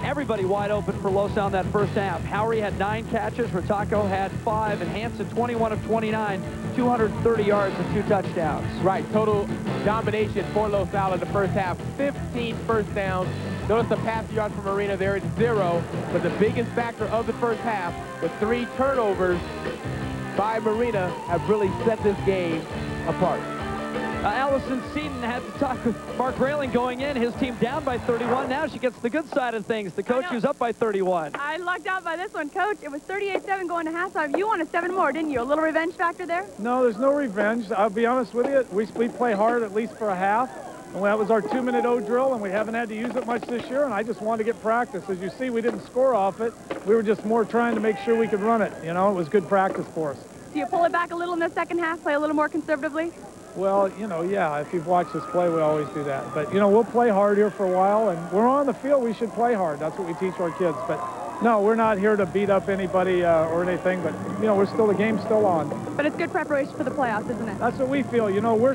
everybody wide open for Los Al in that first half. Howery had 9 catches. Rataco had 5. And Hansen, 21 of 29, 230 yards and 2 touchdowns. Right, total domination for Los Al in the first half. 15 first downs. Notice the pass yards for Marina there at 0. But the biggest factor of the first half, the 3 turnovers by Marina have really set this game apart. Allison Seaton had to talk with Mark Railing going in. His team down by 31. Now she gets the good side of things. The coach who's up by 31. I lucked out by this one, Coach. It was 38-7 going to halftime. You wanted 7 more, didn't you? A little revenge factor there? No, there's no revenge. I'll be honest with you. We play hard at least for a half. And that was our 2-minute O drill, and we haven't had to use it much this year, and I just wanted to get practice. As you see, we didn't score off it. We were just more trying to make sure we could run it. You know, it was good practice for us. Do you pull it back a little in the second half, play a little more conservatively? Well, you know, yeah, if you've watched us play, we always do that. But, you know, we'll play hard here for a while, and we're on the field. We should play hard. That's what we teach our kids. But, no, we're not here to beat up anybody or anything, but, you know, the game's still on. But it's good preparation for the playoffs, isn't it? That's what we feel. You know, we're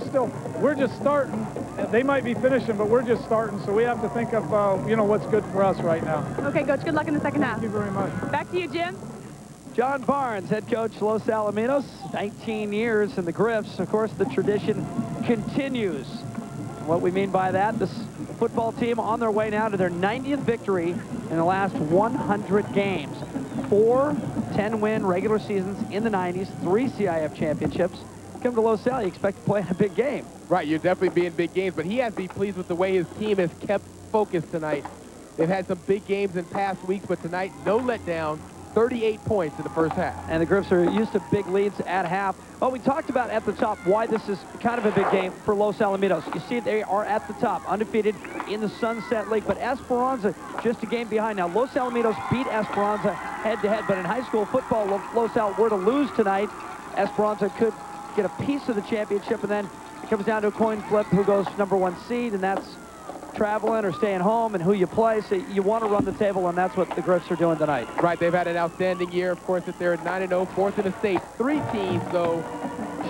just starting. They might be finishing, but we're just starting, so we have to think of, you know, what's good for us right now. Okay, Coach, good luck in the second half. Thank you very much. Back to you, Jim. John Barnes, head coach, Los Alamitos, 19 years in the Griffs. Of course, the tradition continues. What we mean by that, this football team on their way now to their 90th victory in the last 100 games. 4 10-win regular seasons in the 90s, 3 CIF championships. Come to Los Al, you expect to play in a big game. Right, you're definitely being big games, but he has to be pleased with the way his team has kept focused tonight. They've had some big games in past weeks, but tonight, no letdown. 38 points in the first half. And the Griffs are used to big leads at half. Well, we talked about at the top why this is kind of a big game for Los Alamitos. You see, they are at the top, undefeated in the Sunset League. But Esperanza just a game behind. Now, Los Alamitos beat Esperanza head-to-head. But in high school football, Los Al were to lose tonight, Esperanza could get a piece of the championship. And then it comes down to a coin flip who goes #1 seed, and that's traveling or staying home and who you play. So you want to run the table, and that's what the Griffs are doing tonight. Right, they've had an outstanding year. Of course, that they're at 9-0, 4th in the state. 3 teams, though,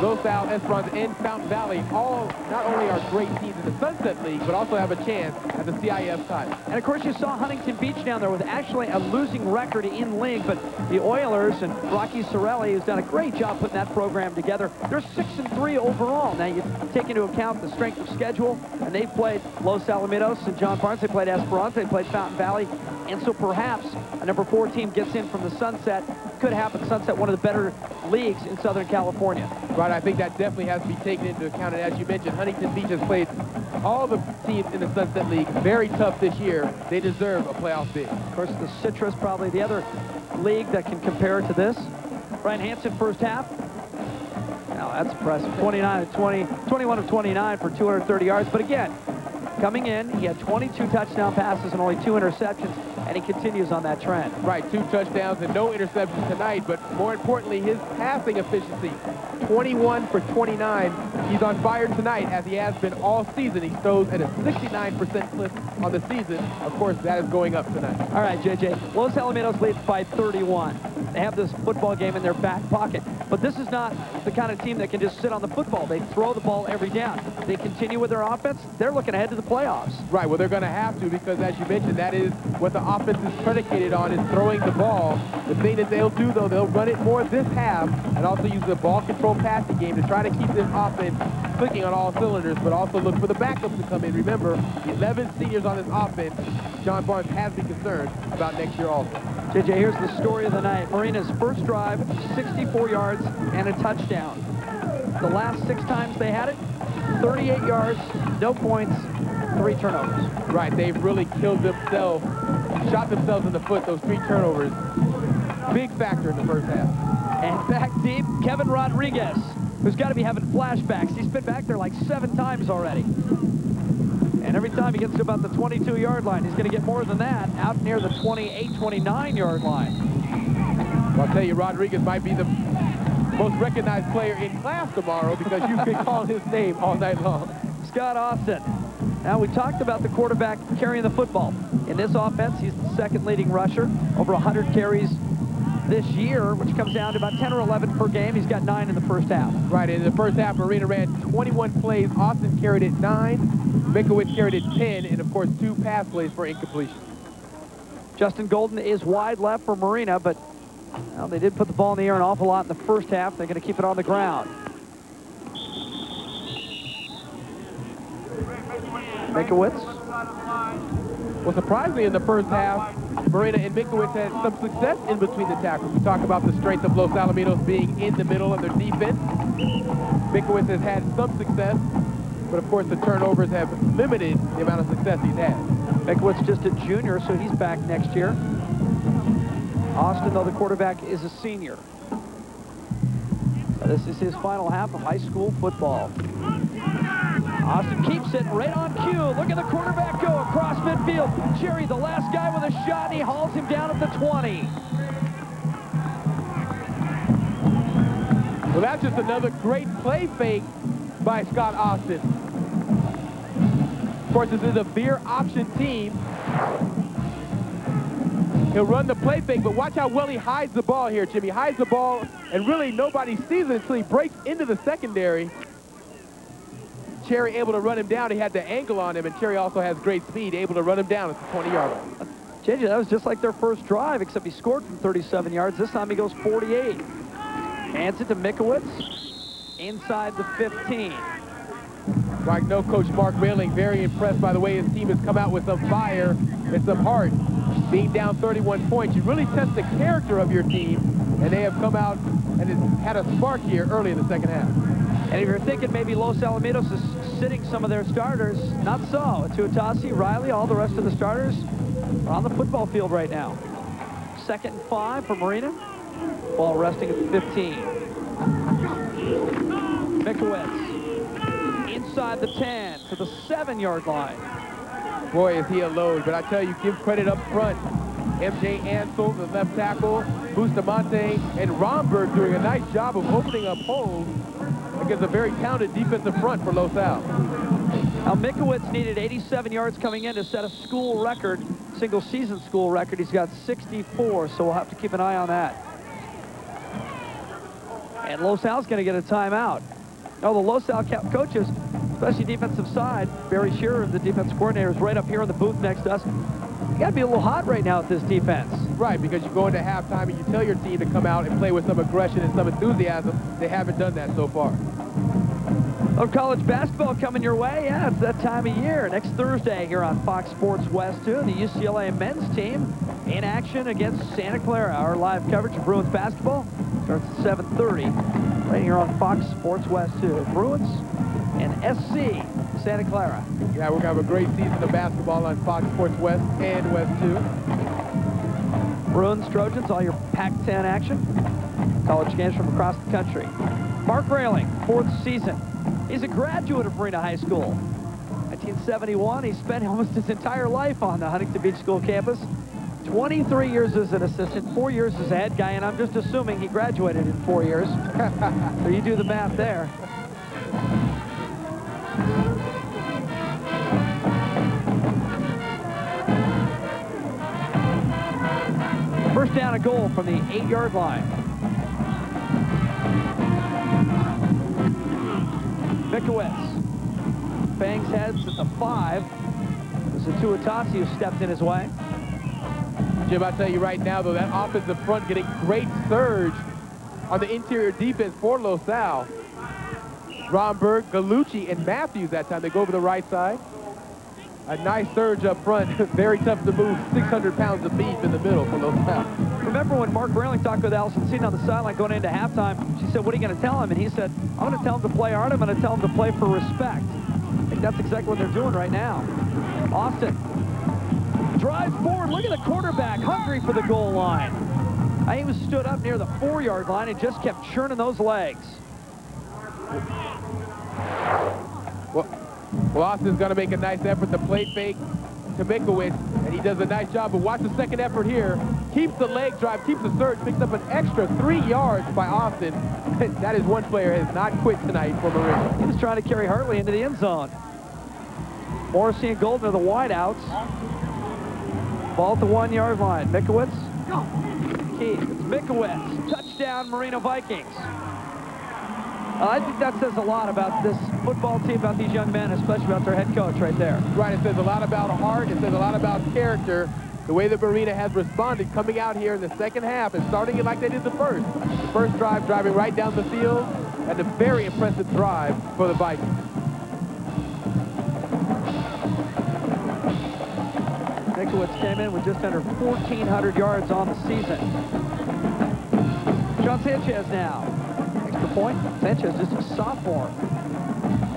Los Al, Esperanza, and Fountain Valley, all not only are great teams in the Sunset League, but also have a chance at the CIF title. And, of course, you saw Huntington Beach down there with actually a losing record in league, but the Oilers and Rocky Sorelli has done a great job putting that program together. They're 6-3 overall. Now, you take into account the strength of schedule, and they've played Los Alamitos and John Barnes. They played Esperanza. They played Fountain Valley. And so perhaps a #4 team gets in from the Sunset. Could happen. Sunset, one of the better leagues in Southern California. Right, I think that definitely has to be taken into account. And as you mentioned, Huntington Beach has played all the teams in the Sunset League very tough this year. They deserve a playoff bid. Of course, the Citrus, probably the other league that can compare to this. Brian Hansen, first half. Now, that's impressive. 21 of 29 for 230 yards. But again, coming in, he had 22 touchdown passes and only 2 interceptions, and he continues on that trend. Right, 2 touchdowns and no interceptions tonight, but more importantly, his passing efficiency, 21 for 29. He's on fire tonight, as he has been all season. He throws at a 69% clip on the season. Of course, that is going up tonight. All right, JJ, Los Alamitos leads by 31. They have this football game in their back pocket, but this is not the kind of team that can just sit on the football. They throw the ball every down. They continue with their offense. They're looking ahead to the playoffs. Right, well, they're going to have to, because as you mentioned, that is what the offense is predicated on, is throwing the ball. The thing that they'll do, though, they'll run it more this half and also use the ball control passing game to try to keep this offense clicking on all cylinders, but also look for the backups to come in. Remember, 11 seniors on this offense. John Barnes has been concerned about next year also. JJ, here's the story of the night. Marina's first drive, 64 yards and a touchdown. The last 6 times they had it, 38 yards, no points, 3 turnovers. Right, they've really killed themselves, shot themselves in the foot, those 3 turnovers. Big factor in the first half. And back deep, Kevin Rodriguez, who's got to be having flashbacks. He's been back there like 7 times already. And every time he gets to about the 22-yard line, he's going to get more than that out near the 28, 29-yard line. Well, I'll tell you, Rodriguez might be the most recognized player in class tomorrow, because you've been calling his name all night long. Scott Austin. Now, we talked about the quarterback carrying the football. In this offense, he's the 2nd leading rusher, over 100 carries this year, which comes down to about 10 or 11 per game. He's got 9 in the first half. Right, in the first half, Marina ran 21 plays. Austin carried it 9. Minkowitz carried it 10, and of course 2 pass plays for incompletion. Justin Golden is wide left for Marina, but well, they did put the ball in the air an awful lot in the first half. They're going to keep it on the ground. Minkowitz. Well, surprisingly, in the first half, Marina and Mikowicz had some success in between the tackles. We talk about the strength of Los Alamitos being in the middle of their defense. Mikowicz has had some success, but of course the turnovers have limited the amount of success he's had. Mikowicz just a junior, so he's back next year. Austin, though, the quarterback, is a senior. So this is his final half of high school football. Austin keeps it right on cue. Look at the quarterback go across midfield. Jerry, the last guy with a shot, and he hauls him down at the 20. Well, that's just another great play fake by Scott Austin. Of course, this is a veer option team. He'll run the play fake, but watch how well he hides the ball here, Jimmy. He hides the ball, and really nobody sees it until he breaks into the secondary. Cherry able to run him down. He had the ankle on him, and Cherry also has great speed, able to run him down at the 20-yard line. JJ, that was just like their first drive, except he scored from 37 yards. This time he goes 48. Hands it to Mikowicz inside the 15. Like no, Coach Mark Railing, very impressed by the way his team has come out with some fire and some heart. Being down 31 points, you really test the character of your team, and they have come out and it's had a spark here early in the second half. And if you're thinking maybe Los Alamitos is sitting some of their starters, not so. Tuatasi, Riley, all the rest of the starters are on the football field right now. 2nd and 5 for Marina. Ball resting at the 15. Mikowicz inside the 10 to the 7-yard line. Boy, is he a load, but I tell you, give credit up front. M.J. Ansel, the left tackle, Bustamante, and Romberg doing a nice job of opening up holes against a very talented defensive front for Los Al. Now, Mikowicz needed 87 yards coming in to set a school record, single-season school record. He's got 64, so we'll have to keep an eye on that. And Los Al's going to get a timeout. Now, the Los Al coaches, especially defensive side, Barry Shearer, the defense coordinator, is right up here in the booth next to us. You got to be a little hot right now with this defense. Right, because you go into halftime and you tell your team to come out and play with some aggression and some enthusiasm. They haven't done that so far. Oh, college basketball coming your way. Yeah, it's that time of year. Next Thursday here on Fox Sports West 2, the UCLA men's team in action against Santa Clara. Our live coverage of Bruins basketball starts at 7:30 right here on Fox Sports West 2. Bruins and SC Santa Clara. Yeah, we're going to have a great season of basketball on Fox Sports West and West 2. Bruins, Trojans, all your Pac-10 action. College games from across the country. Mark Railing, 4th season. He's a graduate of Marina High School. 1971, he spent almost his entire life on the Huntington Beach School campus. 23 years as an assistant, 4 years as a head guy, and I'm just assuming he graduated in 4 years. So you do the math there. First down and goal from the 8-yard line. Mikowicz bangs heads at the 5. There's a Tuatasi who stepped in his way. Jim, I'll tell you right now, though, that offensive front getting great surge on the interior defense for Los Al. Romberg, Gallucci, and Matthews that time. They go over the right side. A nice surge up front. Very tough to move. 600 pounds of beef in the middle for Los Al. Remember when Mark Railing talked with Allison Seaton on the sideline going into halftime, she said, what are you going to tell him? And he said, I'm going to tell him to play hard. I'm going to tell him to play for respect. I think that's exactly what they're doing right now. Austin drives forward. Look at the quarterback, hungry for the goal line. He was stood up near the 4-yard line and just kept churning those legs. Well, Austin's going to make a nice effort to play fake to Mikowicz, and he does a nice job. But watch the second effort here. Keeps the leg drive, keeps the surge, picks up an extra 3 yards by Austin. That is one player has not quit tonight for Marina. He was trying to carry Hartley into the end zone. Morrissey and Golden are the wideouts. Ball at the 1-yard line. Mikowicz. Keith, it's Mikowicz. Touchdown, Marina Vikings. I think that says a lot about this football team, about these young men, especially about their head coach right there. Right, it says a lot about heart. It says a lot about character. The way that Marina has responded coming out here in the second half and starting it like they did the first. The first drive, driving right down the field, and a very impressive drive for the Vikings. Rakowitz came in with just under 1,400 yards on the season. John Sanchez now. Extra point. Sanchez just a sophomore.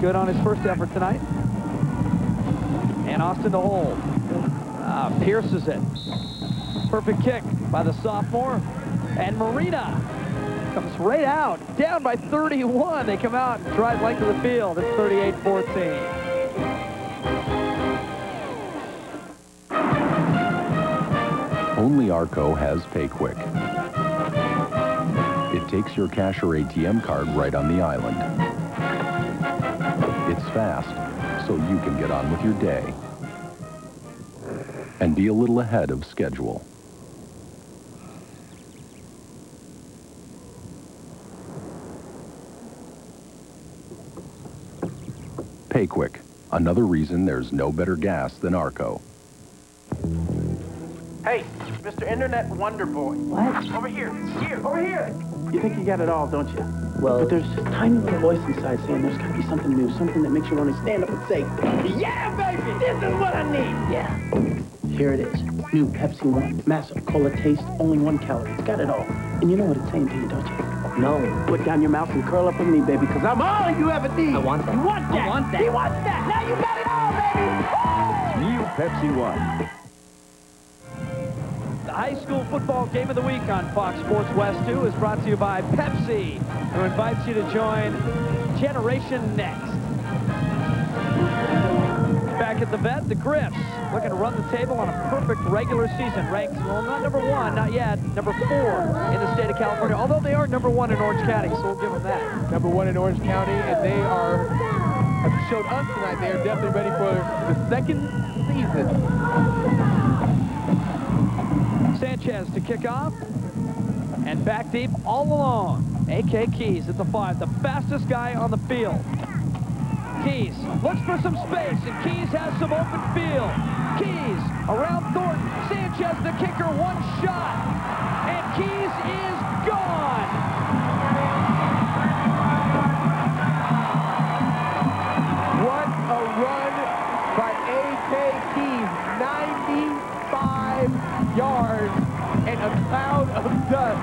Good on his first effort tonight. And Austin to hold. Pierces it. Perfect kick by the sophomore. And Marina comes right out. Down by 31. They come out and drive length of the field. It's 38-14. Only Arco has PayQuick. It takes your cash or ATM card right on the island. It's fast, so you can get on with your day and be a little ahead of schedule. PayQuick, another reason there's no better gas than Arco. Hey, Mr. Internet Wonder Boy. What? Over here, over here. You think you got it all, don't you? Well, but there's this tiny little voice inside saying there's got to be something new, something that makes you want to stand up and say, yeah, baby, this is what I need. Yeah. Here it is. New Pepsi One. Massive cola taste, only 1 calorie. It's got it all. And you know what it's saying to you, don't you? No. Put down your mouth and curl up with me, baby, because I'm all you ever need. I want that. You want that. I want that. He wants that. Now you got it all, baby. New Pepsi One. The high school football game of the week on Fox Sports West 2 is brought to you by Pepsi, who invites you to join Generation Next. Back at the vet, the Griffs looking to run the table on a perfect regular season. Ranked, well, not number 1, not yet, number 4 in the state of California, although they are number 1 in Orange County, so we'll give them that. Number 1 in Orange County, and they are, as showed us tonight, they are definitely ready for the second season. Sanchez to kick off, and back deep all along. A.K. Keys at the 5, the fastest guy on the field. Keys looks for some space, and Keys has some open field. Keys around Thornton. Sanchez, the kicker, 1 shot, and Keys is gone. What a run by A.K. Keys. 95 yards and a cloud of dust.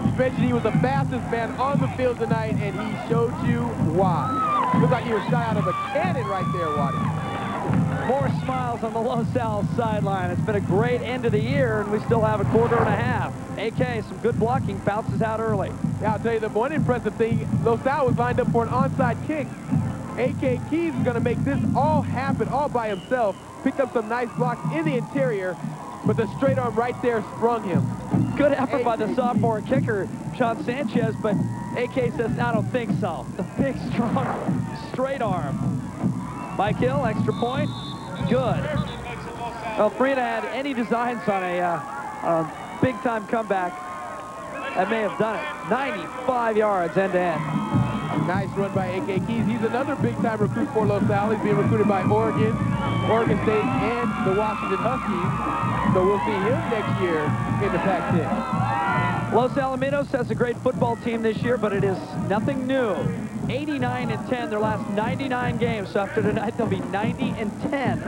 You mentioned he was the fastest man on the field tonight, and he showed you why. Looks like you were shot out of a cannon right there, Waddy. More smiles on the Los Al sideline. It's been a great end of the year, and we still have a quarter and a half. A.K., some good blocking, bounces out early. Yeah, I'll tell you the one impressive thing, Los Al was lined up for an onside kick. A.K. Keys is going to make this all happen all by himself. Picked up some nice blocks in the interior, but the straight arm right there sprung him. Good effort by the sophomore kicker, Sean Sanchez, but A.K. says, I don't think so. The big, strong, straight arm. Mike Hill, extra point, good. Well, if Marina had any designs on a big-time comeback, that may have done it. 95 yards end-to-end. Nice run by A.K. Keys. He's another big-time recruit for Los Al. He's being recruited by Oregon, Oregon State, and the Washington Huskies. So we'll see him next year in the Pac-10. Los Alamitos has a great football team this year, but it is nothing new. 89-10 their last 99 games. So after tonight, they'll be 90-10.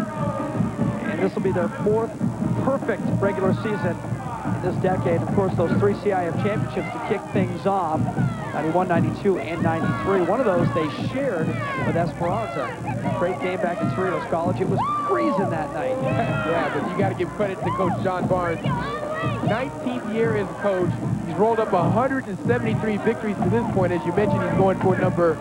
And this will be their 4th perfect regular season in this decade. Of course, those 3 CIF championships to kick things off, 91, 92, and 93. One of those they shared with Esperanza. Great game back in Cerritos College. It was freezing that night. Yeah, but you got to give credit to Coach John Barnes. 19th year as a coach. He's rolled up 173 victories to this point. As you mentioned, he's going for number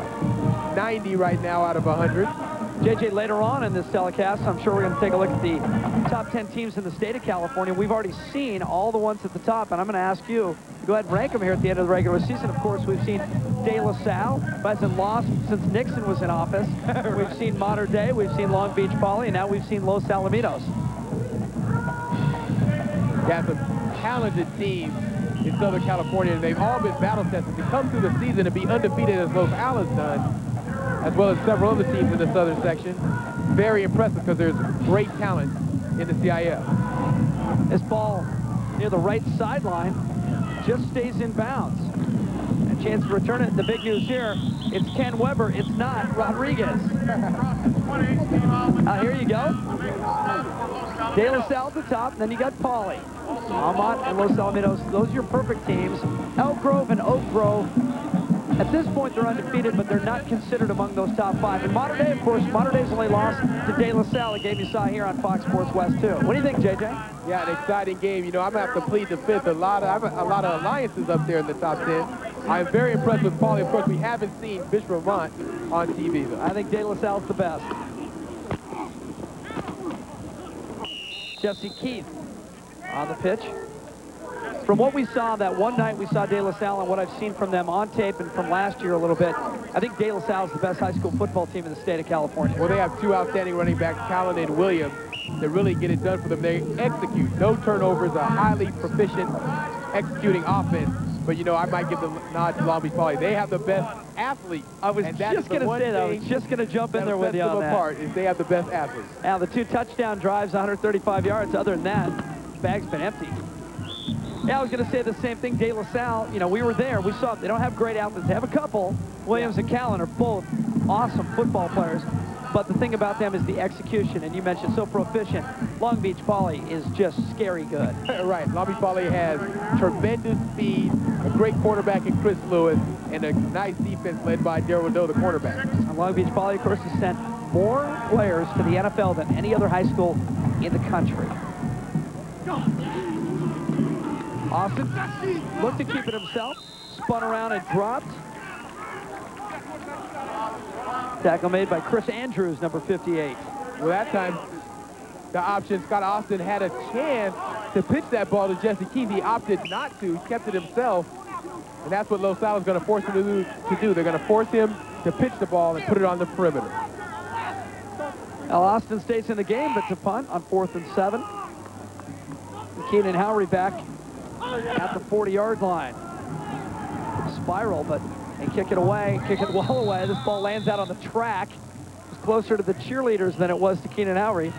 90 right now out of 100. JJ, later on in this telecast, I'm sure we're going to take a look at the top 10 teams in the state of California. We've already seen all the ones at the top, and I'm going to ask you to go ahead and rank them here at the end of the regular season. Of course, we've seen De La Salle, who hasn't lost since Nixon was in office. We've seen Mater Dei, we've seen Long Beach Poly, and now we've seen Los Alamitos. Yeah, some talented teams in Southern California, and they've all been battle-tested. To come through the season and be undefeated as Los Al has done, as well as several other teams in the southern section, very impressive because there's great talent in the CIF. This ball near the right sideline just stays in bounds. A chance to return it. The big news here, it's Ken Weber. It's not Rodriguez. Here you go. De La Salle at the top, and then you got Pauley. Almont and Los Alamitos, those are your perfect teams. Elk Grove and Oak Grove, at this point they're undefeated, but they're not considered among those top 5. And Modern Day, of course, Modern Day's only lost to De La Salle, a game you saw here on Fox Sports West 2. What do you think, JJ? Yeah, an exciting game. You know, I'm going to have to plead the fifth. I have a lot of alliances up there in the top 10. I'm very impressed with Pauley. Of course, we haven't seen Bishop Vermont on TV, though. I think De La Salle's the best. Jesse Keith on the pitch. From what we saw that one night we saw De La Salle and what I've seen from them on tape and from last year a little bit, I think De La Salle is the best high school football team in the state of California. Well, they have 2 outstanding running backs, Callan and Williams, that really get it done for them. They execute. No turnovers, a highly proficient executing offense. But, you know, I might give the nod to Long Beach Poly. They have the best athletes. I was just going to say that. I was just going to jump in there with you on that. Apart is they have the best athletes. Now, the 2 touchdown drives, 135 yards. Other than that, the bag's been empty. Yeah, I was going to say the same thing. De La Salle, you know, we were there. We saw they don't have great athletes. They have a couple. Williams and Callan are both awesome football players. But the thing about them is the execution, and you mentioned so proficient. Long Beach Poly is just scary good. Right. Long Beach Poly has tremendous speed, a great quarterback in Chris Lewis, and a nice defense led by Darryl Rideau, the quarterback. And Long Beach Poly, of course, has sent more players to the NFL than any other high school in the country. Austin looked to keep it himself, spun around and dropped. Tackle made by Chris Andrews, number 58. Well, that time, the option, Scott Austin had a chance to pitch that ball to Jesse Keith. He opted not to, kept it himself, and that's what Los Al is going to force him to do. They're going to force him to pitch the ball and put it on the perimeter. Well, Austin stays in the game, but it's a punt on 4th and 7. Keenan Howry back at the 40-yard line. Spiral, but and kick it away, kick it well away. This ball lands out on the track. It's closer to the cheerleaders than it was to Keenan Howry.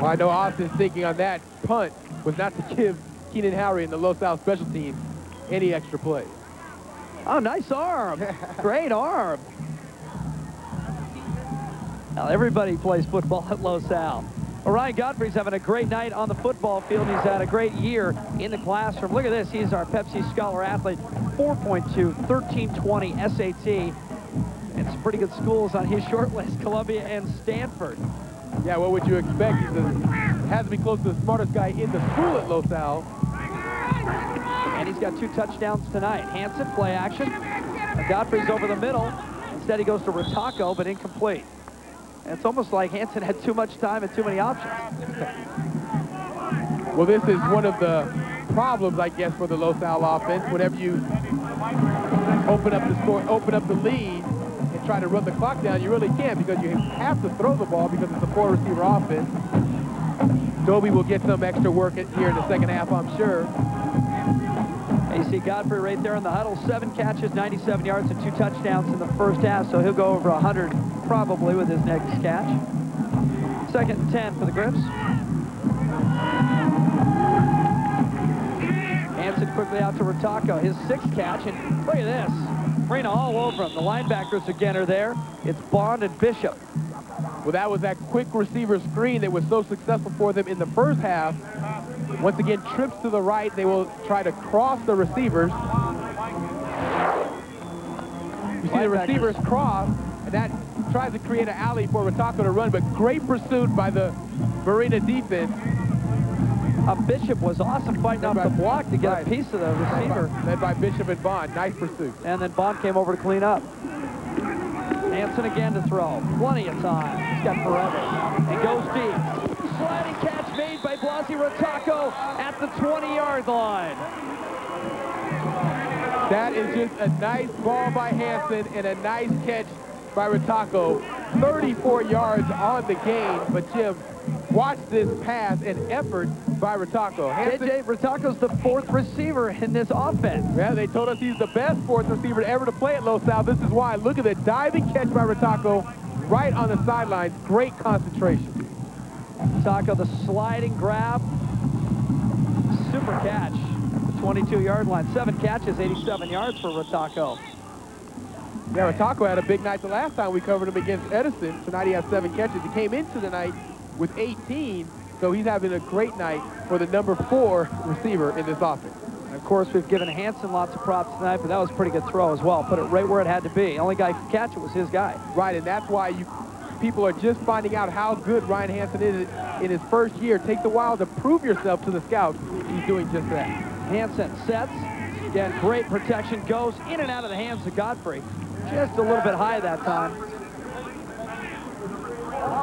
Well, I know Austin's thinking on that punt was not to give Keenan Howry and the Los Al special team any extra play. Oh, nice arm. Great arm. Now, everybody plays football at Los Al. Well, Ryan Godfrey's having a great night on the football field. He's had a great year in the classroom. Look at this. He's our Pepsi Scholar athlete. 4.2, 1320 SAT. And some pretty good schools on his short list, Columbia and Stanford. Yeah, what would you expect? He has to be close to the smartest guy in the school at Los Al. And he's got 2 touchdowns tonight. Hansen, play action. Godfrey's over the middle. Instead, he goes to Rataco, but incomplete. And it's almost like Hansen had too much time and too many options. Well, this is one of the problems, I guess, for the Los Al offense. Whenever you open up the score, open up the lead, and try to run the clock down, you really can't because you have to throw the ball because it's a 4-receiver offense. Dobie will get some extra work here in the second half, I'm sure. And you see Godfrey right there in the huddle. 7 catches, 97 yards, and 2 touchdowns in the first half, so he'll go over 100 probably with his next catch. 2nd and 10 for the Griffs. Hansen quickly out to Rataco, his 6th catch, and look at this. Marina all over him. The linebackers again are there. It's Bond and Bishop. Well, that was that quick receiver screen that was so successful for them in the first half. Once again, trips to the right. They will try to cross the receivers. You see the receivers cross, and that tries to create an alley for Rataco to run, but great pursuit by the Marina defense. Bishop was awesome fighting off the block to get a piece of the receiver. Led by Bishop and Bond. Nice pursuit. And then Bond came over to clean up. Hansen again to throw. Plenty of time. He's got forever. And goes deep. Sliding catch made by Blasi Rataco at the 20-yard line. That is just a nice ball by Hansen and a nice catch by Rataco. 34 yards on the gain, but Jim, watch this pass and effort by Rataco. JJ, Rataco's the 4th receiver in this offense. Yeah, they told us he's the best 4th receiver ever to play at Los Al. This is why. Look at the diving catch by Rataco right on the sidelines. Great concentration. Rataco, the sliding grab. Super catch at the 22-yard line. 7 catches, 87 yards for Rataco. Yeah, Taco had a big night the last time we covered him against Edison. Tonight he has 7 catches. He came into the night with 18, so he's having a great night for the number 4 receiver in this offense. And of course, we've given Hansen lots of props tonight, but that was a pretty good throw as well. Put it right where it had to be. Only guy who could catch it was his guy. Right, and that's why people are just finding out how good Ryan Hansen is in his first year. It takes a while to prove yourself to the scouts. He's doing just that. Hansen sets. Again, great protection. Goes in and out of the hands of Godfrey. Just a little bit high that time.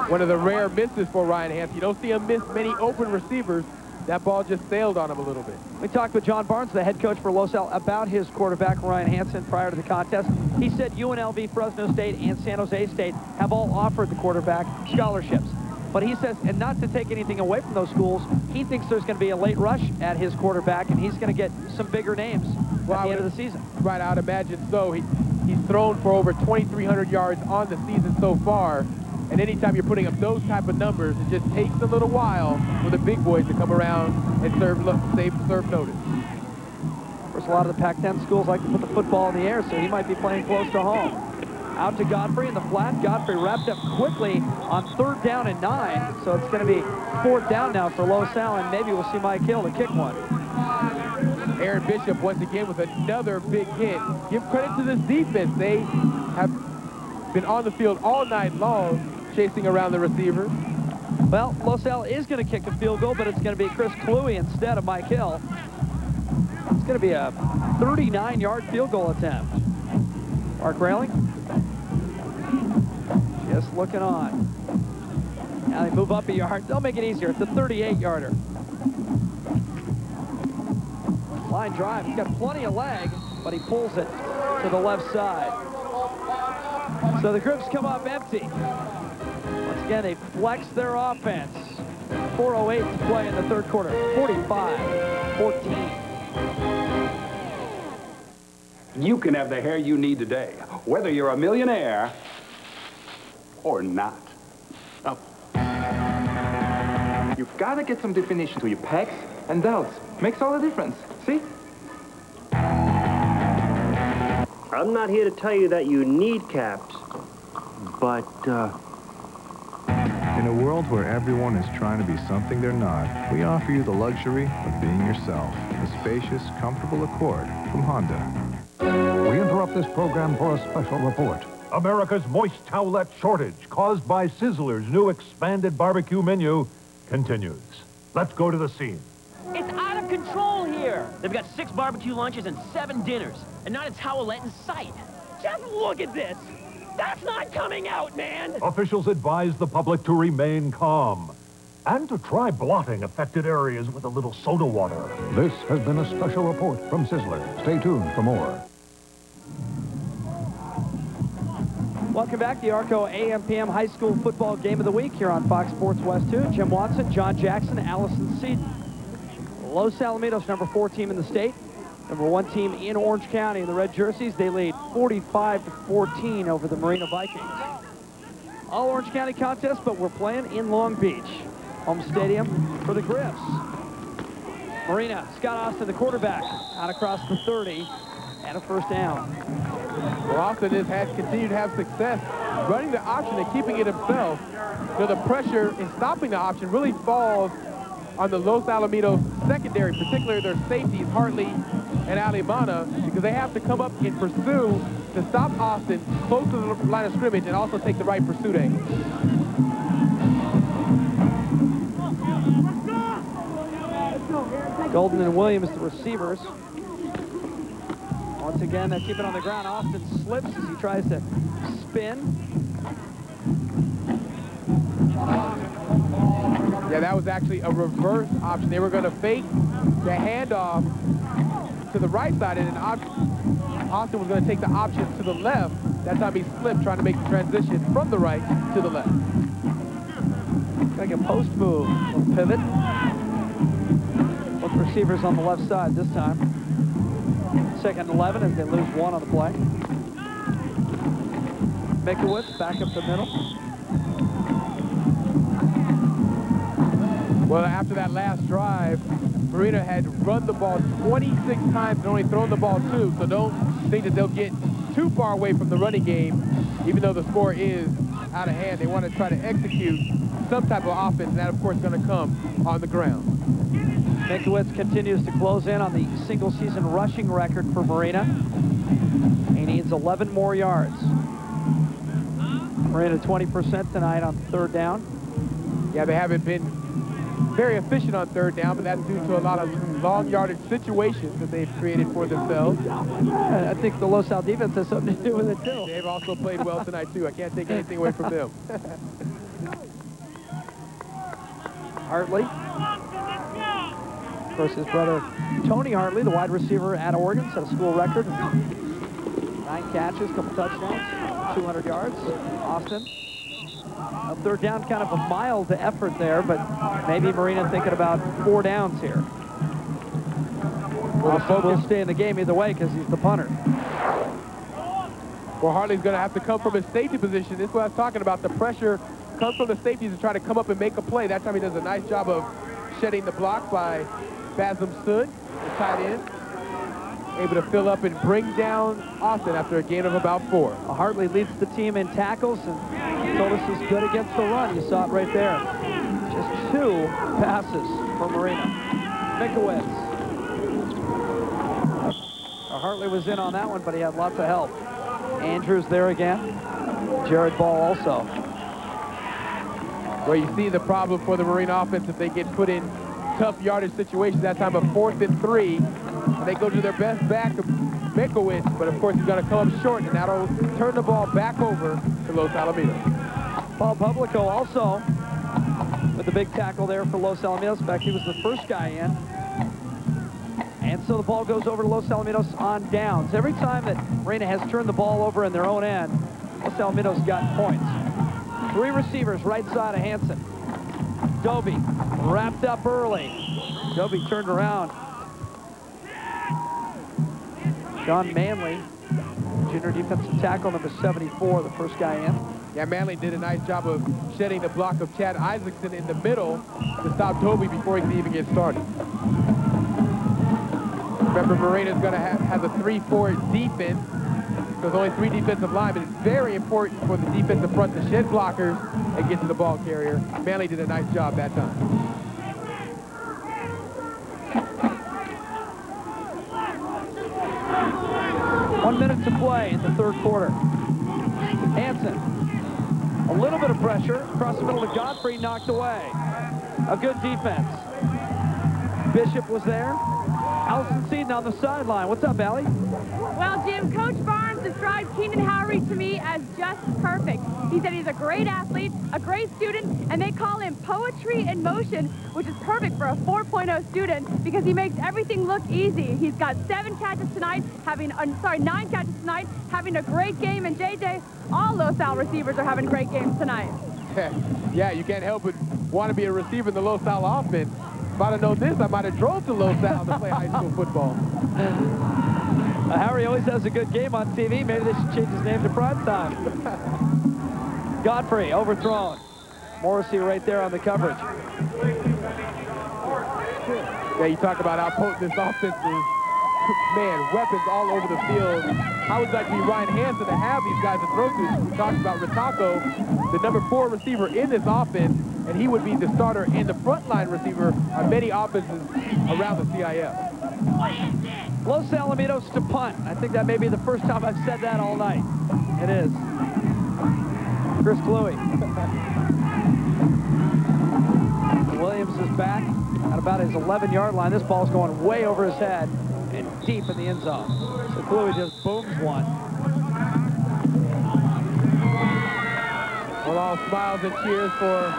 One of the rare misses for Ryan Hansen. You don't see him miss many open receivers. That ball just sailed on him a little bit. We talked with John Barnes, the head coach for Los Al, about his quarterback, Ryan Hansen, prior to the contest. He said UNLV, Fresno State, and San Jose State have all offered the quarterback scholarships. But he says, and not to take anything away from those schools, he thinks there's going to be a late rush at his quarterback, and he's going to get some bigger names at the end of the season. Right, I'd imagine so. He's thrown for over 2,300 yards on the season so far. And anytime you're putting up those type of numbers, it just takes a little while for the big boys to come around and serve notice. Of course, a lot of the Pac-10 schools like to put the football in the air, so he might be playing close to home. Out to Godfrey in the flat. Godfrey wrapped up quickly on 3rd down and 9, so it's going to be 4th down now for Los Al, and maybe we'll see Mike Hill to kick one. Aaron Bishop once again with another big hit. Give credit to this defense. They have been on the field all night long, chasing around the receiver. Well, Los Al is going to kick the field goal, but it's going to be Chris Cluey instead of Mike Hill. It's going to be a 39-yard field goal attempt. Mark Railing just looking on. Now they move up a yard. They'll make it easier. It's a 38-yarder. Line drive. He's got plenty of leg, but he pulls it to the left side. So the Crips come up empty. Once again, they flex their offense. 4:08 to play in the 3rd quarter. 45-14. You can have the hair you need today, whether you're a millionaire or not. Oh. You've got to get some definition to your pecs and delts. Makes all the difference. See? I'm not here to tell you that you need caps, but, In a world where everyone is trying to be something they're not, we offer you the luxury of being yourself. A spacious, comfortable Accord from Honda. We interrupt this program for a special report. America's moist towelette shortage caused by Sizzler's new expanded barbecue menu continues. Let's go to the scene. It's out of control here. They've got 6 barbecue lunches and 7 dinners, and not a towelette in sight. Just look at this. That's not coming out, man. Officials advise the public to remain calm and to try blotting affected areas with a little soda water. This has been a special report from Sizzler. Stay tuned for more. Welcome back to the Arco AM/PM High School Football Game of the Week here on Fox Sports West 2. Jim Watson, John Jackson, Allison Seaton. Los Alamitos, number 4 team in the state. Number 1 team in Orange County in the red jerseys. They lead 45-14 over the Marina Vikings. All Orange County contest, but we're playing in Long Beach. Home stadium for the Griffs. Marina, Scott Austin, the quarterback, out across the 30 and a 1st down. Well, Austin has continued to have success running the option and keeping it himself. So the pressure in stopping the option really falls on the Los Alamitos secondary, particularly their safeties, Hartley and Alimana, because they have to come up and pursue to stop Austin close to the line of scrimmage and also take the right pursuit angle. Golden and Williams, the receivers. Once again, keep it on the ground. Austin slips as he tries to spin. Yeah, that was actually a reverse option. They were going to fake the handoff to the right side, and Austin was going to take the option to the left. That time he slipped, trying to make the transition from the right to the left. Like a post move, a pivot. Both receivers on the left side this time. 2nd and 11 as they lose 1 on the play. Mikowitz back up the middle. Well, after that last drive, Marina had run the ball 26 times and only thrown the ball 2, so don't think that they'll get too far away from the running game, even though the score is out of hand. They want to try to execute some type of offense, and that, of course, is going to come on the ground. Minkowitz continues to close in on the single-season rushing record for Marina. He needs 11 more yards. Marina 20% tonight on third down. Yeah, they haven't been very efficient on third down, but that's due to a lot of long yardage situations that they've created for themselves. I think the LaSalle defense has something to do with it, too. They've also played well tonight, too. I can't take anything away from them. Hartley. Of course, his brother Tony Hartley, the wide receiver at Oregon, set a school record. 9 catches, couple touchdowns, 200 yards. Austin. A third down, kind of a mild effort there, but maybe Marina thinking about 4 downs here. Austin will stay in the game either way because he's the punter. Well, Hartley's going to have to come from his safety position. This is what I was talking about. The pressure comes from the safeties to try to come up and make a play. That time he does a nice job of shedding the block by Basem Sood, the tight end. Able to fill up and bring down Austin after a gain of about 4. Hartley leads the team in tackles and told us he's good against the run. You saw it right there. Just 2 passes for Marina. Minkowitz. Hartley was in on that one, but he had lots of help. Andrews there again. Jared Ball also. Well, you see the problem for the Marina offense if they get put in tough yardage situations. That time of 4th and 3. And they go to their best back of Minkowitz, but of course he's going to come up short, and that'll turn the ball back over to Los Alamitos. Paul Publico also with the big tackle there for Los Alamitos. In fact, he was the first guy in. And so the ball goes over to Los Alamitos on downs. Every time that Marina has turned the ball over in their own end, Los Alamitos got points. 3 receivers right side of Hansen. Doby wrapped up early. Doby turned around. John Manley, junior defensive tackle, number 74, the first guy in. Yeah, Manley did a nice job of shedding the block of Chad Isaacson in the middle to stop Doby before he could even get started. Remember, Marina's going to have a 3-4 defense. There's only 3 defensive linemen. It's very important for the defensive front to shed blockers and get to the ball carrier. Manley did a nice job that time. One minute to play in the third quarter. Hansen, a little bit of pressure. Across the middle to Godfrey, knocked away. A good defense. Bishop was there. Allison Seaton on the sideline. What's up, Allie? Well, Jim, Coach Barnes described Keenan Howery to me as just perfect. He said he's a great athlete, a great student, and they call him poetry in motion, which is perfect for a 4.0 student because he makes everything look easy. He's got 9 catches tonight, having a great game. And JJ, all LaSalle receivers are having great games tonight. Yeah, you can't help but want to be a receiver in the LaSalle offense. If I'd have known this, I might have drove to LaSalle to play high school football. Harry always has a good game on TV. Maybe they should change his name to Primetime. Godfrey overthrown. Morrissey right there on the coverage. Yeah, you talk about how potent this offense is. Man, weapons all over the field. How would it like to be Ryan Hansen to have these guys to throw to? We talked about Ritako, the number 4 receiver in this offense, and he would be the starter and the frontline receiver on many offenses around the CIF. Los Alamitos to punt. I think that may be the first time I've said that all night. It is. Chris Cluey. Williams is back at about his 11-yard line. This ball's going way over his head and deep in the end zone. So Cluey just booms one. Well, all smiles and cheers for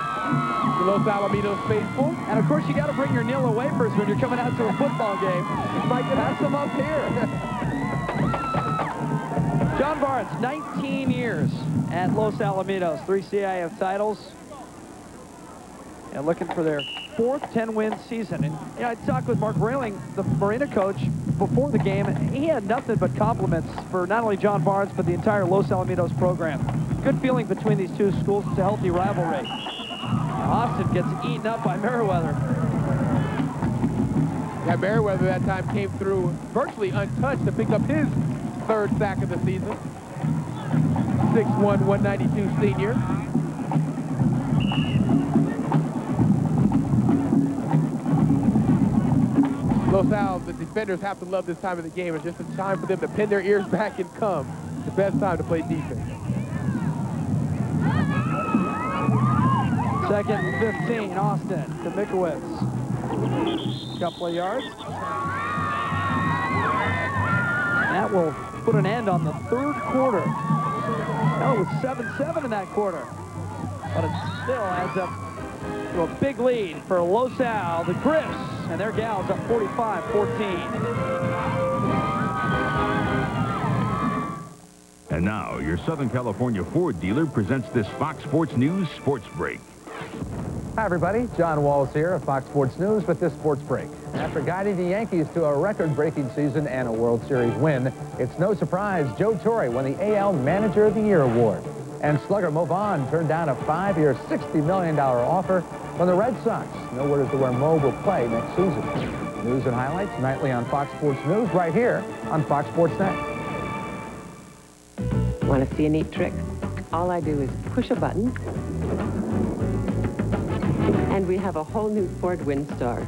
the Los Alamitos faithful. And of course, you got to bring your Nilla wafers when you're coming out to a football game. Mike, pass them up here. John Barnes, 19 years at Los Alamitos, 3 CIF titles, and looking for their 4th 10-win season. And you know, I talked with Mark Railing, the Marina coach, before the game, and he had nothing but compliments for not only John Barnes, but the entire Los Alamitos program. Good feeling between these 2 schools. It's a healthy rivalry. Austin gets eaten up by Merriweather. Yeah, Merriweather that time came through virtually untouched to pick up his third sack of the season. 6'1", 192 senior. Los Al, the defenders have to love this time of the game. It's just a time for them to pin their ears back and come. The best time to play defense. Second and 15, Austin to Mikowitz. Couple of yards. That will put an end on the third quarter. Oh, it was 7-7 in that quarter. But it still adds up to a big lead for Los Al, the Griffs, and their gals up 45-14. And now, your Southern California Ford dealer presents this Fox Sports News Sports Break. Hi, everybody. John Walls here of Fox Sports News with this sports break. After guiding the Yankees to a record-breaking season and a World Series win, it's no surprise Joe Torre won the AL Manager of the Year award. And slugger Mo Vaughn turned down a 5-year, $60 million offer from the Red Sox. No word as to where Mo will play next season. News and highlights nightly on Fox Sports News right here on Fox Sports Net. Want to see a neat trick? All I do is push a button, and we have a whole new Ford Windstar.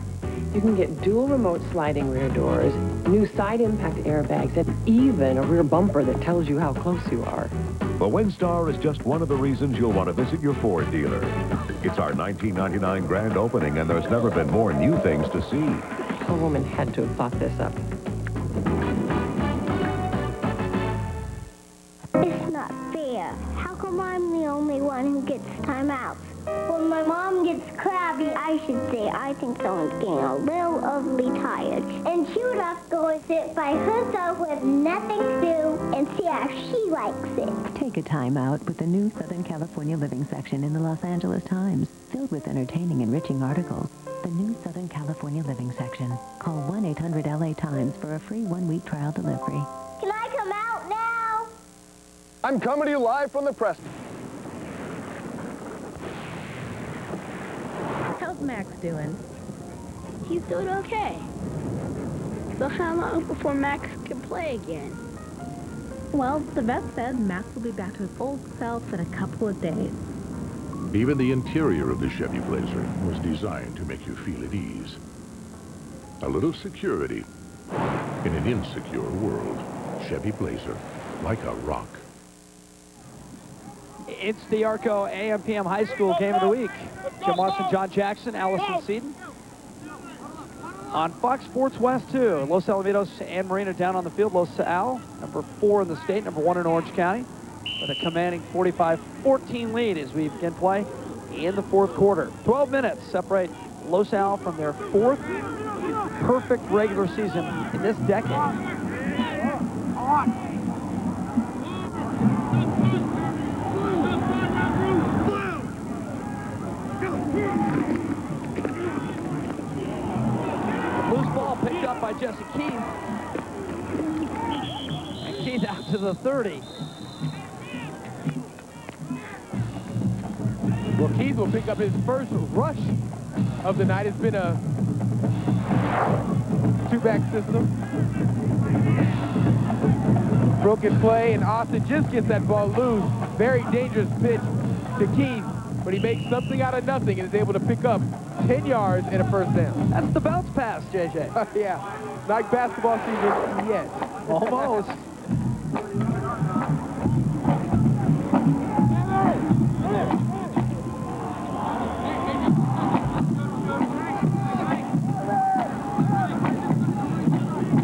You can get dual remote sliding rear doors, new side impact airbags, and even a rear bumper that tells you how close you are. The Windstar is just one of the reasons you'll want to visit your Ford dealer. It's our $19.99 grand opening, and there's never been more new things to see. A woman had to have thought this up. It's not fair. How come I'm the only one who gets timeouts? When my mom gets crabby, I should say, I think someone's getting a little overly tired. And she would have to go and sit by herself with nothing to do and see how she likes it. Take a time out with the new Southern California Living section in the Los Angeles Times, filled with entertaining, enriching articles. The new Southern California Living section. Call 1-800-LA-TIMES for a free one-week trial delivery. Can I come out now? I'm coming to you live from the press. How's Max doing? He's doing okay. So how long before Max can play again? Well, the vet said Max will be back to his old self in a couple of days. Even the interior of the Chevy Blazer was designed to make you feel at ease. A little security in an insecure world. Chevy Blazer, like a rock. It's the Arco AM/PM High School Game of the Week. Jim Watson, John Jackson, Allison Seaton. On Fox Sports West 2, Los Alamitos and Marina down on the field. Los Al, number 4 in the state, number 1 in Orange County, with a commanding 45-14 lead as we begin play in the fourth quarter. 12 minutes separate Los Al from their 4th perfect regular season in this decade. Loose ball picked up by Jesse Keith. And Keith out to the 30. Well, Keith will pick up his first rush of the night. It's been a two-back system. Broken play, and Austin just gets that ball loose. Very dangerous pitch to Keith, but he makes something out of nothing and is able to pick up 10 yards and a first down. That's the bounce pass, JJ. Yeah, not basketball season yet. Almost.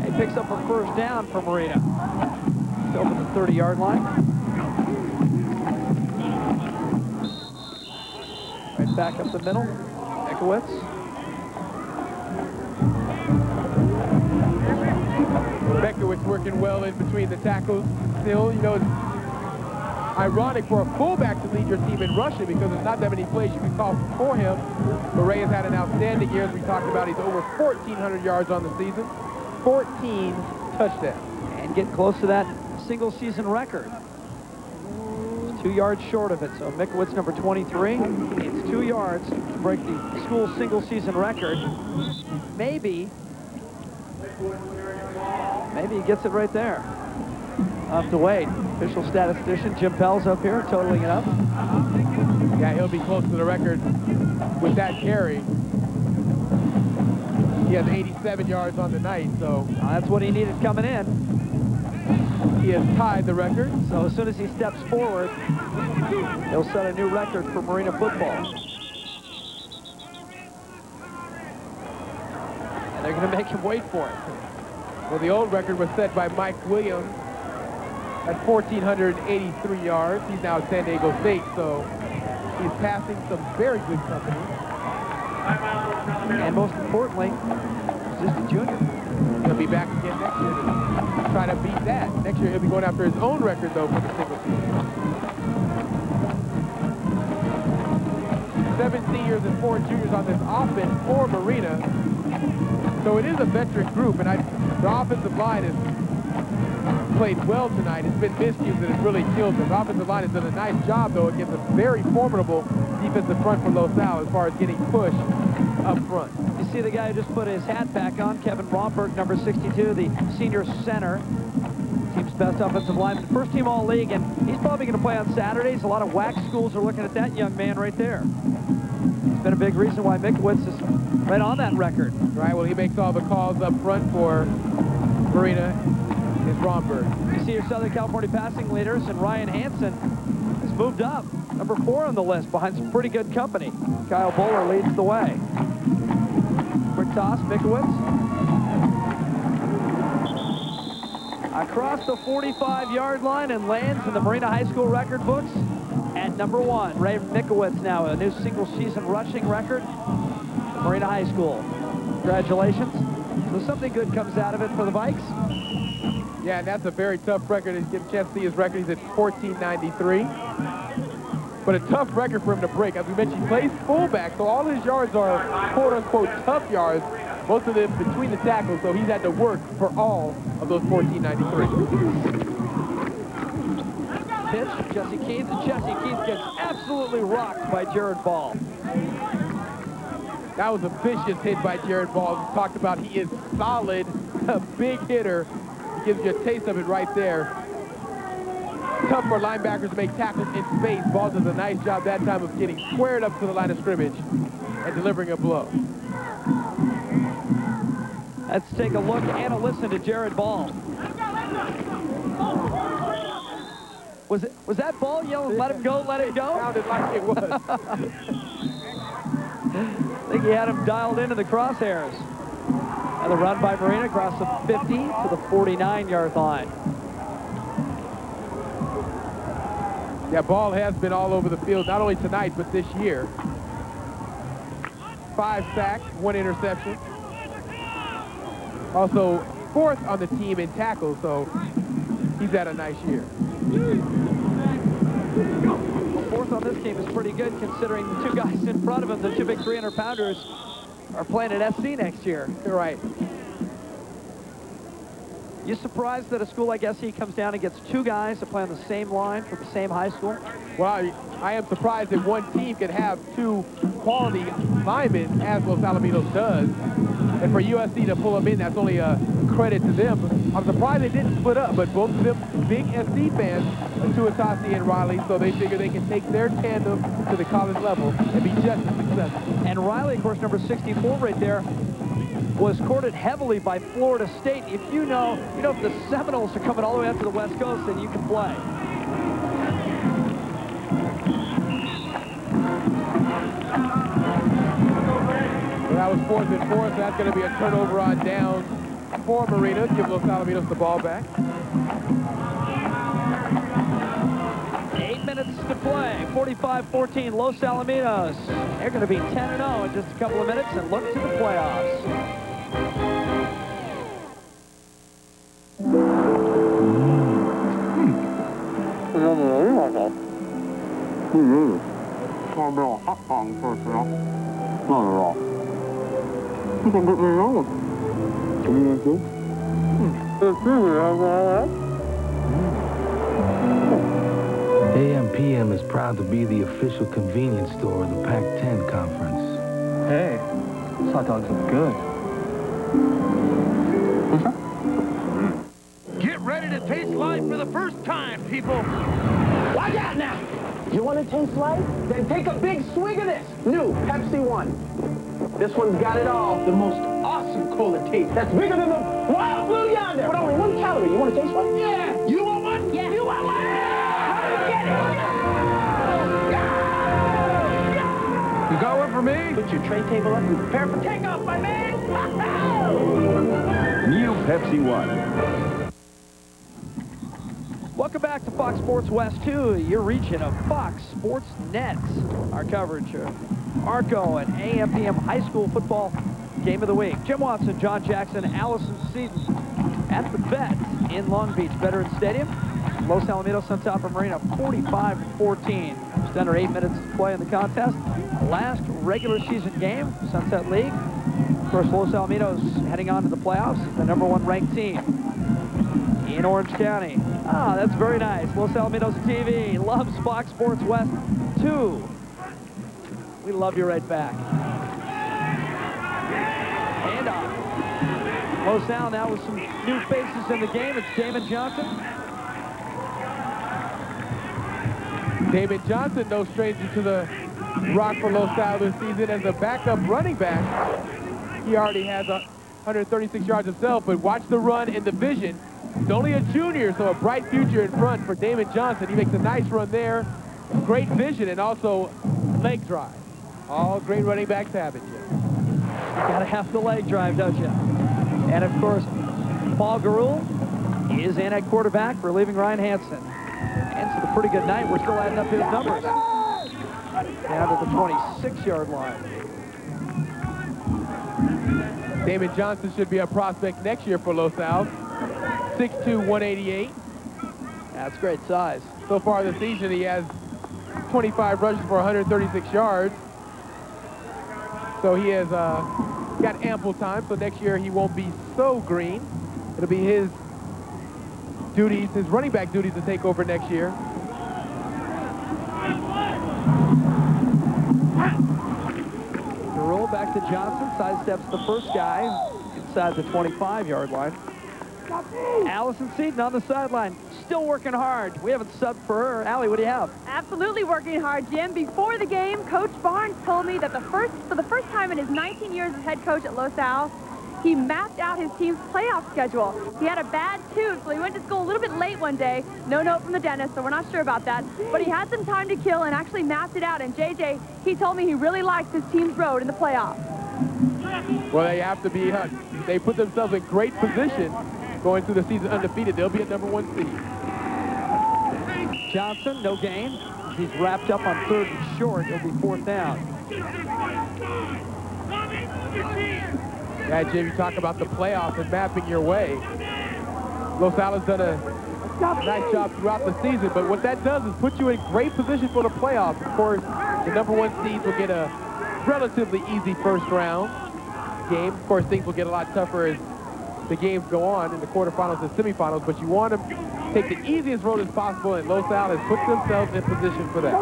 He picks up a first down for Marina. Still from the 30-yard line. Right back up the middle. Ekowitz. Bekowitz working well in between the tackles. Still, you know, it's ironic for a fullback to lead your team in rushing because there's not that many plays you can call for him. But Ray has had an outstanding year, as we talked about. He's over 1,400 yards on the season, 14 touchdowns. And getting close to that single-season record. 2 yards short of it. So Mikowitz, number 23, needs 2 yards to break the school single-season record. Maybe he gets it right there. I'll have to wait. Official statistician Jim Pell's up here, totaling it up. Yeah, he'll be close to the record with that carry. He has 87 yards on the night, so... That's what he needed coming in. He has tied the record. So as soon as he steps forward, he'll set a new record for Marina football. And they're going to make him wait for it. Well, the old record was set by Mike Williams at 1,483 yards. He's now at San Diego State, so he's passing some very good company. And most importantly, he's just a junior. He'll be back again next year to try to beat that. Next year, he'll be going after his own record, though, for the single season. 7 seniors and 4 juniors on this offense for Marina. So it is a veteran group, and the offensive line has played well tonight. It's been miscues that has really killed them. The offensive line has done a nice job, though, against a very formidable defensive front for Los Al as far as getting pushed up front. You see the guy who just put his hat back on, Kevin Romberg, number 62, the senior center. Team's best offensive lineman, first team all-league, and he's probably going to play on Saturdays. A lot of WAC schools are looking at that young man right there. It's been a big reason why Mikowitz is right on that record. Right, well, he makes all the calls up front for Marina, is Romberg. You see your Southern California passing leaders, and Ryan Hansen has moved up, number 4 on the list, behind some pretty good company. Kyle Bowler leads the way. Quick toss, Mikowitz. Across the 45-yard line and lands in the Marina High School record books at number 1. Ray Mikowitz now, a new single-season rushing record at Marina High School. Congratulations. So something good comes out of it for the Vikes. Yeah, and that's a very tough record. You get a chance to see his record. He's at 1493. But a tough record for him to break. As we mentioned, he plays fullback, so all his yards are quote-unquote tough yards, most of them between the tackles, so he's had to work for all of those 1493. Pitch, Jesse Keith, and Jesse Keith gets absolutely rocked by Jared Ball. That was a vicious hit by Jared Ball. As we talked about, he is solid, a big hitter. He gives you a taste of it right there. Tough for linebackers to make tackles in space. Ball does a nice job that time of getting squared up to the line of scrimmage and delivering a blow. Let's take a look and a listen to Jared Ball. Was that Ball yelling, let him go, let it go? Sounded like it was. I think he had him dialed into the crosshairs. And the run by Marina across the 50 to the 49-yard line. Yeah, Ball has been all over the field, not only tonight, but this year. 5 sacks, 1 interception. Also, 4th on the team in tackles, so he's had a nice year. Well, 4th on this team is pretty good, considering the 2 guys in front of him, the 2 big 300-pounders, are playing at SC next year. You're right. You surprised that a school like SC comes down and gets 2 guys that play on the same line from the same high school? Well, I am surprised that one team could have 2 quality linemen, as Los Alamitos does. And for USC to pull them in, that's only a credit to them. I'm surprised they didn't split up, but both of them big SC fans, Tuatasi and Riley, so they figure they can take their tandem to the college level and be just as successful. And Riley, of course, number 64 right there, was courted heavily by Florida State. If you know if the Seminoles are coming all the way up to the West Coast, then you can play. Well, that was 4th and 4, so that's going to be a turnover on down for Marina. Give Los Alamitos the ball back. 8 minutes to play. 45-14, Los Alamitos. They're going to be 10-0 in just a couple of minutes and look to the playoffs. AM/PM is proud to be the official convenience store of the Pac-10 conference. Hey, these hot dogs look good. Get ready ready to taste life for the first time, people. Watch out now. You want to taste life? Then take a big swig of this new Pepsi One. This one's got it all. The most awesome cola taste that's bigger than the wild blue yonder. But only 1 calorie. You want to taste one? Yeah. You want one? Yeah. You want one? Get it. You got one for me? Put your tray table up and prepare for takeoff, my man. New Pepsi One. Welcome back to Fox Sports West 2, your region of Fox Sports Net. Our coverage of Arco and AM/PM high school football game of the week. Jim Watson, John Jackson, Allison Seaton at the Vet in Long Beach Veterans Stadium. Los Alamitos on top of Marina, 45-14. Just under 8 minutes to play in the contest. Last regular season game, Sunset League. Of course, Los Alamitos heading on to the playoffs, the #1 ranked team in Orange County. Ah, that's very nice. Los Alamitos TV loves Fox Sports West 2. We love you right back. And off. Los Al now with some new faces in the game. It's Damon Johnson. Damon Johnson, no stranger to the rock for Los Al this season as a backup running back. He already has 136 yards himself, but watch the run and the vision. He's only a junior, so a bright future in front for Damon Johnson. He makes a nice run there. Great vision and also leg drive. All great running backs have it, Jim. You gotta have the leg drive, don't you? And of course, Paul Garul is in at quarterback, relieving Ryan Hansen. Hansen a pretty good night. We're still adding up his numbers. Down to the 26-yard line. Damon Johnson should be a prospect next year for Los Al. 6'2", 188. That's great size. So far this season, he has 25 rushes for 136 yards. So he has got ample time. So next year, he won't be so green. It'll be his duties, his running back duties to take over next year. Roll back to Johnson, sidesteps the first guy inside the 25-yard line. Allison Seaton on the sideline, still working hard. We haven't subbed for her. Allie, what do you have? Absolutely working hard, Jim. Before the game, Coach Barnes told me that for the first time in his 19 years as head coach at Los Al, he mapped out his team's playoff schedule. He had a bad tooth, so he went to school a little bit late one day. No note from the dentist, so we're not sure about that. But he had some time to kill and actually mapped it out. And JJ, he told me he really likes his team's road in the playoffs. Well, they have to be, they put themselves in great position going through the season undefeated. They'll be a #1 seed. Johnson, no gain. He's wrapped up on 3rd and short. It'll be 4th down. Yeah, Jim, you talk about the playoffs and mapping your way. Los Al has done a nice job throughout the season, but what that does is put you in great position for the playoffs. Of course, the #1 seeds will get a relatively easy first round game. Of course, things will get a lot tougher as the games go on in the quarterfinals and semifinals, but you want to take the easiest road as possible, and Los Al has put themselves in position for that.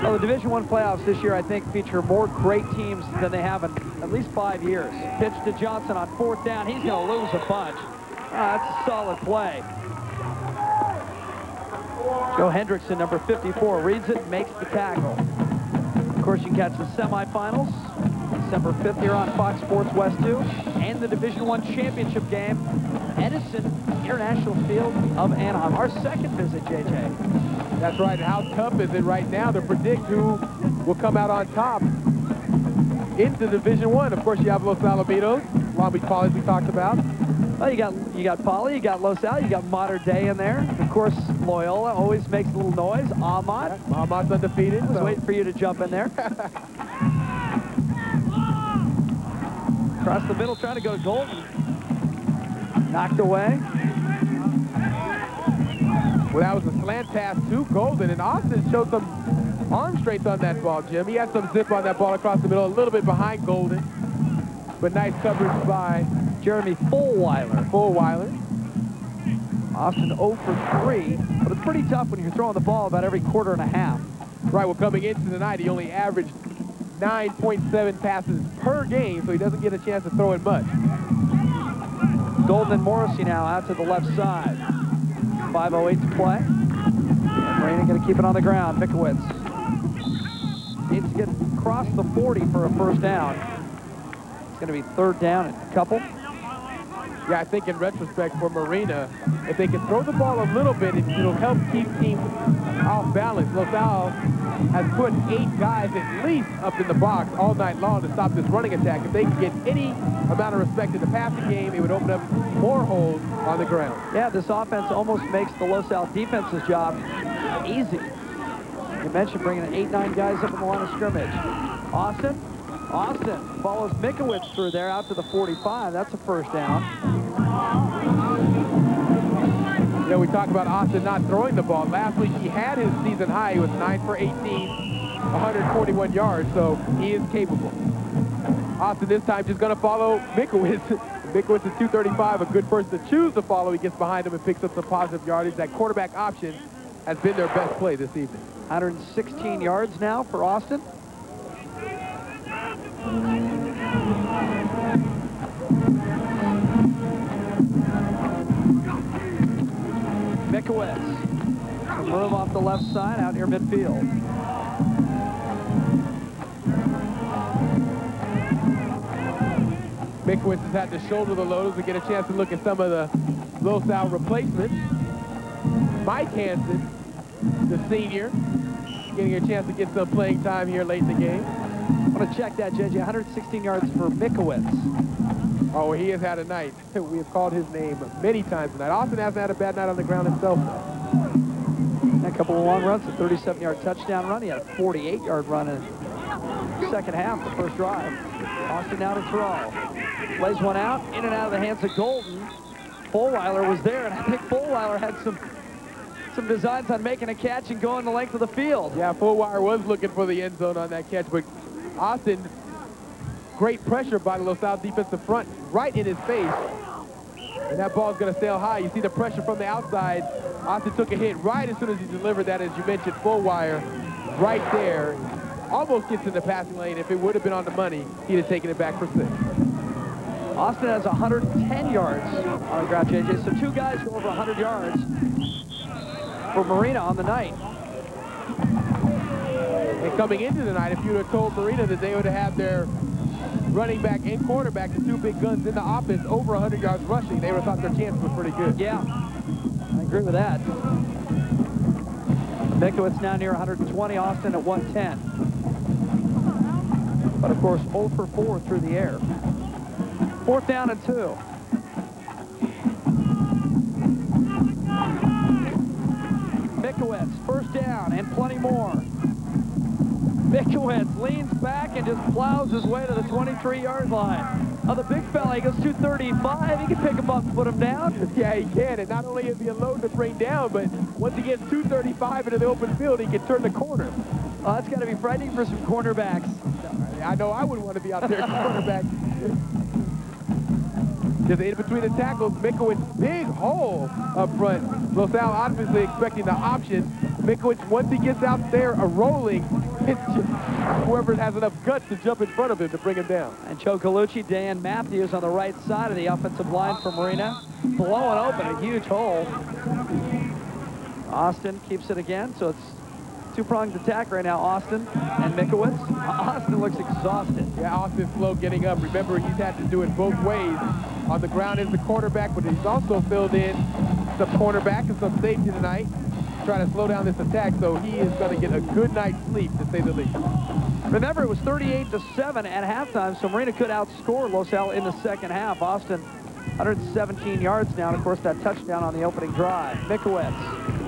Well, the Division I playoffs this year, I think, feature more great teams than they have in at least 5 years. Pitch to Johnson on 4th down. He's going to lose a bunch. That's a solid play. Joe Hendrickson, number 54, reads it and makes the tackle. Of course, you can catch the semifinals December 5th here on Fox Sports West 2 and the Division I championship game, Edison International Field of Anaheim. Our second visit, JJ. That's right. How tough is it right now to predict who will come out on top into Division I? Of course, you have Los Alamitos, Long Beach Poly, we talked about. Well, you got Poly, you got Los Al, you got Modern Day in there. Of course, Loyola always makes a little noise. Ahmad. Ahmad's undefeated. I was waiting for you to jump in there. Across the middle, trying to go to Golden. Knocked away. Well, that was a slant pass to Golden, and Austin showed some arm strength on that ball, Jim. He had some zip on that ball across the middle, a little bit behind Golden. But nice coverage by Jeremy Fulweiler. Austin 0 for 3, but it's pretty tough when you're throwing the ball about every quarter and a half. Right, well, coming into the night, he only averaged 9.7 passes per game, so he doesn't get a chance to throw it much. Golden and Morrissey now out to the left side. 5:08 to play. And Marina going to keep it on the ground. Mikowitz needs to get across the 40 for a first down. It's going to be third down and a couple. Yeah, I think in retrospect for Marina, if they can throw the ball a little bit, it'll help keep teams off balance. LaSalle has put 8 guys at least up in the box all night long to stop this running attack. If they can get any amount of respect in the passing game, it would open up more holes on the ground. Yeah, this offense almost makes the LaSalle defense's job easy. You mentioned bringing 8, 9 guys up in the line of scrimmage. Austin follows Mikowitz through there out to the 45. That's a first down. You know, we talk about Austin not throwing the ball. Last week he had his season high. He was 9 for 18, 141 yards, so he is capable. Austin this time just going to follow Mikowitz. Mikowitz is 235, a good person to choose to follow. He gets behind him and picks up some positive yardage. That quarterback option has been their best play this evening. 116 yards now for Austin. Mikowitz. Some room off the left side out near midfield. Mikowitz has had to shoulder the loads to get a chance to look at some of the LaSalle replacements. Mike Hansen, the senior, getting a chance to get some playing time here late in the game. I want to check that, JJ. 116 yards for Mikowitz. Oh, he has had a night. We have called his name many times tonight. Austin hasn't had a bad night on the ground himself. A couple of long runs, a 37-yard touchdown run. He had a 48-yard run in the second half, the first drive. Austin now to throw. Plays one out, in and out of the hands of Golden. Fulweiler was there, and I think Fulweiler had some designs on making a catch and going the length of the field. Yeah, Fulweiler was looking for the end zone on that catch, but Austin, great pressure by the LaSalle defensive front right in his face. And that ball's going to sail high. You see the pressure from the outside. Austin took a hit right as soon as he delivered that, as you mentioned, Fulweiler right there. Almost gets in the passing lane. If it would have been on the money, he'd have taken it back for 6. Austin has 110 yards on the ground, JJ. So 2 guys go over 100 yards for Marina on the night. And coming into the night, if you would have told Marina that they would have had their running back and quarterback, the 2 big guns in the offense, over 100 yards rushing, they would have thought their chances were pretty good. Yeah, I agree with that. Mikowitz now near 120, Austin at 110. But of course, 0 for 4 through the air. 4th down and 2. Mikowitz, first down and plenty more. Mikowitz leans back and just plows his way to the 23-yard line. The big fella, he goes 235. He can pick him up and put him down. Yeah, he can. And not only is he a load to bring down, but once he gets 235 into the open field, he can turn the corner. Oh, that's got to be frightening for some cornerbacks. I know I would want to be out there at cornerback. Just in between the tackles, Mikowitz, big hole up front. LaSalle obviously expecting the option. Mikowitz, once he gets out there rolling, it's just whoever has enough guts to jump in front of him to bring him down. And Joe Colucci, Dan Matthews on the right side of the offensive line for Marina. Blowing open a huge hole. Austin keeps it again, so it's two-pronged attack right now, Austin and Mikowitz. Austin looks exhausted. Yeah, Austin's slow getting up. Remember, he's had to do it both ways. On the ground is the quarterback, but he's also filled in some cornerback and some safety tonight, trying to slow down this attack, so he is going to get a good night's sleep, to say the least. Remember, it was 38-7 at halftime, so Marina could outscore LaSalle in the second half. Austin, 117 yards now, and of course, that touchdown on the opening drive. Mikowitz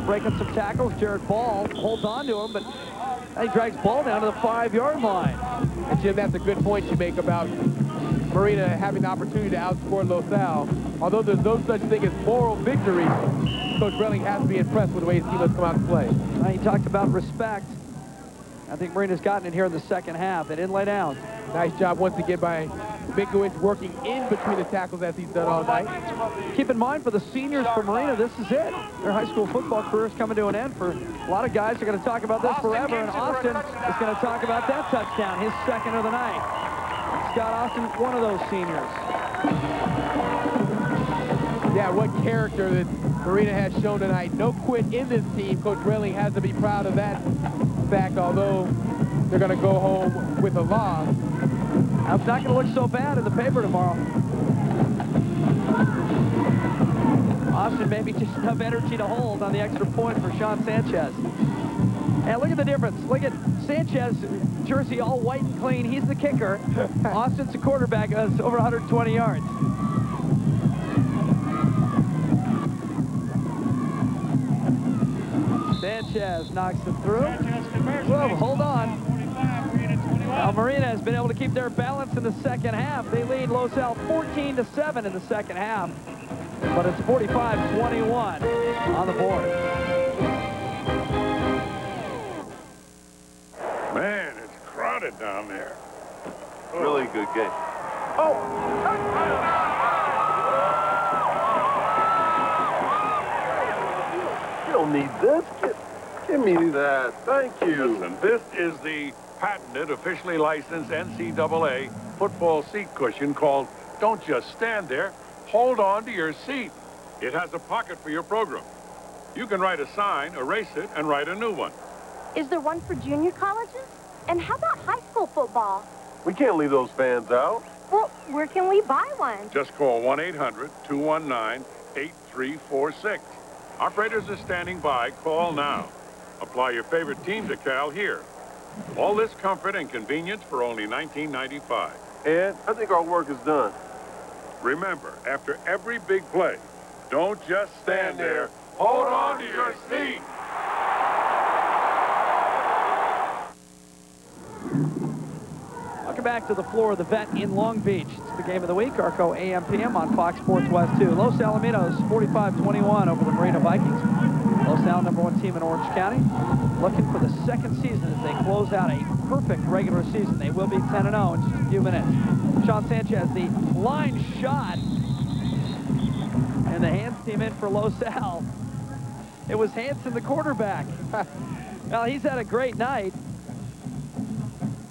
breaking some tackles. Jared Ball holds on to him, but he drags Ball down to the 5-yard line. And Jim, that's a good point you make about Marina having the opportunity to outscore LaSalle. Although there's no such thing as moral victory, Coach Relling has to be impressed with the way his team has come out to play. He talked about respect. I think Marina's gotten it here in the second half. They didn't lay down. Nice job once again by Mikowitz working in between the tackles as he's done all night. Keep in mind, for the seniors for Marina, this is it. Their high school football career is coming to an end. For a lot of guys, they're going to talk about this forever, and Austin is going to talk about that touchdown, his second of the night. Scott Austin, one of those seniors. Yeah, what character that Marina has shown tonight. No quit in this team. Coach Railing has to be proud of that fact, although they're going to go home with a loss. It's not going to look so bad in the paper tomorrow. Austin maybe just enough energy to hold on the extra point for Sean Sanchez. And look at the difference. Look at Sanchez, jersey all white and clean. He's the kicker. Austin's the quarterback, has over 120 yards. Sanchez knocks it through. Whoa, hold on. Now Marina has been able to keep their balance in the second half. They lead Los Al 14-7 in the second half. But it's 45-21 on the board. Man, it's crowded down there. Really good game. You don't need this. Give me that. Thank you. Listen, this is the patented, officially licensed NCAA football seat cushion called Don't Just Stand There, Hold On to Your Seat. It has a pocket for your program. You can write a sign, erase it, and write a new one. Is there one for junior colleges? And how about high school football? We can't leave those fans out. Well, where can we buy one? Just call 1-800-219-8346. Operators are standing by. Call now. Apply your favorite team decal here. All this comfort and convenience for only $19.95. And I think our work is done. Remember, after every big play, don't just stand there. Hold on to your seat. Welcome back to the floor of the Vet in Long Beach. It's the game of the week, Arco AM/PM on Fox Sports West 2. Los Alamitos 45-21 over the Marina Vikings. Los Al, #1 team in Orange County, looking for the second season as they close out a perfect regular season. They will be 10-0 in just a few minutes. Sean Sanchez, the line shot, and the hands team in for Los Al. It was Hanson, the quarterback. Well, he's had a great night.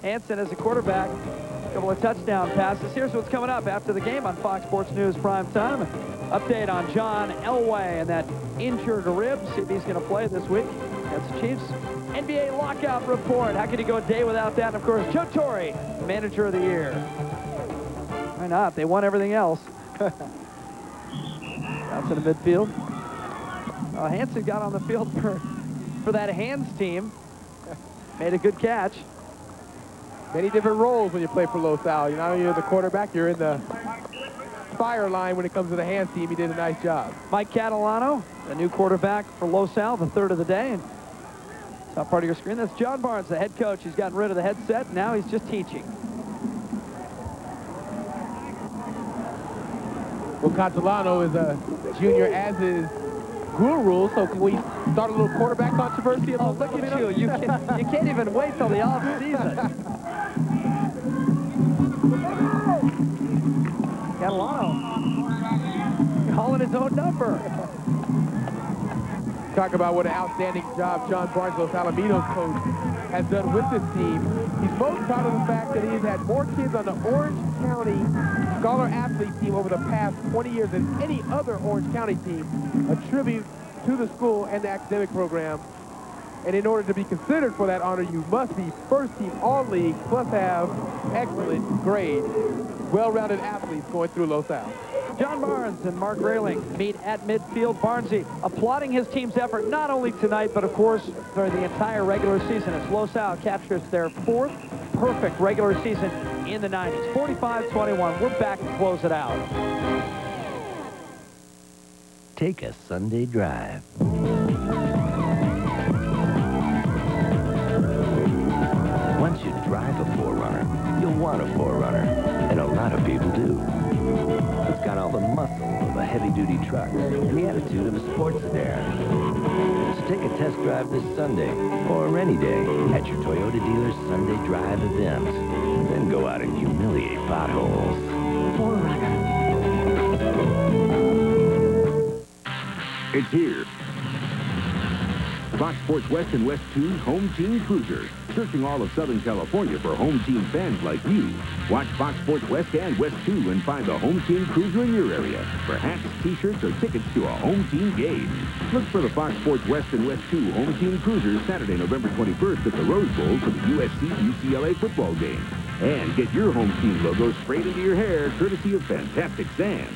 Hanson as a quarterback, a couple of touchdown passes. Here's what's coming up after the game on Fox Sports News Prime Time. Update on John Elway and that injured rib. See if he's going to play this week against the Chiefs. NBA lockout report. How could you go a day without that? And of course, Joe Torre, Manager of the Year. Why not? They won everything else. Out to the midfield. Hanson got on the field for that hands team. Made a good catch. Many different roles when you play for Los Al. You're not only the quarterback, you're in the fire line when it comes to the hands team. He did a nice job. Mike Catalano, the new quarterback for Los Al, the third of the day. And top part of your screen, that's John Barnes, the head coach. He's gotten rid of the headset. Now he's just teaching. Well, Catalano is a junior, as is Guru, so can we start a little quarterback controversy? Oh, look at you. You can't even wait till the off season. Catalano calling his own number. Talk about what an outstanding job John Barnes, Los Alamitos coach, has done with this team. He's most proud of the fact that he's had more kids on the Orange County Scholar Athlete team over the past 20 years than any other Orange County team, a tribute to the school and the academic program. And in order to be considered for that honor, you must be first team all-league, plus have excellent grade, well-rounded athletes going through Los Al. John Barnes and Mark Railing meet at midfield. Barnesy applauding his team's effort not only tonight, but of course during the entire regular season as Los Al captures their fourth perfect regular season in the 90s. 45-21. We're back to close it out. Take a Sunday drive. Once you drive a 4Runner, you'll want a 4Runner, and a lot of people do. It's got all the muscle of a heavy-duty truck and the attitude of a sports sedan. So take a test drive this Sunday, or any day, at your Toyota dealer's Sunday Drive event. Then go out and humiliate potholes. 4Runner. It's here. Fox Sports West and West 2's home team cruiser. searching all of Southern California for home team fans like you. Watch Fox Sports West and West 2 and find the home team cruiser in your area for hats, T-shirts, or tickets to a home team game. Look for the Fox Sports West and West 2 home team cruisers Saturday, November 21st at the Rose Bowl for the USC-UCLA football game. And get your home team logo sprayed into your hair, courtesy of Fantastic Sand.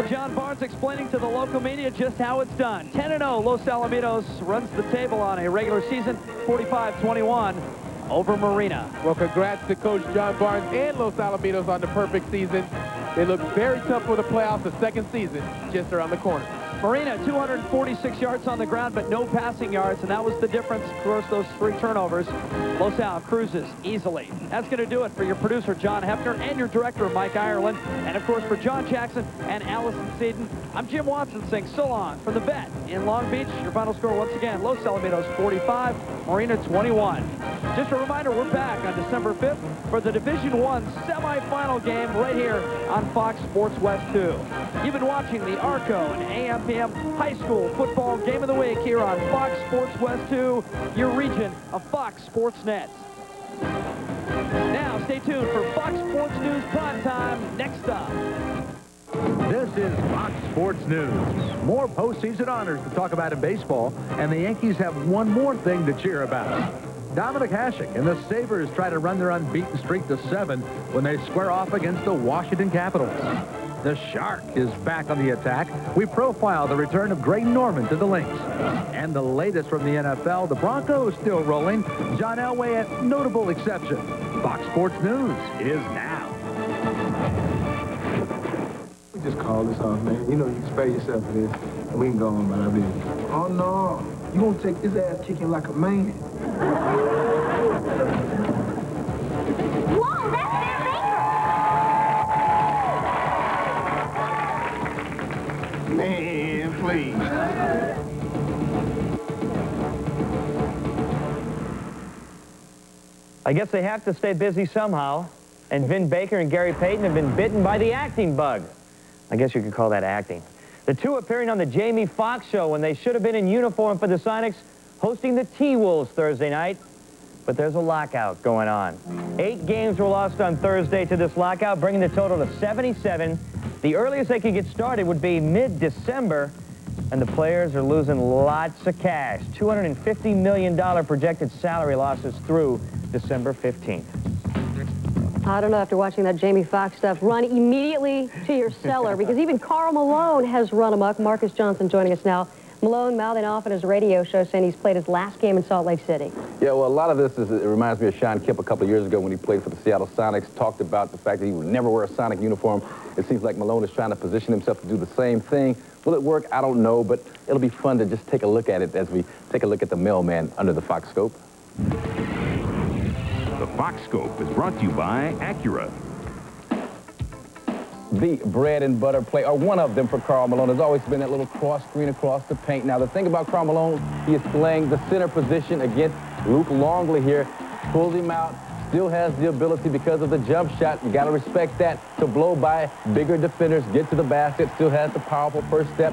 John Barnes explaining to the local media just how it's done. 10-0, Los Alamitos runs the table on a regular season, 45-21 over Marina. Well, congrats to Coach John Barnes and Los Alamitos on the perfect season. They look very tough for the playoffs. The second season just around the corner. Marina, 246 yards on the ground, but no passing yards, and that was the difference. Of course, those 3 turnovers. Los Al cruises easily. That's going to do it for your producer, John Hefner, and your director, Mike Ireland. And, of course, for John Jackson and Allison Seaton, I'm Jim Watson saying so long from the vet in Long Beach. Your final score, once again, Los Alamitos 45, Marina 21. Just a reminder, we're back on December 5th for the Division I semifinal game right here on Fox Sports West 2. You've been watching the ARCO and AM/PM High School Football Game of the Week here on Fox Sports West 2, your region of Fox Sports Net. Now, stay tuned for Fox Sports News Primetime next up. This is Fox Sports News. More postseason honors to talk about in baseball, and the Yankees have one more thing to cheer about. Dominic Hasek and the Sabres try to run their unbeaten streak to 7 when they square off against the Washington Capitals. The Shark is back on the attack. We profile the return of Greg Norman to the Lynx. And the latest from the NFL, the Broncos still rolling. John Elway a notable exception. Fox Sports News is now. We just call this off, man. You know you can spare yourself for this. And we can go on by our business. Oh, no. You gonna take this ass kicking like a man. Whoa, that's their baker! Man, please. I guess they have to stay busy somehow. And Vin Baker and Gary Payton have been bitten by the acting bug. I guess you could call that acting. The two appearing on the Jamie Foxx show when they should have been in uniform for the Sonics, hosting the T-Wolves Thursday night. But there's a lockout going on. 8 games were lost on Thursday to this lockout, bringing the total to 77. The earliest they could get started would be mid-December, and the players are losing lots of cash. $250 million projected salary losses through December 15th. I don't know, after watching that Jamie Foxx stuff, run immediately to your cellar, because even Karl Malone has run amok. Marcus Johnson joining us now. Malone mouthing off on his radio show saying he's played his last game in Salt Lake City. Yeah, well, a lot of this it reminds me of Sean Kemp a couple of years ago when he played for the Seattle Sonics, talked about the fact that he would never wear a Sonic uniform. It seems like Malone is trying to position himself to do the same thing. Will it work? I don't know, but it'll be fun to just take a look at it as we take a look at the mailman under the Fox Scope. The Fox Scope is brought to you by Acura. The bread and butter play, or one of them for Karl Malone, has always been that little cross screen across the paint. Now, the thing about Karl Malone, he is playing the center position against Luke Longley here. Pulls him out, still has the ability because of the jump shot. You got to respect that, to blow by bigger defenders, get to the basket, still has the powerful first step.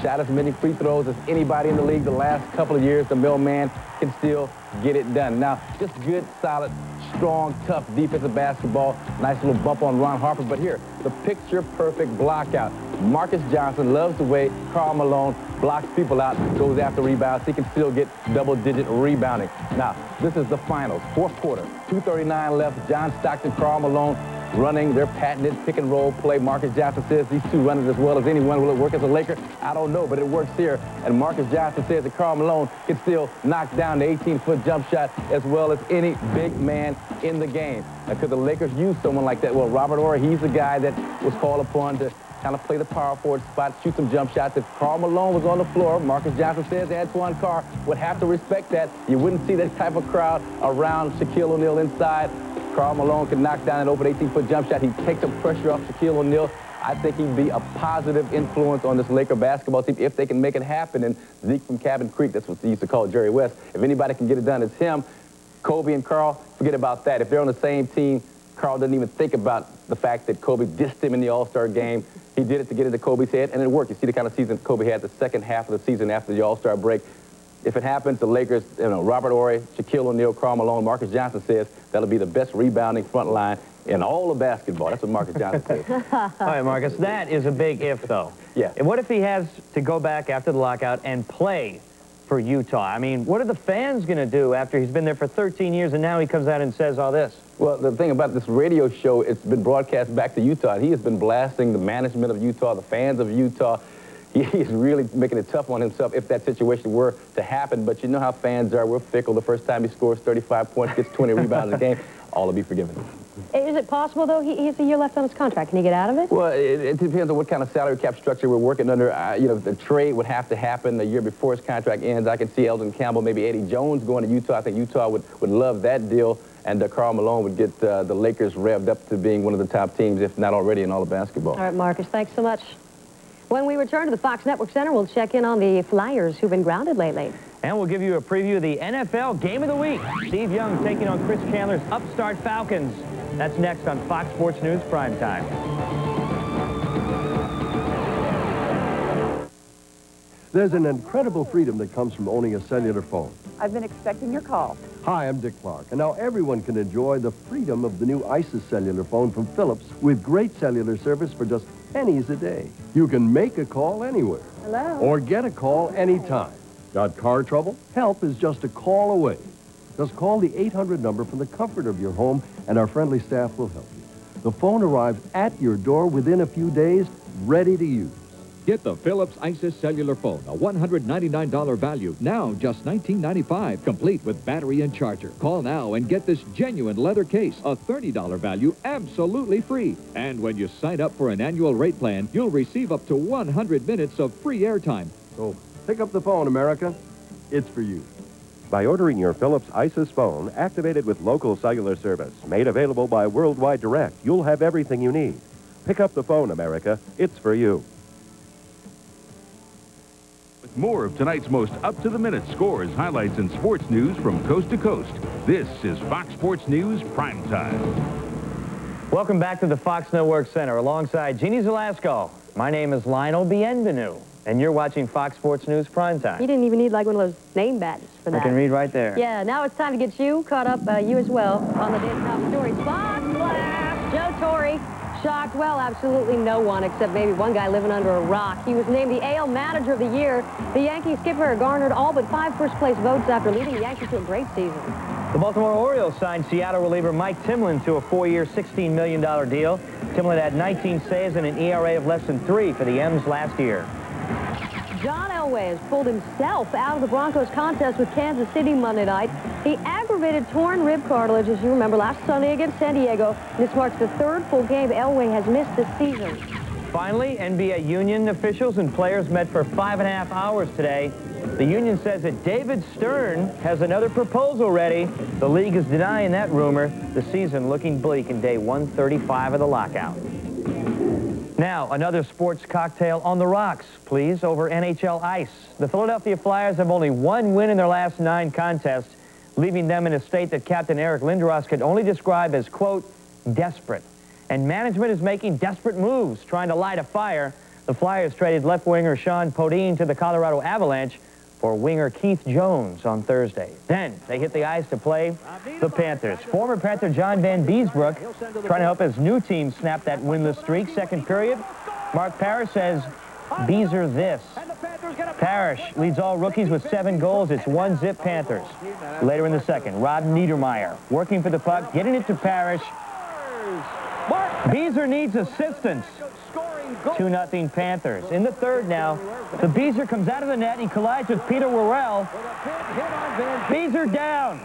Shot as many free throws as anybody in the league the last couple of years. The mailman can still get it done. Now, just good, solid, strong, tough defensive basketball. Nice little bump on Ron Harper. But here, the picture-perfect block out. Marcus Johnson loves the way Karl Malone blocks people out, goes after rebounds. He can still get double-digit rebounding. Now, this is the finals, fourth quarter, 2:39 left. John Stockton, Karl Malone running their patented pick-and-roll play. Marcus Johnson says these two run it as well as anyone. Will it work as a Laker? I don't know, but it works here. And Marcus Johnson says that Karl Malone can still knock down the 18-foot jump shot as well as any big man in the game. Now, could the Lakers use someone like that? Well, Robert Horry, he's the guy that was called upon to kind of play the power forward spot, shoot some jump shots. If Karl Malone was on the floor, Marcus Johnson says Antoine Carr would have to respect that. You wouldn't see that type of crowd around Shaquille O'Neal inside. Karl Malone can knock down an open 18-foot jump shot. He'd take some pressure off Shaquille O'Neal. I think he'd be a positive influence on this Laker basketball team if they can make it happen. And Zeke from Cabin Creek, that's what they used to call Jerry West. If anybody can get it done, it's him. Kobe and Karl, forget about that. If they're on the same team, Karl doesn't even think about the fact that Kobe dissed him in the All-Star game. He did it to get into Kobe's head, and it worked. You see the kind of season Kobe had the second half of the season after the All-Star break. If it happens, the Lakers, Robert Horry, Shaquille O'Neal, Karl Malone, Marcus Johnson says that'll be the best rebounding front line in all of basketball. That's what Marcus Johnson says. All right, Marcus, that is a big if, though. Yeah. And what if he has to go back after the lockout and play for Utah? I mean, what are the fans going to do after he's been there for 13 years and now he comes out and says all this? Well, the thing about this radio show, it's been broadcast back to Utah. He has been blasting the management of Utah, the fans of Utah. He is really making it tough on himself if that situation were to happen. But you know how fans are. We're fickle. The first time he scores 35 points, gets 20 rebounds a game, all will be forgiven. Is it possible, though? He has a year left on his contract. Can he get out of it? Well, it depends on what kind of salary cap structure we're working under. The trade would have to happen a year before his contract ends. I can see Elton Campbell, maybe Eddie Jones going to Utah. I think Utah would love that deal. And Karl Malone would get the Lakers revved up to being one of the top teams, if not already, in all of basketball. All right, Marcus, thanks so much. When we return to the Fox Network Center, we'll check in on the Flyers who've been grounded lately. And we'll give you a preview of the NFL Game of the Week. Steve Young taking on Chris Chandler's upstart Falcons. That's next on Fox Sports News Primetime. There's an incredible freedom that comes from owning a cellular phone. I've been expecting your call. Hi, I'm Dick Clark, and now everyone can enjoy the freedom of the new ISIS cellular phone from Philips with great cellular service for just pennies a day. You can make a call anywhere. Hello. Or get a call anytime. Got car trouble? Help is just a call away. Just call the 800 number from the comfort of your home, and our friendly staff will help you. The phone arrives at your door within a few days, ready to use. Get the Philips ISIS cellular phone, a $199 value, now just $19.95, complete with battery and charger. Call now and get this genuine leather case, a $30 value, absolutely free. And when you sign up for an annual rate plan, you'll receive up to 100 minutes of free airtime. So pick up the phone, America. It's for you. By ordering your Philips ISIS phone, activated with local cellular service, made available by Worldwide Direct, you'll have everything you need. Pick up the phone, America. It's for you. With more of tonight's most up-to-the-minute scores, highlights, and sports news from coast to coast, this is Fox Sports News Primetime. Welcome back to the Fox Network Center alongside Jeannie Zelasco. My name is Lionel Bienvenu, and you're watching Fox Sports News Primetime. You didn't even need like one of those name badges for that. I can read right there. Yeah, now it's time to get you caught up, you as well, on the day's top stories. Fox Blast! Joe Torre shocked, well, absolutely no one except maybe one guy living under a rock. He was named the AL Manager of the Year. The Yankees skipper garnered all but 5 first-place votes after leading the Yankees to a great season. The Baltimore Orioles signed Seattle reliever Mike Timlin to a 4-year, $16 million deal. Timlin had 19 saves and an ERA of less than 3 for the M's last year. John Elway has pulled himself out of the Broncos contest with Kansas City Monday night. He aggravated torn rib cartilage, as you remember, last Sunday against San Diego. This marks the 3rd full game Elway has missed this season. Finally, NBA union officials and players met for 5.5 hours today. The union says that David Stern has another proposal ready. The league is denying that rumor. The season looking bleak in day 135 of the lockout. Now, another sports cocktail on the rocks, please, over NHL ice. The Philadelphia Flyers have only 1 win in their last 9 contests, leaving them in a state that Captain Eric Lindros could only describe as, quote, desperate. And management is making desperate moves, trying to light a fire. The Flyers traded left winger Sean Podine to the Colorado Avalanche for winger Keith Jones on Thursday. Then they hit the ice to play the Panthers. Former Panther John Van Beesbrook trying to help his new team snap that winless streak. Second period, Mark Parrish says, Beezer this. Parrish leads all rookies with 7 goals. It's 1-0 Panthers. Later in the second, Rob Niedermeyer working for the puck, getting it to Parrish. Beezer needs assistance. 2-0 Panthers. In the third now, the Beezer comes out of the net. He collides with Peter Worrell. Beezer down.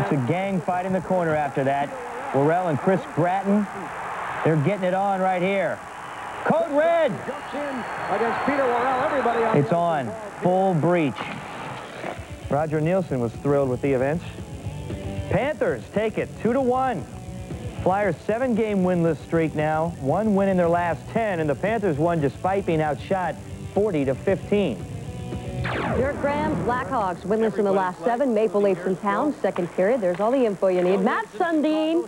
It's a gang fight in the corner after that. Worrell and Chris Bratton, they're getting it on right here. Code red. Against Peter Worrell, everybody on. It's on. Full breach. Roger Nielsen was thrilled with the events. Panthers take it 2-1. Flyers 7-game winless streak now. 1 win in their last 10, and the Panthers won despite being outshot 40-15. Derek Graham's Blackhawks winless in the last 7. Maple Leafs in town. Second period. There's all the info you need. Matt Sundin,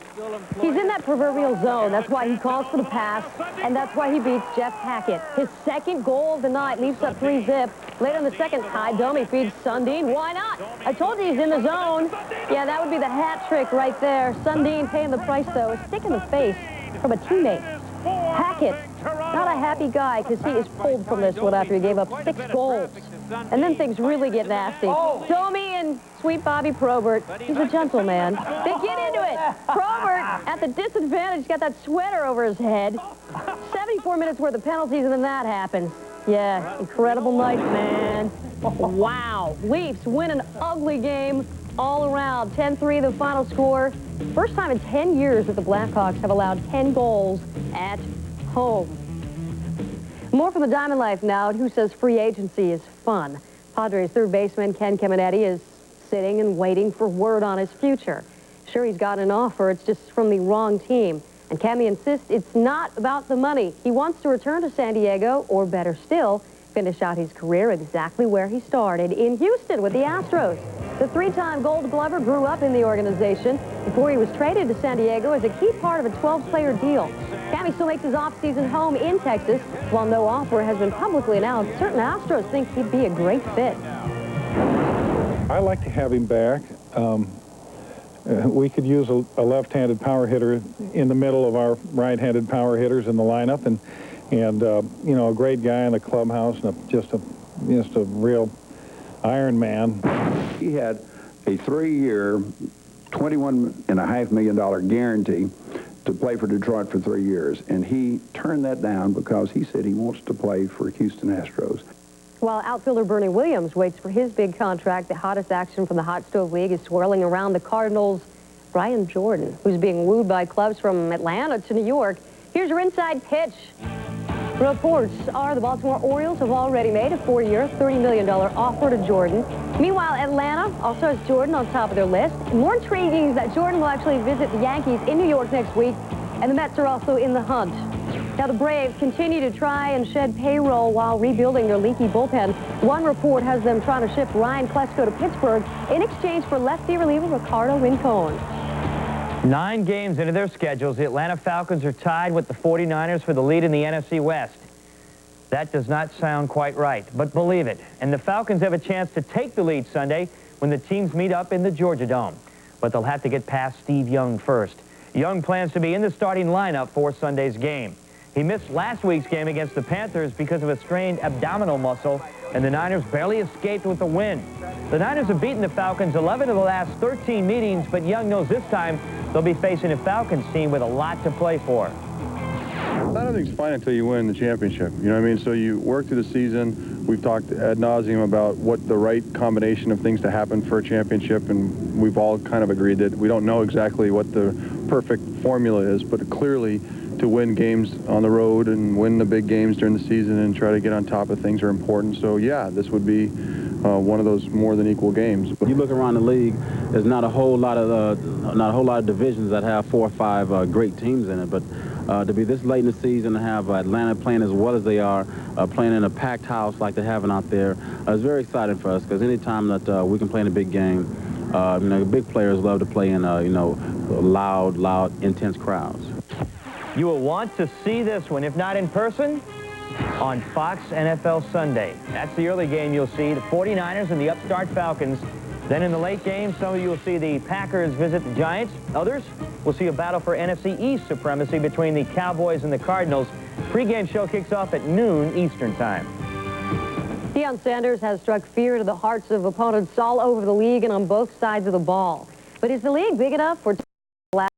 he's in that proverbial zone. That's why he calls for the pass, and that's why he beats Jeff Hackett. His second goal of the night. Leafs up 3-0. Later in the second, Ty Domi feeds Sundin. Why not? I told you he's in the zone. Yeah, that would be the hat trick right there. Sundin paying the price, though. A stick in the face from a teammate. Hackett, not a happy guy because he is pulled from this one after he gave up 6 goals. And then things really get nasty. Domi and sweet Bobby Probert, he's a gentleman. They get into it. Probert, at the disadvantage, got that sweater over his head. 74 minutes worth of penalties, and then that happens. Yeah, incredible night, man. Wow. Leafs win an ugly game all around. 10-3 the final score. First time in 10 years that the Blackhawks have allowed 10 goals at home. More from the Diamond Life now, who says free agency is fun. Padres third baseman Ken Caminiti is sitting and waiting for word on his future. Sure, he's got an offer, it's just from the wrong team. And Cammy insists it's not about the money. He wants to return to San Diego, or better still, finish out his career exactly where he started, in Houston with the Astros. The 3-time Gold Glover grew up in the organization before he was traded to San Diego as a key part of a 12-player deal. Cammy still makes his offseason home in Texas. While no offer has been publicly announced, certain Astros think he'd be a great fit. I like to have him back. We could use a left-handed power hitter in the middle of our right-handed power hitters in the lineup, and you know, a great guy in the clubhouse, and just a real Iron Man. He had a 3-year, $21.5 million guarantee to play for Detroit for 3 years, and he turned that down because he said he wants to play for Houston Astros. While outfielder Bernie Williams waits for his big contract, the hottest action from the Hot Stove League is swirling around the Cardinals' Brian Jordan, who's being wooed by clubs from Atlanta to New York. Here's your inside pitch. Reports are the Baltimore Orioles have already made a 4-year, $30 million offer to Jordan. Meanwhile, Atlanta also has Jordan on top of their list. And more intriguing is that Jordan will actually visit the Yankees in New York next week, and the Mets are also in the hunt. Now, the Braves continue to try and shed payroll while rebuilding their leaky bullpen. One report has them trying to ship Ryan Klesko to Pittsburgh in exchange for lefty reliever Ricardo Rincon. 9 games into their schedules, the Atlanta Falcons are tied with the 49ers for the lead in the NFC West. That does not sound quite right, but believe it. And the Falcons have a chance to take the lead Sunday when the teams meet up in the Georgia Dome. But they'll have to get past Steve Young first. Young plans to be in the starting lineup for Sunday's game. He missed last week's game against the Panthers because of a strained abdominal muscle, and the Niners barely escaped with a win. The Niners have beaten the Falcons 11 of the last 13 meetings, but Young knows this time they'll be facing a Falcons team with a lot to play for. Not everything's fine until you win the championship. You know what I mean? So you work through the season. We've talked ad nauseum about what the right combination of things to happen for a championship, and we've all kind of agreed that we don't know exactly what the perfect formula is, but clearly to win games on the road and win the big games during the season and try to get on top of things are important. So yeah, this would be one of those more than equal games. You look around the league, there's not a whole lot of divisions that have 4 or 5 great teams in it, but to be this late in the season and have Atlanta playing as well as they are, playing in a packed house like they're having out there, is very exciting for us, because anytime that we can play in a big game, you know, big players love to play in you know, loud, intense crowds. You will want to see this one, if not in person, on Fox NFL Sunday. That's the early game you'll see, the 49ers and the upstart Falcons. Then in the late game, some of you will see the Packers visit the Giants. Others We'll see a battle for NFC East supremacy between the Cowboys and the Cardinals. Pre-game show kicks off at noon Eastern Time. Deion Sanders has struck fear into the hearts of opponents all over the league and on both sides of the ball. But is the league big enough for